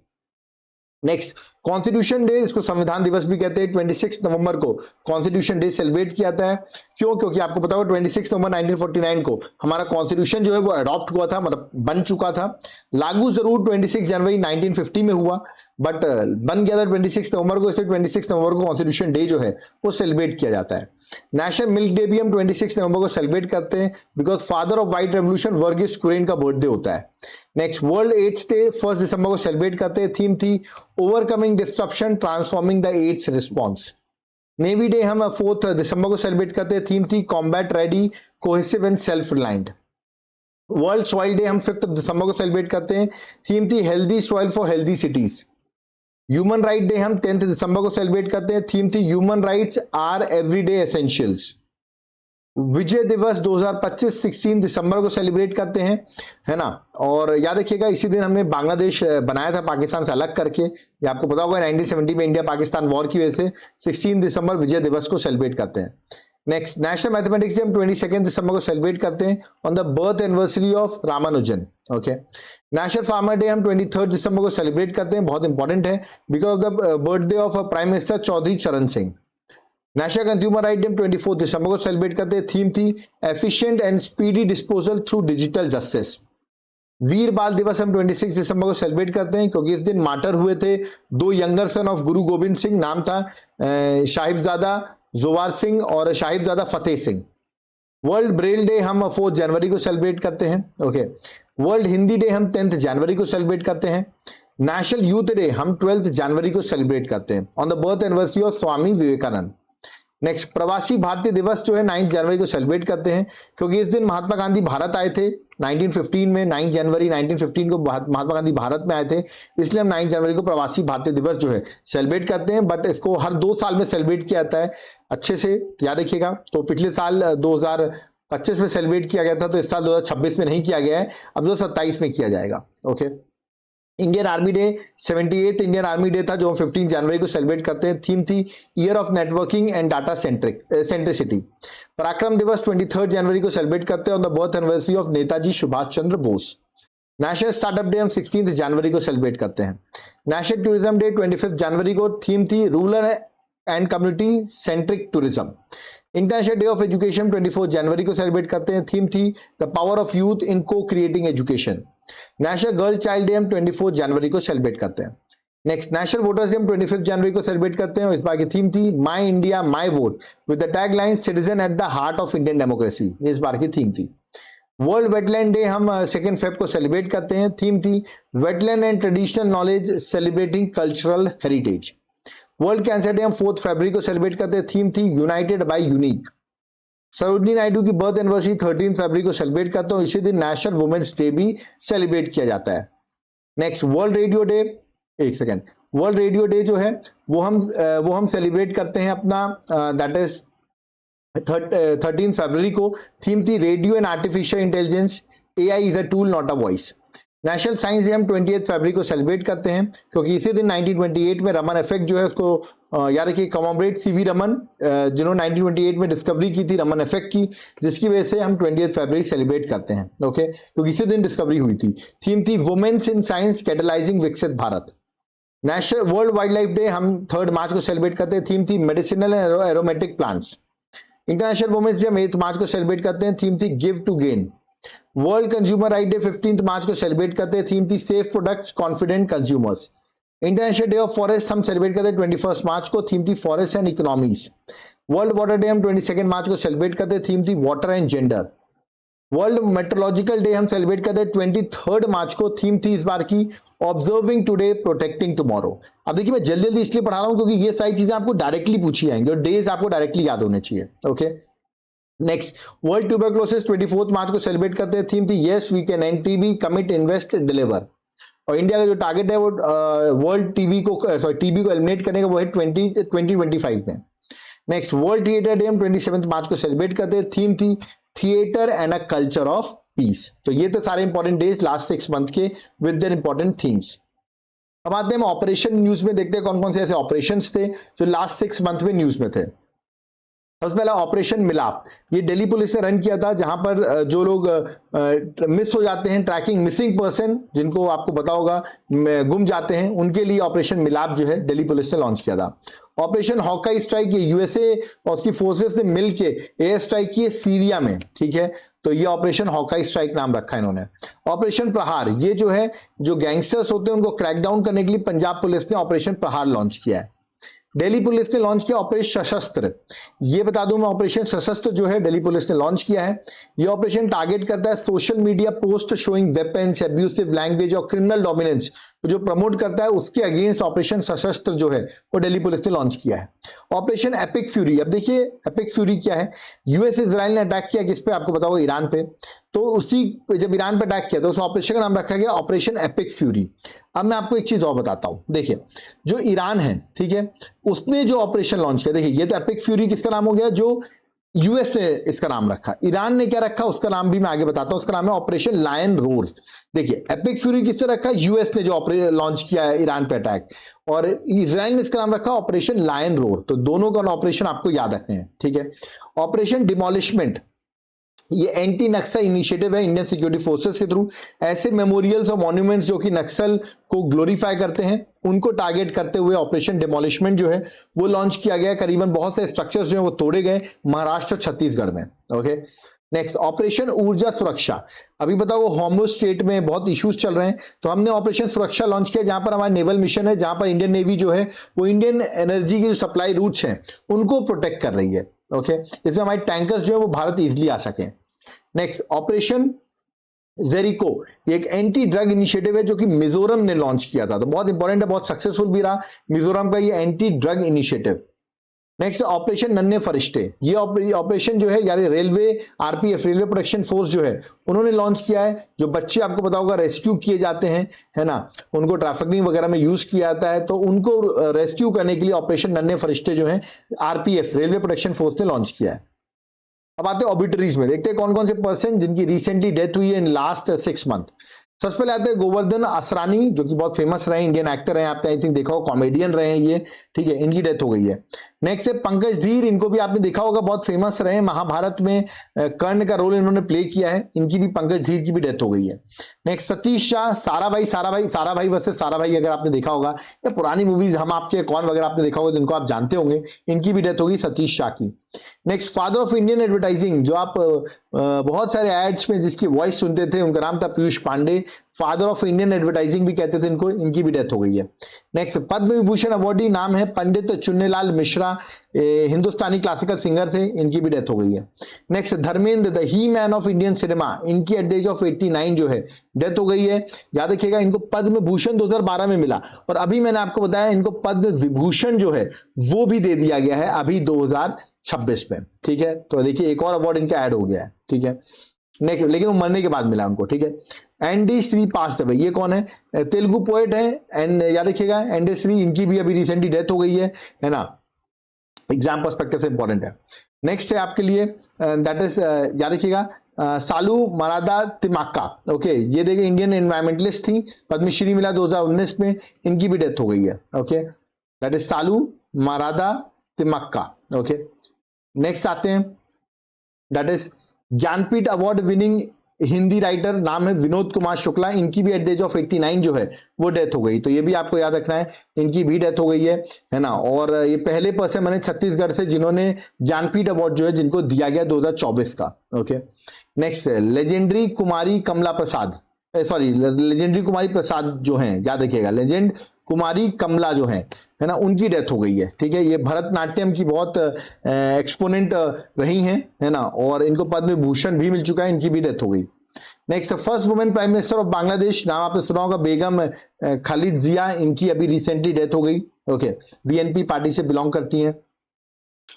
नेक्स्ट कॉन्स्टिट्यूशन डे, इसको संविधान दिवस भी कहते हैं, 26 नवंबर को कॉन्स्टिट्यूशन डे सेलिब्रेट किया जाता है। क्यों? क्योंकि आपको पता होगा 26 नवंबर 1949 को हमारा कॉन्स्टिट्यूशन जो है वो अडॉप्ट हुआ था, मतलब बन चुका था। लागू जरूर 26 जनवरी 1950 में हुआ, बट बन गया था 26 नवंबर को, इसलिए 26 नवंबर को कॉन्स्टिट्यूशन डे जो है वो सेलिब्रेट किया जाता है। नेशनल मिल्क डे भी हम 26 नवंबर को सेलिब्रेट करते हैं because father of white revolution Verghese Kurien का बर्थडे होता है। नेक्स्ट वर्ल्ड एड्स डे 1 दिसंबर को सेलिब्रेट करते हैं, थीम थी overcoming disruption transforming the AIDS response. Navy day हम 4 दिसंबर को सेलिब्रेट करते हैं, थीम थी combat ready cohesive and self reliant. World soil day हम 5 दिसंबर को सेलिब्रेट करते हैं, थीम थी healthy soil for healthy cities. Human right day हम 10 दिसंबर को सेलिब्रेट करते हैं, थीम थी human rights are everyday essentials. Vijay Diwas 2025 16 दिसंबर को सेलिब्रेट करते हैं, है ना। और याद रखिएगा इसी दिन हमने बांग्लादेश बनाया था पाकिस्तान से अलग करके, ये आपको पता होगा 1970 में इंडिया पाकिस्तान वॉर की वजह से 16 दिसंबर विजय दिवस को सेलिब्रेट करते हैं। नेक्स्ट नेशनल मैथमेटिक्स डे हम 22 दिसंबर को सेलिब्रेट करते हैं on the birth anniversary of Ramanujan. Okay, national farmer day हम 23 दिसंबर को सेलिब्रेट करते हैं, बहुत इंपॉर्टेंट है because of the birthday of prime minister Chaudhary Charan Singh. National consumer right day हम 24 दिसंबर को सेलिब्रेट करते हैं, थीम थी efficient and speedy disposal through digital justice. Veer Bal Diwas हम 26 दिसंबर को सेलिब्रेट करते हैं क्योंकि इस दिन मार्टर हुए थे 2 यंगर सन ऑफ गुरु गोविंद सिंह, नाम था साहिबजादा जोवार सिंह और Sahibzada Fateh Singh. World Braille day हम 4 जनवरी को सेलिब्रेट करते हैं। ओके, वर्ल्ड हिंदी डे हम 10 जनवरी को सेलिब्रेट करते हैं। नेशनल यूथ डे हम 12 जनवरी को सेलिब्रेट करते हैं on the birth anniversary of Swami Vivekananda. Next Pravasi Bharatiya दिवस जो है 9 जनवरी को सेलिब्रेट करते हैं क्योंकि इस दिन महात्मा गांधी भारत आए थे 1915 में, 9 जनवरी 1915 को महात्मा गांधी भारत में आए थे, इसलिए हम 9 जनवरी को प्रवासी भारतीय दिवस जो है सेलिब्रेट करते हैं। बट इसको हर 2 साल में सेलिब्रेट किया जाता है, अच्छे से याद रखिएगा। तो पिछले साल 2025 में सेलिब्रेट किया गया था, तो इस साल 2026 में नहीं किया गया है, अब 2027 में किया जाएगा। Okay, Indian army day 78th Indian army day था जो हम 15 जनवरी को सेलिब्रेट करते हैं, थीम थी year of networking and data centricity. पराक्रम दिवस 23 जनवरी को सेलिब्रेट करते हैं on the birth anniversary of Netaji Subhash Chandra Bose. National startup day हम 16 जनवरी को सेलिब्रेट करते हैं। नेशनल टूरिज्म डे 25 जनवरी को, थीम थी rural and community centric tourism. International day of education 24 जनवरी को सेलिब्रेट करते हैं, थीम थी the power of youth in co-creating education. National girl child day हम 24 जनवरी को सेलिब्रेट करते हैं। नेक्स्ट नेशनल वोटर्स डे हम 25 जनवरी को सेलिब्रेट करते हैं और इस बार की थीम थी my India my vote with the tag line citizen at the heart of Indian democracy, ये इस बार की थीम थी। वर्ल्ड वेटलैंड डे हम 2 फेब को सेलिब्रेट करते हैं, थीम थी wetland and traditional knowledge celebrating cultural heritage. World cancer day हम 4 फरवरी को सेलिब्रेट करते हैं, थीम थी united by unique. Sarojini Naidu की बर्थ एनिवर्सरी 13 फरवरी को सेलिब्रेट करते हैं, इसी दिन नेशनल वुमेन्स डे भी सेलिब्रेट किया जाता है। नेक्स्ट वर्ल्ड रेडियो डे, एक सेकेंड, वर्ल्ड रेडियो डे जो है वो हम सेलिब्रेट करते हैं अपना दैट इज 13 फरवरी को, थीम थी radio and artificial intelligence AI is a tool not a voice. National science day हम 28 फरवरी को सेलिब्रेट करते हैं क्योंकि इसी दिन 1928 में रमन इफेक्ट जो है उसको याद रखिए कमोमरेट सीवी रमन जिन्होंने 1928 में डिस्कवरी की थी रमन इफेक्ट की, जिसकी वजह से हम 28 फरवरी सेलिब्रेट करते हैं। ओके, क्योंकि इसी दिन डिस्कवरी हुई थी। थीम थी women's in science catalysing Viksit Bharat. National world wildlife day हम 3 मार्च को सेलिब्रेट करते हैं। थीम थी medicinal and aromatic plants. International women's day हम 8 मार्च को सेलिब्रेट करते हैं। थीम थी give to gain. World consumer right day 15 मार्च को सेलिब्रेट करते हैं। थीम थी safe products confident consumers. International day of forest हम सेलिब्रेट करते हैं 21 मार्च को। थीम थी forest and economies. World water day हम 22 मार्च को सेलिब्रेट करते हैं। थीम थी water and gender. World meteorological day हम सेलिब्रेट करते हैं 23 मार्च को। थीम थी इस बार की ऑब्जर्विंग टुडे प्रोटेक्टिंग टुमारो। अब देखिए मैं जल्दी जल्दी इसलिए पढ़ा रहा हूं क्योंकि ये सारी चीजें आपको डायरेक्टली पूछी जाएंगी और डेज आपको डायरेक्टली याद होने चाहिए। ओके, नेक्स्ट वर्ल्ड ट्यूबरक्लोसिस 24 मार्च को सेलिब्रेट करते हैं। थीम थी yes we can end TB commit invest deliver. और इंडिया का जो टारगेट है वो वर्ल्ड टीबी को एलिमिनेट करने का वो है 2025 में। नेक्स्ट वर्ल्ड थिएटर डे हम 27 मार्च को सेलिब्रेट करते हैं। थीम थी theatre and a culture of peace. तो ये थे सारे इंपॉर्टेंट डेज लास्ट 6 मंथ के विद देयर इंपॉर्टेंट थीम्स। अब आते हैं हम ऑपरेशन न्यूज में, देखते हैं कौन कौन से ऐसे ऑपरेशंस थे जो लास्ट 6 मंथ में न्यूज में थे। सबसे पहला ऑपरेशन मिलाप, ये दिल्ली पुलिस ने रन किया था जहां पर जो लोग मिस हो जाते हैं, ट्रैकिंग मिसिंग पर्सन जिनको आपको पता होगा गुम जाते हैं, उनके लिए ऑपरेशन मिलाप जो है दिल्ली पुलिस ने लॉन्च किया था। ऑपरेशन हॉकाई स्ट्राइक, ये यूएसए और उसकी फोर्सेस ने मिलके एयर स्ट्राइक की सीरिया में, ठीक है, तो ये ऑपरेशन हॉकाई स्ट्राइक नाम रखा है इन्होंने। ऑपरेशन प्रहार, ये जो है जो गैंगस्टर्स होते हैं उनको क्रैकडाउन करने के लिए पंजाब पुलिस ने ऑपरेशन प्रहार लॉन्च किया है। दिल्ली पुलिस ने लॉन्च किया ऑपरेशन सशस्त्र। ये बता दूं मैं, ऑपरेशन सशस्त्र जो है दिल्ली पुलिस ने लॉन्च किया है। ये ऑपरेशन टारगेट करता है social media post showing weapons, abusive language और क्रिमिनल डोमिनेंस जो प्रमोट करता है उसके अगेंस्ट ऑपरेशन सशस्त्र जो है वो दिल्ली पुलिस ने लॉन्च किया है। ऑपरेशन एपिक फ्यूरी, अब देखिए एपिक फ्यूरी क्या है, यूएस इजराइल ने अटैक किया किस पे, आपको पता होगा ईरान पे, तो उसी जब ईरान पे अटैक किया तो उस ऑपरेशन का नाम रखा गया ऑपरेशन एपिक फ्यूरी। अब मैं आपको एक चीज और बताता हूं, देखिए जो ईरान है, ठीक है, उसने जो ऑपरेशन लॉन्च किया, देखिए ये तो एपिक फ्यूरी किसका नाम हो गया, जो यूएस ने इसका नाम रखा। ईरान ने क्या रखा उसका नाम भी मैं आगे बताता हूं, उसका नाम है ऑपरेशन लायन रोल। देखिए एपिक फ्यूरी किसने रखा, यूएस ने जो लॉन्च किया है ईरान पे अटैक, और इजराइल ने इसका नाम रखा ऑपरेशन लायन रोल। तो दोनों का ऑपरेशन आपको याद रखने हैं, ठीक है। ऑपरेशन डिमोलिशमेंट, ये एंटी नक्सल इनिशिएटिव है इंडियन सिक्योरिटी फोर्सेस के थ्रू। ऐसे मेमोरियल्स और मॉन्यूमेंट्स जो कि नक्सल को ग्लोरीफाई करते हैं उनको टारगेट करते हुए ऑपरेशन डिमोलिशमेंट जो है वो लॉन्च किया गया। करीबन बहुत से स्ट्रक्चर्स जो है वो तोड़े गए महाराष्ट्र छत्तीसगढ़ में। ओके, नेक्स्ट ऑपरेशन ऊर्जा सुरक्षा, अभी बताओ वो होमो स्टेट में बहुत इश्यूज चल रहे हैं, तो हमने ऑपरेशन सुरक्षा लॉन्च किया जहां पर हमारा नेवल मिशन है, जहां पर इंडियन नेवी जो है वो इंडियन एनर्जी की जो सप्लाई रूट्स हैं उनको प्रोटेक्ट कर रही है। ओके, इसमें हमारे टैंकर्स जो है वो भारत इजिली आ सके। नेक्स्ट ऑपरेशन जेरिको, ये एक एंटी ड्रग इनिशिएटिव है जो कि मिजोरम ने लॉन्च किया था, तो बहुत इंपॉर्टेंट है, बहुत सक्सेसफुल भी रहा मिजोरम का ये anti drug initiative. Next operation नन्हे फरिश्ते, ये ऑपरेशन जो है यानी railway RPF railway protection force जो है उन्होंने लॉन्च किया है। जो बच्चे आपको पता होगा रेस्क्यू किए जाते हैं, है ना, उनको ट्रैफिकिंग वगैरह में यूज किया जाता है, तो उनको रेस्क्यू करने के लिए ऑपरेशन नन्हे फरिश्ते जो है आरपीएफ रेलवे प्रोटेक्शन फोर्स ने लॉन्च किया है। अब आते हैं ऑबिटरीज में, देखते हैं कौन कौन से पर्सन जिनकी रिसेंटली डेथ हुई है इन लास्ट 6 मंथ। सबसे पहले आते हैं गोवर्धन असरानी जो कि बहुत फेमस रहे, इंडियन एक्टर हैं, आपने आई थिंक देखा होगा, कॉमेडियन रहे हैं ये, ठीक है, इनकी डेथ हो गई है। नेक्स्ट है पंकज धीर, इनको भी आपने देखा होगा, बहुत फेमस रहे, महाभारत में कर्ण का रोल इन्होंने प्ले किया है, इनकी भी पंकज धीर की भी डेथ हो गई है। नेक्स्ट सतीश शाह, सारा भाई वर्सेस सारा भाई अगर आपने देखा होगा, या पुरानी मूवीज हम आपके कौन वगैरह आपने देखा होगा जिनको आप जानते होंगे, इनकी भी डेथ होगी सतीश शाह की। Next father of Indian advertising, जो आप बहुत सारे एड्स में जिसकी वॉइस सुनते थे, उनका नाम था Piyush Pandey, father of Indian advertising भी कहते थे इनको, इनकी भी डेथ हो गई है। नेक्स्ट पद्म विभूषण अवार्डी नाम है पंडित चुन्नीलाल मिश्रा, हिंदुस्तानी क्लासिकल सिंगर थे, इनकी भी डेथ हो गई है। Next Dharmendra, the he man of Indian cinema, इनकी एट द एज ऑफ 89 जो है डेथ हो गई है। याद रखिएगा इनको पद्म भूषण 2012 में मिला, और अभी मैंने आपको बताया इनको पद्म विभूषण जो है वो भी दे दिया गया है अभी 2026 में, ठीक है। तो देखिए एक और अवार्ड इनका ऐड हो गया है, ठीक है। नेक्स्ट, लेकिन वो मरने के बाद मिला उनको, ठीक है। एनडी श्री पास्ट अवे, ये कौन है, तेलुगु पोएट है, एंड याद रखिएगा एनडी श्री, इनकी भी अभी रिसेंटली डेथ हो गई है ना, एग्जाम पर्सपेक्टिव से इंपॉर्टेंट है। नेक्स्ट है आपके लिए दैट इज याद रखिएगा सालू मरादा तिमाका, ओके, ये देखिए इंडियन एनवायरमेंटलिस्ट थी, पद्मश्री मिला 2019 में, इनकी भी डेथ हो गई है। Okay, that is Saalumarada Thimmakka. Okay, next आते हैं, that is Jnanpith award winning Hindi writer, नाम है विनोद कुमार शुक्ला, इनकी भी एट द एज ऑफ 89 जो है वो डेथ हो गई। तो ये भी आपको याद रखना है, इनकी भी डेथ हो गई है ना। और ये पहले पर्सन बने छत्तीसगढ़ से जिन्होंने ज्ञानपीठ अवार्ड जो है जिनको दिया गया 2024 का। ओके, नेक्स्ट लेजेंडरी कुमारी कमला प्रसाद, सॉरी लेजेंडरी कुमारी प्रसाद जो हैं, याद रखिएगा, लेजेंड कुमारी कमला जो है ना, उनकी डेथ हो गई है। ठीक है, ये भरतनाट्यम की बहुत एक्सपोनेंट रही हैं, है ना, और इनको पद्म विभूषण भी मिल चुका है, इनकी भी डेथ हो गई। Next, first women prime minister of Bangladesh, नाम आपने सुना होगा बेगम खालिद जिया, इनकी अभी रिसेंटली डेथ हो गई। ओके, बीएनपी पार्टी से बिलोंग करती हैं।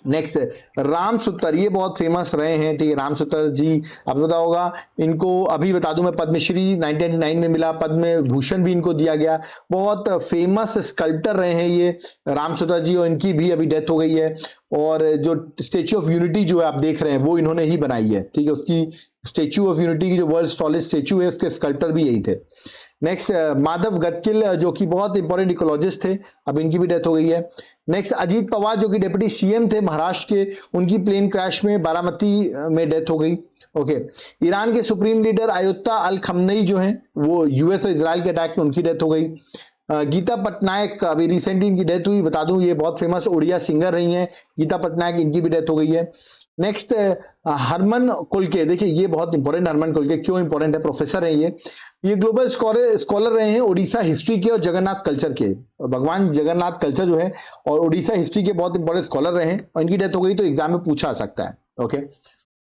नेक्स्ट, राम सुतर, ये बहुत फेमस रहे हैं। ठीक है, राम सुतर जी आपको पता होगा, इनको अभी बता दूं मैं, पद्मश्री 1999 में मिला, पद्म भूषण भी इनको दिया गया, बहुत फेमस स्कल्पटर रहे हैं ये राम सुतर जी, और इनकी भी अभी डेथ हो गई है। और जो स्टेच्यू ऑफ यूनिटी जो है आप देख रहे हैं वो इन्होंने ही बनाई है। ठीक है, उसकी स्टेच्यू ऑफ यूनिटी की जो वर्ल्ड टॉलेस्ट स्टेच्यू है उसके स्कल्पटर भी यही थे। नेक्स्ट, माधव गडकिल जो कि बहुत इंपॉर्टेंट इकोलॉजिस्ट थे, अब इनकी भी डेथ हो गई है। नेक्स्ट, अजीत पवार जो कि डिप्टी सीएम थे महाराष्ट्र के, उनकी प्लेन क्रैश में बारामती में डेथ हो गई। ओके, ईरान के सुप्रीम लीडर अयोत्या अल खमनई जो हैं वो यूएस और इजराइल के अटैक में उनकी डेथ हो गई। गीता पटनायक, अभी रिसेंटली इनकी डेथ हुई, बता दूं ये बहुत फेमस ओडिया सिंगर रही हैं गीता पटनायक, इनकी भी डेथ हो गई है। नेक्स्ट, हरमन कुलके, देखिए ये बहुत इंपॉर्टेंट, हरमन कुलके क्यों इंपॉर्टेंट है, प्रोफेसर है ये ग्लोबल स्कॉलर रहे हैं ओडिशा हिस्ट्री के और जगन्नाथ कल्चर के, भगवान जगन्नाथ कल्चर जो है और ओडिशा हिस्ट्री के बहुत इंपॉर्टेंट स्कॉलर रहे हैं, और इनकी डेथ हो गई, तो एग्जाम में पूछा आ सकता है। ओके,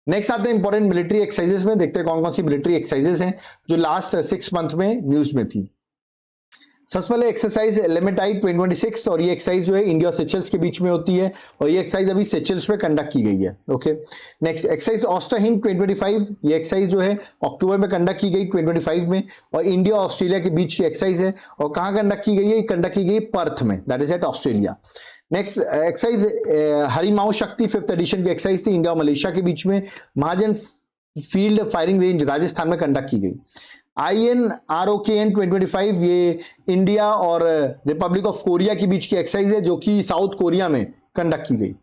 नेक्स्ट आते हैं इंपॉर्टेंट मिलिट्री एक्सरसाइजेस में, देखते हैं कौन कौन सी मिलिट्री एक्सरसाइजेस हैं जो लास्ट 6 मंथ में न्यूज में थी। सबसे पहले एक्सरसाइज लेमेटाइट 2026, और ये एक्सरसाइज जो है इंडिया और सेचल्स के बीच में होती है, और ये एक्सरसाइज अभी सेचल्स में कंडक्ट की गई है। ओके, नेक्स्ट एक्सरसाइज ऑस्ट्राहिंड 2025, ये एक्सरसाइज जो है अक्टूबर में कंडक्ट की गई 2025 में, और इंडिया और ऑस्ट्रेलिया के बीच की एक्सरसाइज है, और कहां कंडक्ट की गई है, कंडक्ट की गई पर्थ में, that is at Australia. Next exercise Harimau Shakti 5th addition की एक्सरसाइज थी, इंडिया और मलेशिया के बीच में, महाजन फील्ड फायरिंग रेंज राजस्थान में कंडक्ट की गई। INROKN 2025, ये इंडिया और रिपब्लिक ऑफ कोरिया के बीच की एक्सरसाइज है जो कि साउथ कोरिया में कंडक्ट की गई।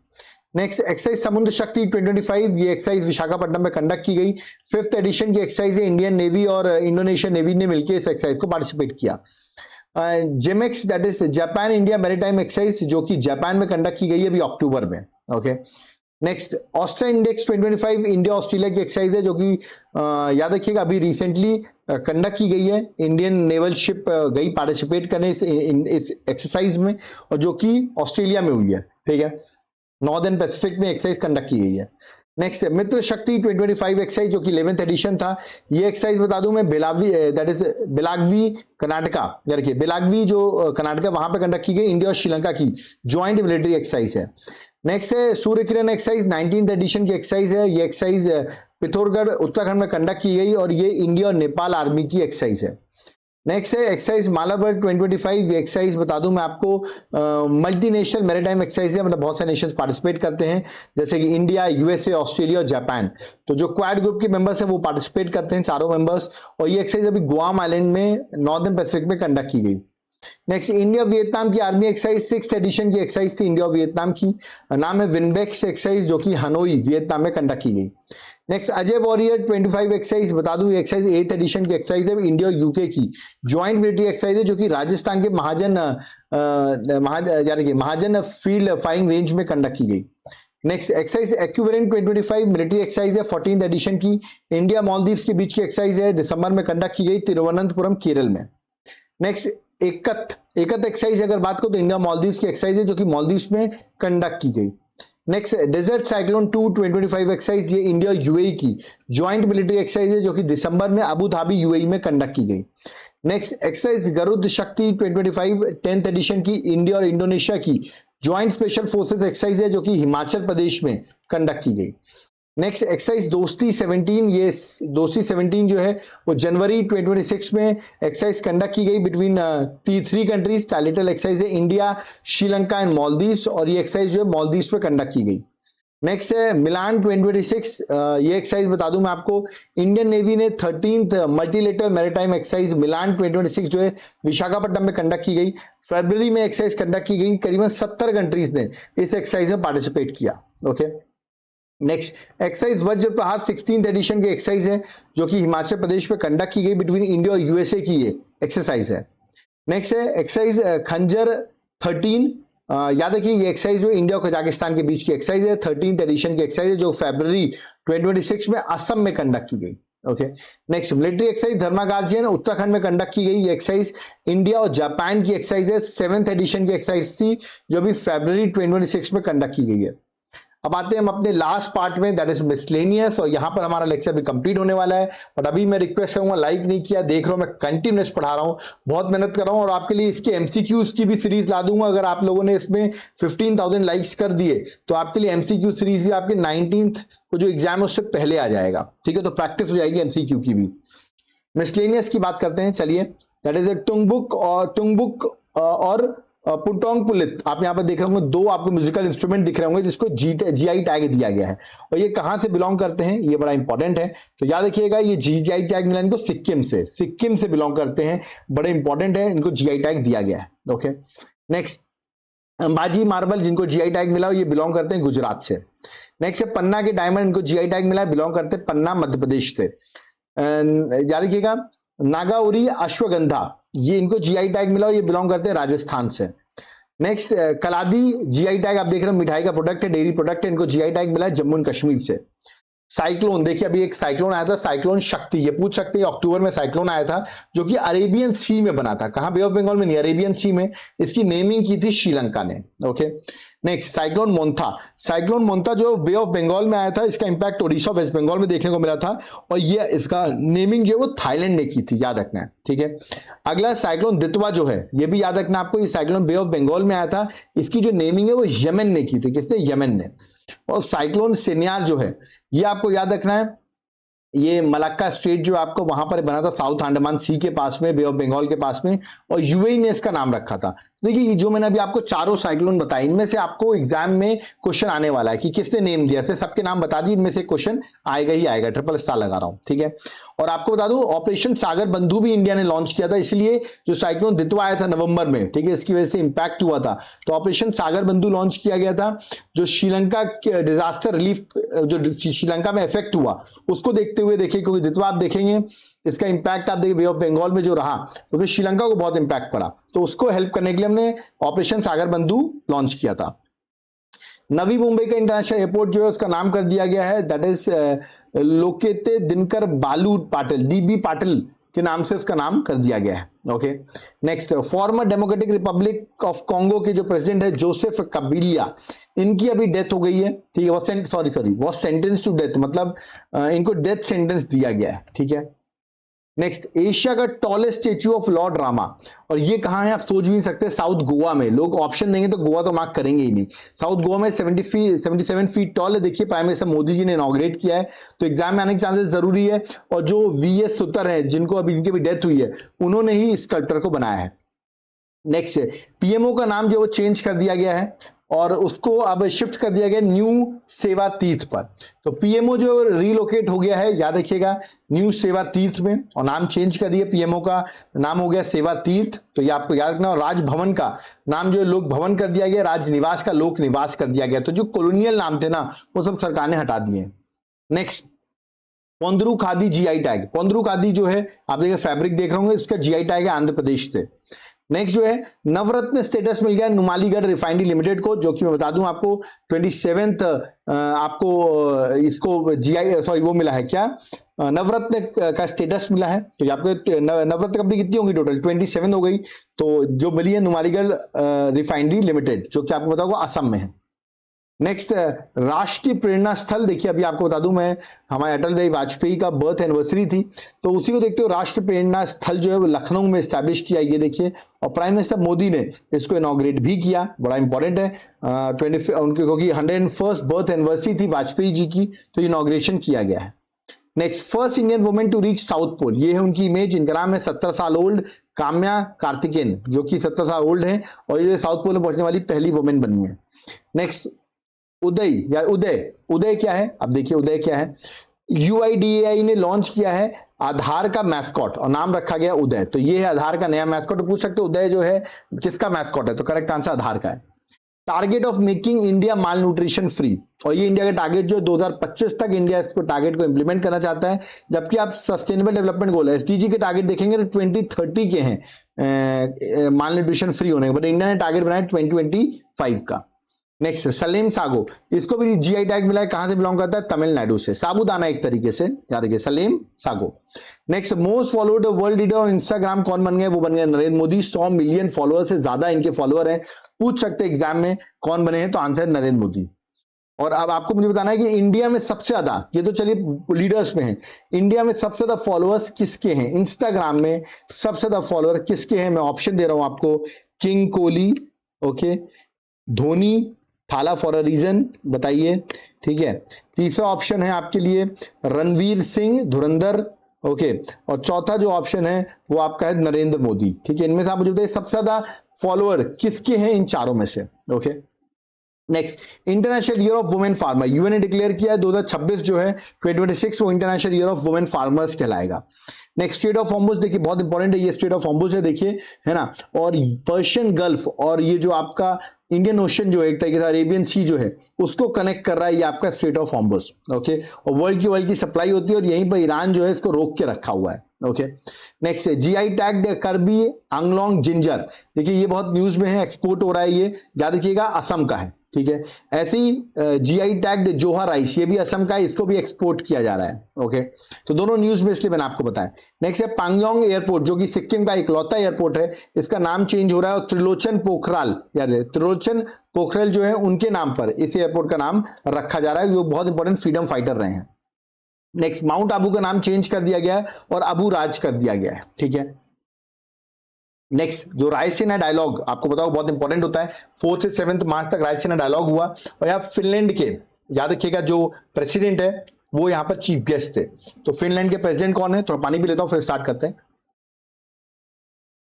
नेक्स्ट एक्सरसाइज समुद्र शक्ति 2025, ये एक्सरसाइज विशाखापट्टनम में कंडक्ट की गई, 5th एडिशन की एक्सरसाइज है, इंडियन नेवी और इंडोनेशियन नेवी ने मिलकर इस एक्सरसाइज को पार्टिसिपेट किया। JIMEX, that is Japan India maritime exercise, जो कि जापान में कंडक्ट की गई है अभी अक्टूबर में। Okay, next Austra index 2025, India Australia की एक्सरसाइज है जो कि याद रखिएगा अभी रिसेंटली कंडक्ट की गई है, इंडियन नेवल शिप गई पार्टिसिपेट करने इस एक्सरसाइज में, और जो कि ऑस्ट्रेलिया में हुई है। ठीक है, नॉर्दर्न पैसिफिक में एक्सरसाइज कंडक्ट की गई है। नेक्स्ट मित्र शक्ति 2025 एक्सरसाइज जो कि 11th एडिशन था, ये एक्सरसाइज बता दूं मैं बेलागवी, दैट इज बेलागवी कर्नाटका, देखिए बेलागवी जो कर्नाटका वहां पे कंडक्ट की गई, इंडिया और श्रीलंका की ज्वाइंट मिलिट्री एक्सरसाइज है। नेक्स्ट है Surya Kiran exercise, 19th addition की एक्सरसाइज है, ये एक्सरसाइज पिथौरागढ़ उत्तराखंड में कंडक्ट की गई, और ये इंडिया और नेपाल आर्मी की एक्सरसाइज है। नेक्स्ट है एक्सरसाइज मालाबर 2025, ये एक्सरसाइज बता दूं मैं आपको मल्टीनेशनल मैरीटाइम एक्सरसाइज है, मतलब बहुत सारे नेशंस पार्टिसिपेट करते हैं जैसे कि इंडिया, यूएसए, ऑस्ट्रेलिया और जापान, तो जो क्वाड ग्रुप के मेंबर्स हैं वो पार्टिसिपेट करते हैं चारों मेंबर्स, और ये एक्सरसाइज अभी गुआम आइलैंड में नॉर्दर्न पैसिफिक में कंडक्ट की गई। नेक्स्ट इंडिया वियतनाम की आर्मी एक्सरसाइज 6th एडिशन की एक्सरसाइज थी इंडिया और वियतनाम की, नाम है विनबेक्स एक्सरसाइज जो कि हनोई वियतनाम में कंडक्ट की गई। नेक्स्ट अजय वॉरियर 25 एक्सरसाइज, बता दूं ये एक्सरसाइज 8th एडिशन की एक्सरसाइज है, इंडिया और यूके की ज्वाइंट मिलिट्री एक्सरसाइज है जो कि राजस्थान के महाजन फील्ड फायरिंग रेंज में कंडक्ट की गई। Next exercise equivalent 2025 military exercise है 14th एडिशन की, इंडिया मालदीव्स के बीच की एक्सरसाइज है, दिसंबर में कंडक्ट की गई तिरुवनंतपुरम केरल में। नेक्स्ट एकत एक्सरसाइज अगर बात करो तो इंडिया मालदीव्स की एक्सरसाइज है जो कि मालदीव्स में कंडक्ट की गई। नेक्स्ट डेजर्ट साइक्लोन 2 2025 एक्सरसाइज, ये इंडिया यूएई की ज्वाइंट मिलिट्री एक्सरसाइज है जो कि दिसंबर में अबू धाबी यूएई में कंडक्ट की गई। नेक्स्ट एक्सरसाइज गरुड़ शक्ति 2025 10th एडिशन की, इंडिया और इंडोनेशिया की ज्वाइंट स्पेशल फोर्सेस एक्सरसाइज है जो कि हिमाचल प्रदेश में कंडक्ट की गई। नेक्स्ट एक्सरसाइज दोस्ती 17, ये दोस्ती 17 जो है वो जनवरी 2026 में एक्सरसाइज कंडक्ट की गई बिटवीन 3 कंट्रीज, टैलेटल एक्सरसाइज है इंडिया, श्रीलंका एंड मालदीव्स, और ये एक्सरसाइज जो है मालदीव्स में कंडक्ट की गई। नेक्स्ट है मिलान 2026। ये एक्सरसाइज बता दूं मैं आपको, इंडियन नेवी ने 13th मल्टीलेटरल मैरीटाइम एक्सरसाइज मिलान 2026 जो है विशाखापट्टनम में कंडक्ट की गई। फरवरी में एक्सरसाइज कंडक्ट की गई, करीबन 70 कंट्रीज ने इस एक्सरसाइज में पार्टिसिपेट किया। ओके, नेक्स्ट एक्सरसाइज वज्र प्रहार 16th एडिशन की एक्सरसाइज है जो कि हिमाचल प्रदेश में कंडक्ट की गई, बिटवीन इंडिया और यूएसए की ये एक्सरसाइज है। नेक्स्ट है एक्सरसाइज खंजर 13। याद रखिए ये एक्सरसाइज जो इंडिया और कजाकिस्तान के बीच की एक्सरसाइज है, 13th एडिशन की एक्सरसाइज है जो फरवरी 2026 में असम में कंडक्ट की गई। ओके, नेक्स्ट मिलिट्री एक्सरसाइज धर्मा गार्जियन उत्तराखंड में कंडक्ट की गई। ये एक्सरसाइज इंडिया और जापान की एक्सरसाइज है, 7th एडिशन की एक्सरसाइज थी जो अभी फरवरी 2026 में कंडक्ट की गई है। अब आते हैं हम अपने लास्ट पार्ट में, दैट इज मिसलेनियस, और यहां पर हमारा लेक्चर भी कंप्लीट होने वाला है। बट अभी मैं रिक्वेस्ट करूंगा, लाइक नहीं किया, देख रहा हूं मैं कंटिन्यूस पढ़ा रहा हूं, बहुत मेहनत कर रहा हूं और आपके लिए इसके एमसीक्यूज की भी सीरीज ला दूंगा। अगर आप लोगों ने इसमें 15,000 लाइक्स कर दिए तो आपके लिए एमसीक्यू सीरीज भी आपके 19th को जो एग्जाम है उससे पहले आ जाएगा। ठीक है, तो प्रैक्टिस हो जाएगी एमसीक्यू की भी। मिसलेनियस की बात करते हैं, चलिए। दैट इज टुंगबुक और पुटोंग पुलित। आप यहां पर देख रहे होंगे दो आपको म्यूजिकल इंस्ट्रूमेंट दिख रहे होंगे जिसको जीआई टैग दिया गया है, और ये कहां से बिलोंग करते हैं ये बड़ा इंपॉर्टेंट है। तो याद रखिएगा ये जीआई टैग मिला इनको सिक्किम से बिलोंग करते हैं, बड़े इंपॉर्टेंट है, इनको जीआई टैग दिया गया है। ओके, नेक्स्ट अंबाजी मार्बल जिनको जीआई टैग मिला ये बिलोंग करते हैं गुजरात से। नेक्स्ट है पन्ना के डायमंड, इनको जीआई टैग मिला है, बिलोंग करते हैं पन्ना मध्य प्रदेश से। याद रखिएगा नागाउरी अश्वगंधा, ये इनको जीआई टैग मिला, ये बिलोंग करते हैं राजस्थान से। नेक्स्ट कलादी जीआई टैग आप देख रहे हो, मिठाई का प्रोडक्ट है, डेयरी प्रोडक्ट है, इनको जीआई टैग मिला है जम्मू एंड कश्मीर से। साइक्लोन, देखिए अभी एक साइक्लोन आया था, साइक्लोन शक्ति, ये पूछ सकते हैं अक्टूबर में साइक्लोन आया था जो कि अरेबियन सी में बना था। कहां? बे ऑफ बंगाल में नहीं, अरेबियन सी में। इसकी नेमिंग की थी श्रीलंका ने। ओके, नेक्स्ट साइक्लोन मोन्था जो बे ऑफ बंगाल में आया था, इसका इंपैक्ट ओडिशा वेस्ट बंगाल में देखने को मिला था, और ये इसका नेमिंग जो है वो थाईलैंड ने की थी, याद रखना है। ठीक है, अगला साइक्लोन दितवा जो है, ये भी याद रखना आपको, ये साइक्लोन बे ऑफ बंगाल में आया था, इसकी जो नेमिंग है वो यमन ने की थी। किसने? यमन ने। और साइक्लोन सिनियार जो है ये आपको याद रखना है, ये मलक्का स्ट्रेट जो आपको वहां पर बना था साउथ अंडमान सी के पास में, बे ऑफ बंगाल के पास में, और यूएई ने इसका नाम रखा था। देखिए ये जो मैंने अभी आपको चारों साइक्लोन बताए, इनमें से आपको एग्जाम में क्वेश्चन आने वाला है कि किसने नेम दिया, से सबके नाम बता दिए, इनमें से क्वेश्चन आएगा ही आएगा, ट्रिपल स्टार लगा रहा हूं। ठीक है, और आपको बता दूं ऑपरेशन सागर बंधु भी इंडिया ने लॉन्च किया था, इसलिए जो साइक्लोन दितवा आया था नवंबर में, ठीक है, इसकी वजह से इंपैक्ट हुआ था, तो ऑपरेशन सागर बंधु लॉन्च किया गया था, जो श्रीलंका डिजास्टर रिलीफ जो श्रीलंका में इफेक्ट हुआ उसको देखते हुए। देखिए क्योंकि दितवा आप देखेंगे इसका इंपैक्ट आप देखिए बे ऑफ बंगाल में जो रहा, तो फिर श्रीलंका को बहुत इंपैक्ट पड़ा, तो उसको हेल्प करने के लिए हमने ऑपरेशन सागर बंधु लॉन्च किया था। नवी मुंबई का इंटरनेशनल एयरपोर्ट जो है उसका नाम कर दिया गया है, दैट इज लोकेते दिनकर बालू पाटिल, डीबी पाटिल के नाम से उसका नाम कर दिया गया है। Okay, next farmer democratic Republic of Congo के जो प्रेसिडेंट है जोसेफ कबिलिया, इनकी अभी डेथ हो गई है। ठीक है, वो सेंटेंस टू डेथ, मतलब इनको डेथ सेंटेंस दिया गया है। ठीक है, नेक्स्ट एशिया का tallest statue of Lord Rama, और ये कहां है आप सोच भी नहीं सकते, साउथ गोवा में। लोग ऑप्शन देंगे तो गोवा तो मार्क करेंगे ही नहीं। साउथ गोवा में 77 फीट टॉल है। देखिए प्राइम मिनिस्टर मोदी जी ने इनॉग्रेट किया है, तो एग्जाम में आने के चांसेस जरूरी है। और जो वीएस सुतर है जिनको अभी इनकी भी डेथ हुई है, उन्होंने ही इस स्कल्पचर को बनाया है। नेक्स्ट पीएमओ का नाम जो वो चेंज कर दिया गया है और उसको अब शिफ्ट कर दिया गया न्यू सेवा तीर्थ पर। तो पीएमओ जो रीलोकेट हो गया है, याद रखिएगा, न्यू सेवा तीर्थ में, और नाम चेंज कर दिया, पीएमओ का नाम हो गया सेवा तीर्थ, तो ये आपको याद रखना। और राजभवन का नाम जो है लोक भवन कर दिया गया, राजनिवास का लोक निवास कर दिया गया। तो जो कॉलोनियल नाम थे ना वो सब सरकार ने हटा दिए। नेक्स्ट पोंद्रू खादी जीआई टैग, पोंद्रू खादी जो है आप देखिए फैब्रिक देख रहे होंगे, इसका जीआई टैग है आंध्र प्रदेश से। नेक्स्ट जो है नवरत्न स्टेटस मिल गया नुमालीगढ़ रिफाइनरी लिमिटेड को, जो कि मैं बता दूं आपको 27th आपको इसको जीआई वो मिला है क्या, नवरत्न का स्टेटस मिला है। तो आपको नवरत्न कंपनी कितनी होगी टोटल, 27 हो गई। तो जो मिली है नुमालीगढ़ रिफाइनरी लिमिटेड, जो कि आपको बताऊंगा असम में है। नेक्स्ट राष्ट्रीय प्रेरणा स्थल, देखिए अभी आपको बता दूं मैं, हमारे अटल बिहारी वाजपेयी का बर्थ एनिवर्सरी थी, तो उसी को देखते हुए राष्ट्रीय प्रेरणा स्थल जो है वो लखनऊ में स्टैब्लिश किया, ये देखिए। और प्राइम मिनिस्टर मोदी ने इसको इनॉग्रेट भी किया, बड़ा इंपॉर्टेंट है। 25 उनकी क्योंकि 101st बर्थ एनिवर्सरी थी वाजपेयी जी की, तो इनॉग्रेशन किया गया है। Next first Indian women to reach South Pole, ये है उनकी इमेज, इनका नाम है 17 साल ओल्ड काम्या कार्तिकेयन, जो कि 17 साल ओल्ड है और ये साउथ पोल में पहुंचने वाली पहली वुमेन बनी है। नेक्स्ट उदय या उदय, उदय क्या है? अब देखिए उदय क्या है। यूआईडीएआई ने लॉन्च किया है आधार का मैस्कॉट और नाम रखा गया उदय। तो ये है आधार का नया मैस्कॉट। तो पूछ सकते हो उदय जो है किसका मैस्कॉट है? तो करेक्ट आंसर आधार का है। Target of making India mall nutrition free, और ये इंडिया का टारगेट जो 2025 तक इंडिया इसको टारगेट को इंप्लीमेंट करना चाहता है। जबकि आप सस्टेनेबल डेवलपमेंट गोल एसडीजी के टारगेट देखेंगे तो 2030 के हैं माल न्यूट्रिशन फ्री होने के, बट इंडिया ने टारगेट बनाया 2025 का। नेक्स्ट सलेम सागो, इसको भी जीआई टैग मिला है। कहां से बिलोंग करता है? तमिलनाडु से। साबूदाना एक तरीके से, याद रखिए Salem sago. Next most followed world leader on Instagram कौन बन गए? वो बन गए नरेंद्र मोदी। 100 मिलियन फॉलोअर से ज्यादा इनके फॉलोअर हैं। पूछ सकते हैं एग्जाम में कौन बने हैं, तो आंसर है नरेंद्र मोदी। और अब आपको मुझे बताना है कि इंडिया में सबसे ज्यादा, ये तो चलिए लीडर्स में है, इंडिया में सबसे ज्यादा फॉलोअर्स किसके हैं? इंस्टाग्राम में सबसे ज्यादा फॉलोअर किसके हैं? मैं ऑप्शन दे रहा हूं आपको। किंग कोहली, ओके, धोनी, थाला फॉर अ रीजन, बताइए, ठीक है। तीसरा ऑप्शन है आपके लिए रणवीर सिंह, धुरंधर, ओके। और चौथा जो ऑप्शन है वो आपका है नरेंद्र मोदी, ठीक है। इनमें से आप मुझे बताइए सबसे ज्यादा फॉलोअर किसके हैं इन चारों में से, okay. Next international year of women farmer, UN ने डिक्लेयर किया है 2026 जो है 2026 वो international year of women farmers कहलाएगा। नेक्स्ट स्ट्रेट ऑफ हॉर्मुज, देखिए बहुत इंपॉर्टेंट है ये स्ट्रेट ऑफ हॉर्मुज है, देखिए, है ना। और पर्शियन गल्फ और ये जो आपका इंडियन ओशन जो है एक तरीके से अरेबियन सी जो है उसको कनेक्ट कर रहा है ये आपका स्ट्रेट ऑफ हॉर्मुज, ओके। और वर्ल्ड की सप्लाई होती है और यहीं पर ईरान जो है इसको रोक के रखा हुआ है, ओके। नेक्स्ट जीआई टैग करबी आंगलोंग जिंजर, देखिए ये बहुत न्यूज में है, एक्सपोर्ट हो रहा है, ये याद रखिएगा असम का है, ठीक है। ऐसे ही जीआई टैग्ड जोहा राइस, ये भी असम का है, इसको भी एक्सपोर्ट किया जा रहा है, ओके। तो दोनों न्यूज में इसलिए मैंने आपको बताया। नेक्स्ट है पांगयोंग एयरपोर्ट जो कि सिक्किम का इकलौता एयरपोर्ट है, इसका नाम चेंज हो रहा है और त्रिलोचन पोखराल, याद है त्रिलोचन पोखरेल जो है उनके नाम पर इस एयरपोर्ट का नाम रखा जा रहा है, जो बहुत इंपॉर्टेंट फ्रीडम फाइटर रहे हैं। नेक्स्ट माउंट आबू का नाम चेंज कर दिया गया है और अबू राज कर दिया गया है, ठीक है। नेक्स्ट जो रायसीना डायलॉग आपको बताओ बहुत इंपॉर्टेंट होता है, 4 से 7 मार्च तक रायसीना डायलॉग हुआ। और यहाँ फिनलैंड के, याद रखिएगा, जो प्रेसिडेंट है वो यहाँ पर चीफ गेस्ट थे। तो फिनलैंड के प्रेसिडेंट कौन है? थोड़ा पानी भी लेता हूं फिर स्टार्ट करते हैं।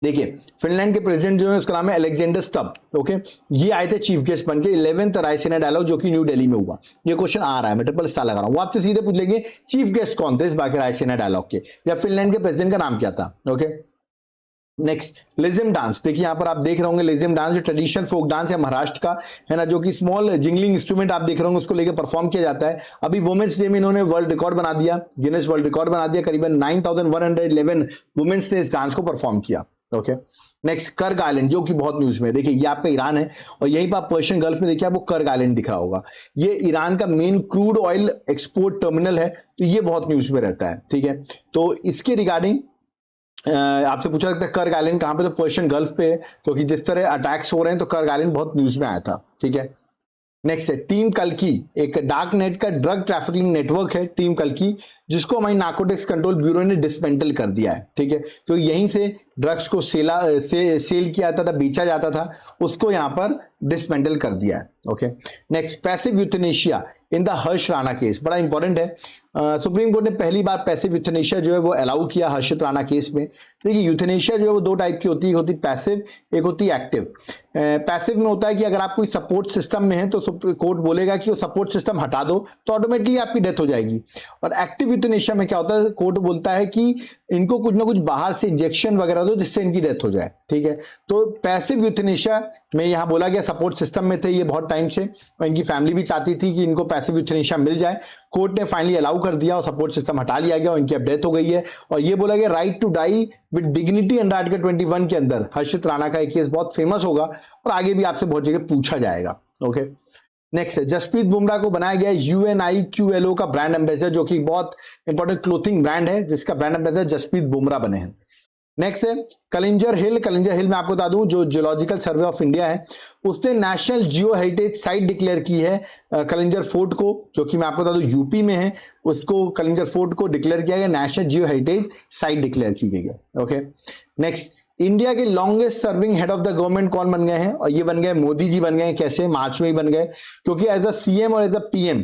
देखिए फिनलैंड के प्रेसिडेंट जो है उसका नाम है अलेक्जेंडर स्टब, ओके। ये आए थे चीफ गेस्ट बनके 11th रायसीना डायलॉग जो कि न्यू दिल्ली में हुआ। ये क्वेश्चन आ रहा है, मैं ट्रिपल स्टार लगा रहा हूं, वो आपसे सीधे पूछ लेंगे चीफ गेस्ट कौन थे इस बार के रायसीना डायलॉग के, या फिनलैंड के प्रेसिडेंट का नाम क्या था, ओके। नेक्स्ट लेजिम डांस, देखिए यहां पर आप देख रहे होंगे लेजिम डांस जो ट्रेडिशनल फोक डांस है महाराष्ट्र का, है ना, जो कि स्मॉल जिंगलिंग इंस्ट्रूमेंट आप देख रहे होंगे उसको लेकर परफॉर्म किया जाता है। अभी वुमेन्स डे में इन्होंने वर्ल्ड रिकॉर्ड बना दिया, गिनेस वर्ल्ड रिकॉर्ड बना दिया, करीबन 9111 वुमेन्स ने इस डांस को परफॉर्म किया, ओके। नेक्स्ट कर्ग आइलैंड जो कि बहुत न्यूज में है, देखिए ये आपका ईरान है और यहीं पर आप पर्शियन गल्फ में देखिए आपको कर्ग आइलैंड दिख रहा होगा, ये ईरान का main crude oil export terminal है, तो ये बहुत न्यूज में रहता है, ठीक है। तो इसके रिगार्डिंग आपसे पूछा जाता है कर्ग आइलैंड कहां पे, तो पर्शियन गल्फ पे है, क्योंकि जिस तरह अटैक्स हो रहे हैं तो कर्ग आइलैंड बहुत न्यूज में आया था, ठीक है। नेक्स्ट है टीम कल्कि, एक डार्क नेट का ड्रग ट्रैफिकिंग नेटवर्क है टीम कल्कि, जिसको हमारी नार्कोटिक्स कंट्रोल ब्यूरो ने डिसमेंटल कर दिया है, ठीक है। तो यहीं से ड्रग्स को सेल किया जाता था, बेचा जाता था, उसको यहां पर डिसमेंटल कर दिया है, okay. Next passive euthanasia in the Harsh Rana case, बड़ा इंपॉर्टेंट है। सुप्रीम कोर्ट ने पहली बार पैसिव यूथनेशिया जो है वो अलाउ किया हर्षित राणा केस में। देखिए यूथनेशिया जो है वो दो टाइप की होती है, एक होती पैसिव, एक होती एक्टिव। पैसिव में होता है कि अगर आप कोई सपोर्ट सिस्टम में है तो कोर्ट बोलेगा कि वो सपोर्ट सिस्टम हटा दो तो ऑटोमेटिकली आपकी डेथ हो जाएगी। और एक्टिव यूथनेशिया में क्या होता है, कोर्ट बोलता है कि इनको कुछ ना कुछ बाहर से इंजेक्शन वगैरह दो जिससे इनकी डेथ हो जाए, ठीक है। तो पैसिव यूथनेशिया में यहां बोला गया सपोर्ट सिस्टम में थे ये बहुत टाइम से और इनकी फैमिली भी चाहती थी कि इनको पैसिव यूथनेशिया मिल जाए, कोर्ट ने फाइनली अलाउ कर दिया और सपोर्ट सिस्टम हटा लिया गया और इनकी अब डेथ हो गई है। और ये बोला गया right to die with dignity under article 21 के अंदर हर्षित राणा का एक केस बहुत फेमस होगा और आगे भी आपसे बहुत जगह पूछा जाएगा, ओके। नेक्स्ट है जसप्रीत बुमराह को बनाया गया UNIQLO का ब्रांड एम्बेसडर, जो कि बहुत इंपॉर्टेंट क्लोथिंग ब्रांड है जिसका ब्रांड एम्बेसडर जसप्रीत बुमराह बने हैं। नेक्स्ट है कलिंजर हिल में आपको बता दूं जो जियोलॉजिकल सर्वे ऑफ इंडिया है उसने नेशनल जियो हेरिटेज साइट डिक्लेयर की है कलिंजर फोर्ट को, जो कि मैं आपको बता दूं यूपी में है, उसको कलिंजर फोर्ट को डिक्लेयर किया गया, नेशनल जियो हेरिटेज साइट डिक्लेयर की गई है, ओके। नेक्स्ट इंडिया के longest serving head of the government कौन बन गए हैं, और ये बन गए मोदी जी बन गए। कैसे? मार्च में ही बन गए, क्योंकि एज अ सीएम और एज अ पीएम,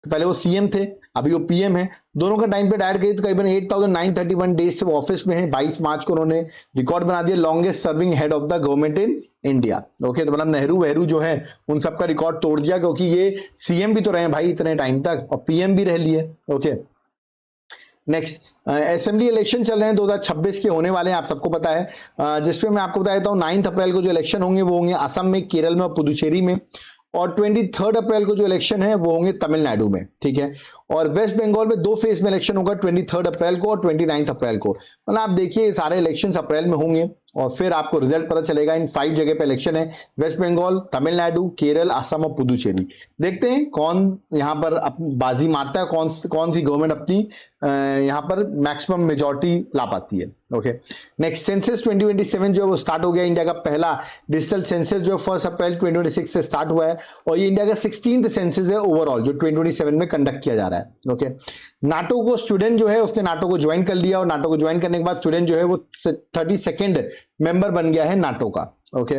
पहले वो सीएम थे अभी वो पीएम है। दोनों का टाइम पे ऐड करिए तो करीबन 8931 डेज से वो ऑफिस में है। 22 मार्च को उन्होंने रिकॉर्ड बना दिया, longest serving head of the government in India. Okay, तो मतलब नेहरू वहरू जो है उन सबका रिकॉर्ड तोड़ दिया, क्योंकि ये सीएम भी तो रहे भाई इतने टाइम तक और पीएम भी रह लिए। ओके, नेक्स्ट असेंबली इलेक्शन चल रहे हैं 2026 के होने वाले हैं, आप सबको पता है। जिसपे मैं आपको बता देता हूँ 9 अप्रैल को जो इलेक्शन होंगे वो होंगे असम में, केरल में और पुदुचेरी में, और 23 अप्रैल को जो इलेक्शन है वो होंगे तमिलनाडु में। ठीक है, और वेस्ट बंगाल में 2 फेज में इलेक्शन होगा, 23 अप्रैल को और 29 अप्रैल को। मतलब आप देखिए सारे इलेक्शन अप्रैल में होंगे और फिर आपको रिजल्ट पता चलेगा। इन 5 जगह पे इलेक्शन है, वेस्ट बंगाल, तमिलनाडु, केरल, असम और पुदुचेरी। देखते हैं कौन यहाँ पर बाजी मारता है, कौन सी गवर्नमेंट अपनी यहाँ पर मैक्सिमम मेजोरिटी ला पाती है। ओके, नेक्स्ट सेंसस 2027 जो है वो स्टार्ट हो गया। इंडिया का पहला डिजिटल सेंसस जो 1 अप्रैल 2026 से स्टार्ट हुआ है और ये इंडिया का 16th सेंसस है ओवरऑल जो 2027 में कंडक्ट किया जा रहा है। ओके, नाटो को स्टूडेंट जो है उसने नाटो को ज्वाइन कर लिया और नाटो को ज्वाइन करने के बाद स्टूडेंट जो है वो 32nd मेंबर बन गया है नाटो का। ओके,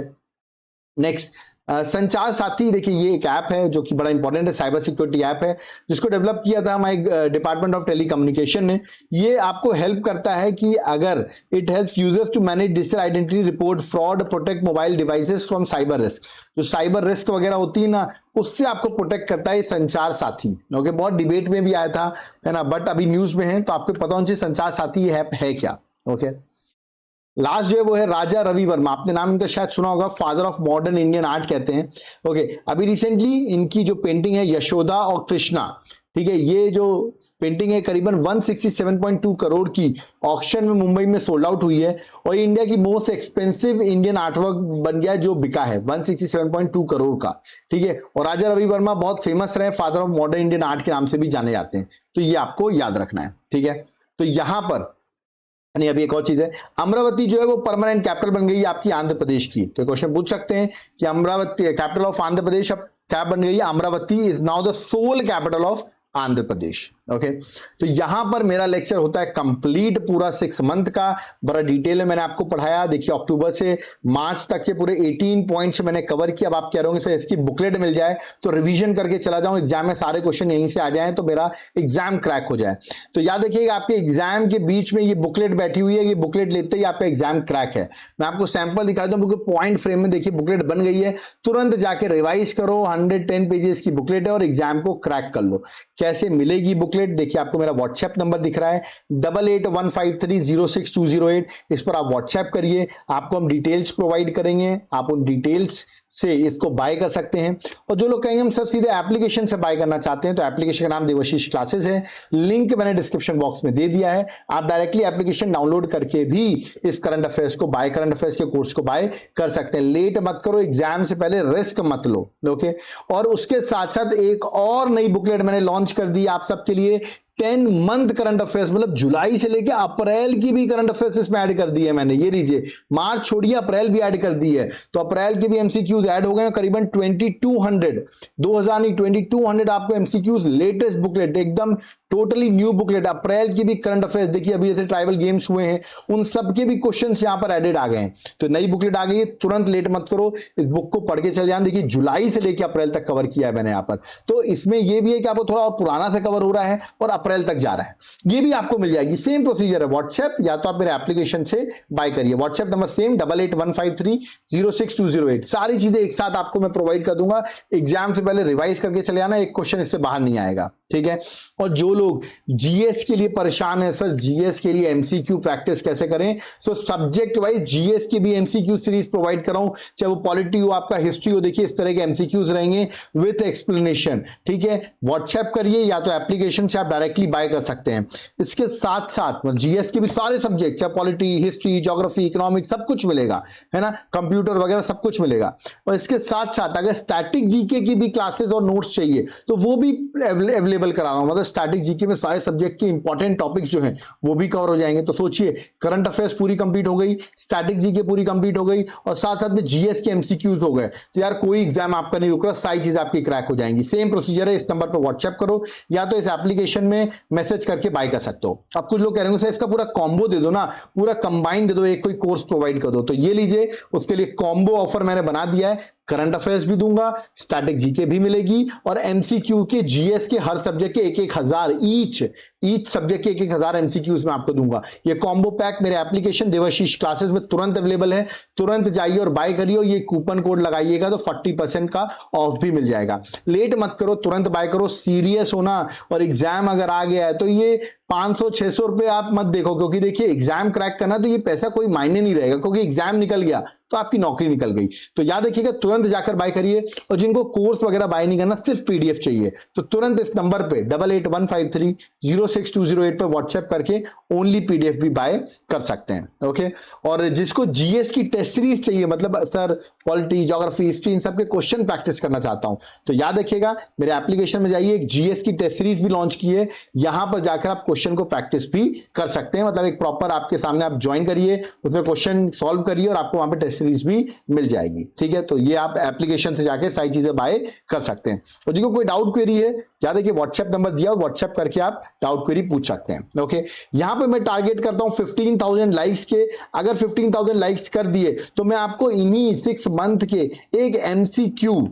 नेक्स्ट संचार साथी, देखिए ये एक ऐप है जो कि बड़ा इंपॉर्टेंट है, साइबर सिक्योरिटी ऐप है जिसको डेवलप किया था हमारे डिपार्टमेंट ऑफ टेलीकम्युनिकेशन ने। ये आपको हेल्प करता है कि अगर it helps users to manage digital identity, report fraud, protect mobile devices from cyber risk. जो साइबर रिस्क वगैरह होती है ना उससे आपको प्रोटेक्ट करता है संचार साथी। ओके, बहुत डिबेट में भी आया था, है ना, बट अभी न्यूज में है तो आपको पता होना चाहिए संचार साथी ये ऐप है क्या। ओके, लास्ट जो है वो है राजा रवि वर्मा, आपने नाम इनका शायद सुना होगा, father of modern Indian art कहते हैं। ओके, अभी रिसेंटली इनकी जो पेंटिंग है यशोदा और कृष्णा, ठीक है, ये जो पेंटिंग है करीबन 167.2 करोड़ की ऑक्शन में मुंबई में सोल्ड आउट हुई है और ये इंडिया की मोस्ट एक्सपेंसिव इंडियन आर्टवर्क बन गया है जो बिका है 167.2 करोड़ का। ठीक है, और राजा रवि वर्मा बहुत फेमस रहे, father of modern Indian art के नाम से भी जाने जाते हैं, तो ये आपको याद रखना है। ठीक है, तो यहां पर नहीं, अभी एक और चीज है, अमरावती जो है वो परमानेंट कैपिटल बन गई है आपकी आंध्र प्रदेश की। तो क्वेश्चन पूछ सकते हैं कि अमरावती कैपिटल ऑफ आंध्र प्रदेश अब क्या बन गई है, Amaravati is now the sole capital of Andhra Pradesh. Okay, तो यहां पर मेरा लेक्चर होता है कंप्लीट पूरा 6 मंथ का, बड़ा डिटेल में मैंने आपको पढ़ाया। देखिए अक्टूबर से मार्च तक के पूरे 18 पॉइंट्स मैंने कवर किया। अब आप कह रहे होंगे सर इसकी बुकलेट मिल जाए तो रिवीजन करके चला जाऊं, एग्जाम में सारे क्वेश्चन यहीं से आ जाएं तो मेरा एग्जाम क्रैक हो जाए। तो याद रखिएगा आपके एग्जाम के बीच में ये बुकलेट बैठी हुई है, ये बुकलेट लेते ही आपका एग्जाम क्रैक है। मैं आपको सैंपल दिखा दूं, बिल्कुल पॉइंट फ्रेम में देखिए बुकलेट बन गई है, तुरंत जाके रिवाइज करो, 110 पेजेस की बुकलेट है और एग्जाम को क्रैक कर लो। कैसे मिलेगी बुकलेट, देखिए आपको मेरा व्हाट्सएप नंबर दिख रहा है 8815306208, इस पर आप व्हाट्सएप करिए, आपको हम डिटेल्स प्रोवाइड करेंगे, आप उन डिटेल्स से इसको बाय कर सकते हैं। और जो लोग कहेंगे हम सर सीधे एप्लीकेशन से बाय करना चाहते हैं तो एप्लीकेशन का नाम देवाशीष क्लासेस है, लिंक मैंने डिस्क्रिप्शन बॉक्स में दे दिया है, आप डायरेक्टली एप्लीकेशन डाउनलोड करके भी इस करंट अफेयर्स को बाय, करंट अफेयर्स के कोर्स को बाय कर सकते हैं। लेट मत करो, एग्जाम से पहले रिस्क मत लो। ओके, और उसके साथ साथ एक और नई बुकलेट मैंने लॉन्च कर दी आप सबके लिए, 10 मंथ करंट अफेयर्स, मतलब जुलाई से लेकर अप्रैल की भी करंट अफेयर्स इसमें ऐड कर दी है मैंने। ये लीजिए, मार्च छोड़िए अप्रैल भी ऐड कर दी है, तो अप्रैल के भी एमसीक्यूज ऐड हो गए करीबन 2200, 2000 नहीं 2200 आपको एमसीक्यूज, लेटेस्ट बुकलेट एकदम टोटली न्यू बुकलेट, अप्रैल की भी करंट अफेयर्स। देखिए अभी जैसे ट्राइबल गेम्स हुए हैं उन सब के भी क्वेश्चंस यहां पर एडेड आ गए हैं, तो नई बुकलेट आ गई है, तुरंत लेट मत करो, इस बुक को पढ़ के चले जाना। देखिए जुलाई से लेकर अप्रैल तक कवर किया है मैंने यहाँ पर, तो इसमें ये भी है कि आपको थोड़ा और पुराना से कवर हो रहा है और अप्रैल तक जा रहा है, ये भी आपको मिल जाएगी। सेम प्रोसीजर है, व्हाट्सएप या तो आप मेरे एप्लीकेशन से बाय करिए, व्हाट्सएप नंबर सेम 8815306208, सारी चीजें एक साथ आपको मैं प्रोवाइड कर दूंगा। एग्जाम से पहले रिवाइज करके चले आना, एक क्वेश्चन इससे बाहर नहीं आएगा। ठीक है, और जो लोग जीएस के लिए परेशान है सर जीएस के लिए एमसीक्यू प्रैक्टिस कैसे करें, सो सब्जेक्ट वाइज जीएस की भी एमसीक्यू सीरीज प्रोवाइड कर रहा हूं, चाहे वो पॉलिटी हो आपका हिस्ट्री हो, देखिए इस तरह के एमसीक्यूज रहेंगे विथ एक्सप्लेनेशन। ठीक है, व्हाट्सएप करिए या तो एप्लीकेशन से आप डायरेक्टली बाय कर सकते हैं। इसके साथ साथ जीएस के भी सारे सब्जेक्ट, चाहे पॉलिटी, हिस्ट्री, ज्योग्राफी, इकोनॉमिक्स, सब कुछ मिलेगा, है ना, कंप्यूटर वगैरह सब कुछ मिलेगा। और इसके साथ साथ अगर स्टैटिक जीके की भी क्लासेस और नोट्स चाहिए तो वो भी अवेलेबल करा रहा हूं, मतलब स्टैटिक जीके में सारे सब्जेक्ट के इंपॉर्टेंट टॉपिक्स जो हैं वो भी कवर हो जाएंगे। तो सोचिए करंट अफेयर्स पूरी कंप्लीट हो गई, स्टैटिक जीके पूरी कंप्लीट हो गई और साथ साथ में जीएस के एमसीक्यूज हो गए, तो यार कोई एग्जाम आपका नहीं रुक रहा, सारी चीज आपकी क्रैक हो जाएंगी। सेम प्रोसीजर है, इस नंबर पर व्हाट्सएप करो या तो इस एप्लीकेशन में मैसेज करके बाय कर सकते हो। अब कुछ लोग कह रहे हैं सर इसका पूरा कॉम्बो दे दो ना, पूरा कंबाइन दे दो, एक कोई कोर्स प्रोवाइड कर दो, तो ये लीजिए उसके लिए कॉम्बो ऑफर मैंने बना दिया है। करंट अफेयर्स भी दूंगा, स्टैटिक जीके भी मिलेगी और एमसीक्यू के जीएस के हर सब्जेक्ट के 1,000 ईच सब्जेक्ट के 1,000 एमसीक्यूज में आपको दूंगा। ये कॉम्बो पैक मेरे एप्लीकेशन देवाशीष क्लासेस में तुरंत अवेलेबल है, तुरंत जाइए और बाय करिए। ये कूपन कोड लगाइएगा तो 40% का ऑफ भी मिल जाएगा। लेट मत करो, तुरंत बाय करो, सीरियस होना। और एग्जाम अगर आ गया है तो ये 500-600 रुपए आप मत देखो, क्योंकि देखिए एग्जाम क्रैक करना तो ये पैसा कोई मायने नहीं रहेगा, क्योंकि एग्जाम निकल गया तो आपकी नौकरी निकल गई। तो याद रखिएगा, तुरंत जाकर बाय करिए। और जिनको कोर्स वगैरह बाय नहीं करना, सिर्फ पीडीएफ चाहिए, तो तुरंत इस नंबर पे 8815306208 पे व्हाट्सएप करके ओनली पीडीएफ भी बाय कर सकते हैं। ओके। और जिसको जीएस की टेस्ट सीरीज चाहिए, मतलब सर पॉलिटी, ज्योग्राफी, हिस्ट्री, इन सबके क्वेश्चन प्रैक्टिस करना चाहता हूं, तो याद रखिएगा मेरे एप्लीकेशन में जाइए, एक जीएस की टेस्ट सीरीज भी लॉन्च की है। यहां पर जाकर आप क्वेश्चन को प्रैक्टिस भी कर सकते हैं, मतलब एक प्रॉपर आपके सामने आप ज्वाइन करिए, उसमें क्वेश्चन सॉल्व करिए और आपको वहां पे टेस्ट सीरीज भी मिल जाएगी। ठीक है, तो ये आप एप्लीकेशन से जाके सारी चीजें बाय कर सकते हैं। और जिनको कोई डाउट क्वेरी है, याद देखिए व्हाट्सएप नंबर दिया, व्हाट्सएप करके आप डाउट क्वेरी पूछ सकते हैं। ओके। यहां पे मैं टारगेट करता हूं 15,000 लाइक्स के। अगर 15,000 लाइक्स कर दिए तो मैं आपको इन्हीं 6 मंथ के एक एमसीक्यू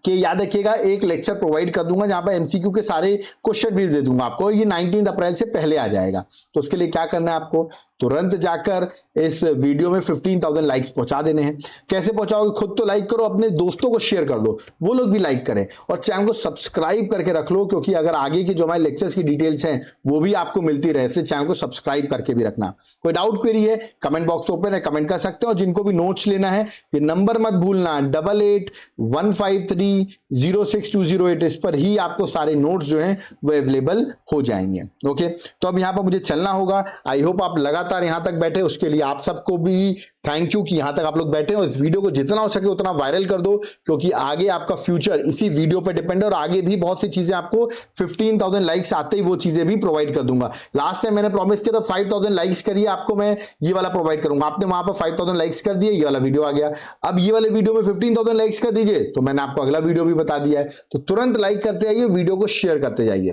के, याद रखिएगा, एक लेक्चर प्रोवाइड कर दूंगा जहां पर एमसीक्यू के सारे क्वेश्चन भी दे दूंगा आपको। ये 19 अप्रैल से पहले आ जाएगा। तो उसके लिए क्या करना है आपको, तुरंत जाकर इस वीडियो में 15,000 लाइक्स पहुंचा देने हैं। कैसे पहुंचाओगे, खुद तो लाइक करो, अपने दोस्तों को शेयर कर दो, वो लोग भी लाइक करें, और चैनल को सब्सक्राइब करके रख लो, क्योंकि अगर आगे की जो हमारे लेक्चर्स की डिटेल्स हैं वो भी आपको मिलती रहे, इसलिए चैनल को सब्सक्राइब करके भी रखना। कोई डाउट क्वेरी है, कमेंट बॉक्स ओपन है, कमेंट कर सकते हो। और जिनको भी नोट्स लेना है, ये नंबर मत भूलना, 8815306208, इस पर ही आपको सारे नोट्स जो हैं वो अवेलेबल हो जाएंगे। ओके। तो अब यहां पर मुझे चलना होगा। आई होप आप लगातार यहां तक बैठे, उसके लिए आप सबको भी थैंक यू कि यहां तक आप लोग बैठे हो। इस वीडियो को जितना हो सके उतना वायरल कर दो, क्योंकि आगे आपका फ्यूचर इसी वीडियो पे डिपेंड है। और आगे भी बहुत सी चीजें आपको 15,000 लाइक्स आते ही वो चीजें भी प्रोवाइड कर दूंगा। लास्ट टाइम मैंने प्रॉमिस किया था 5,000 लाइक्स करिए, आपको मैं ये वाला प्रोवाइड करूंगा। आपने वहां पर 5,000 लाइक्स कर दिए, ये वाला वीडियो आ गया। अब ये वाले वीडियो में 15,000 लाइक्स कर दीजिए, तो मैंने आपको अगला वीडियो भी बता दिया है। तो तुरंत लाइक करते जाइए, वीडियो को शेयर करते जाइए।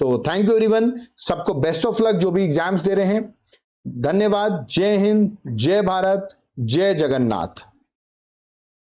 तो थैंक यू एवरीवन, सबको बेस्ट ऑफ लक जो भी एग्जाम्स दे रहे हैं। धन्यवाद। जय हिंद, जय भारत, जय जगन्नाथ।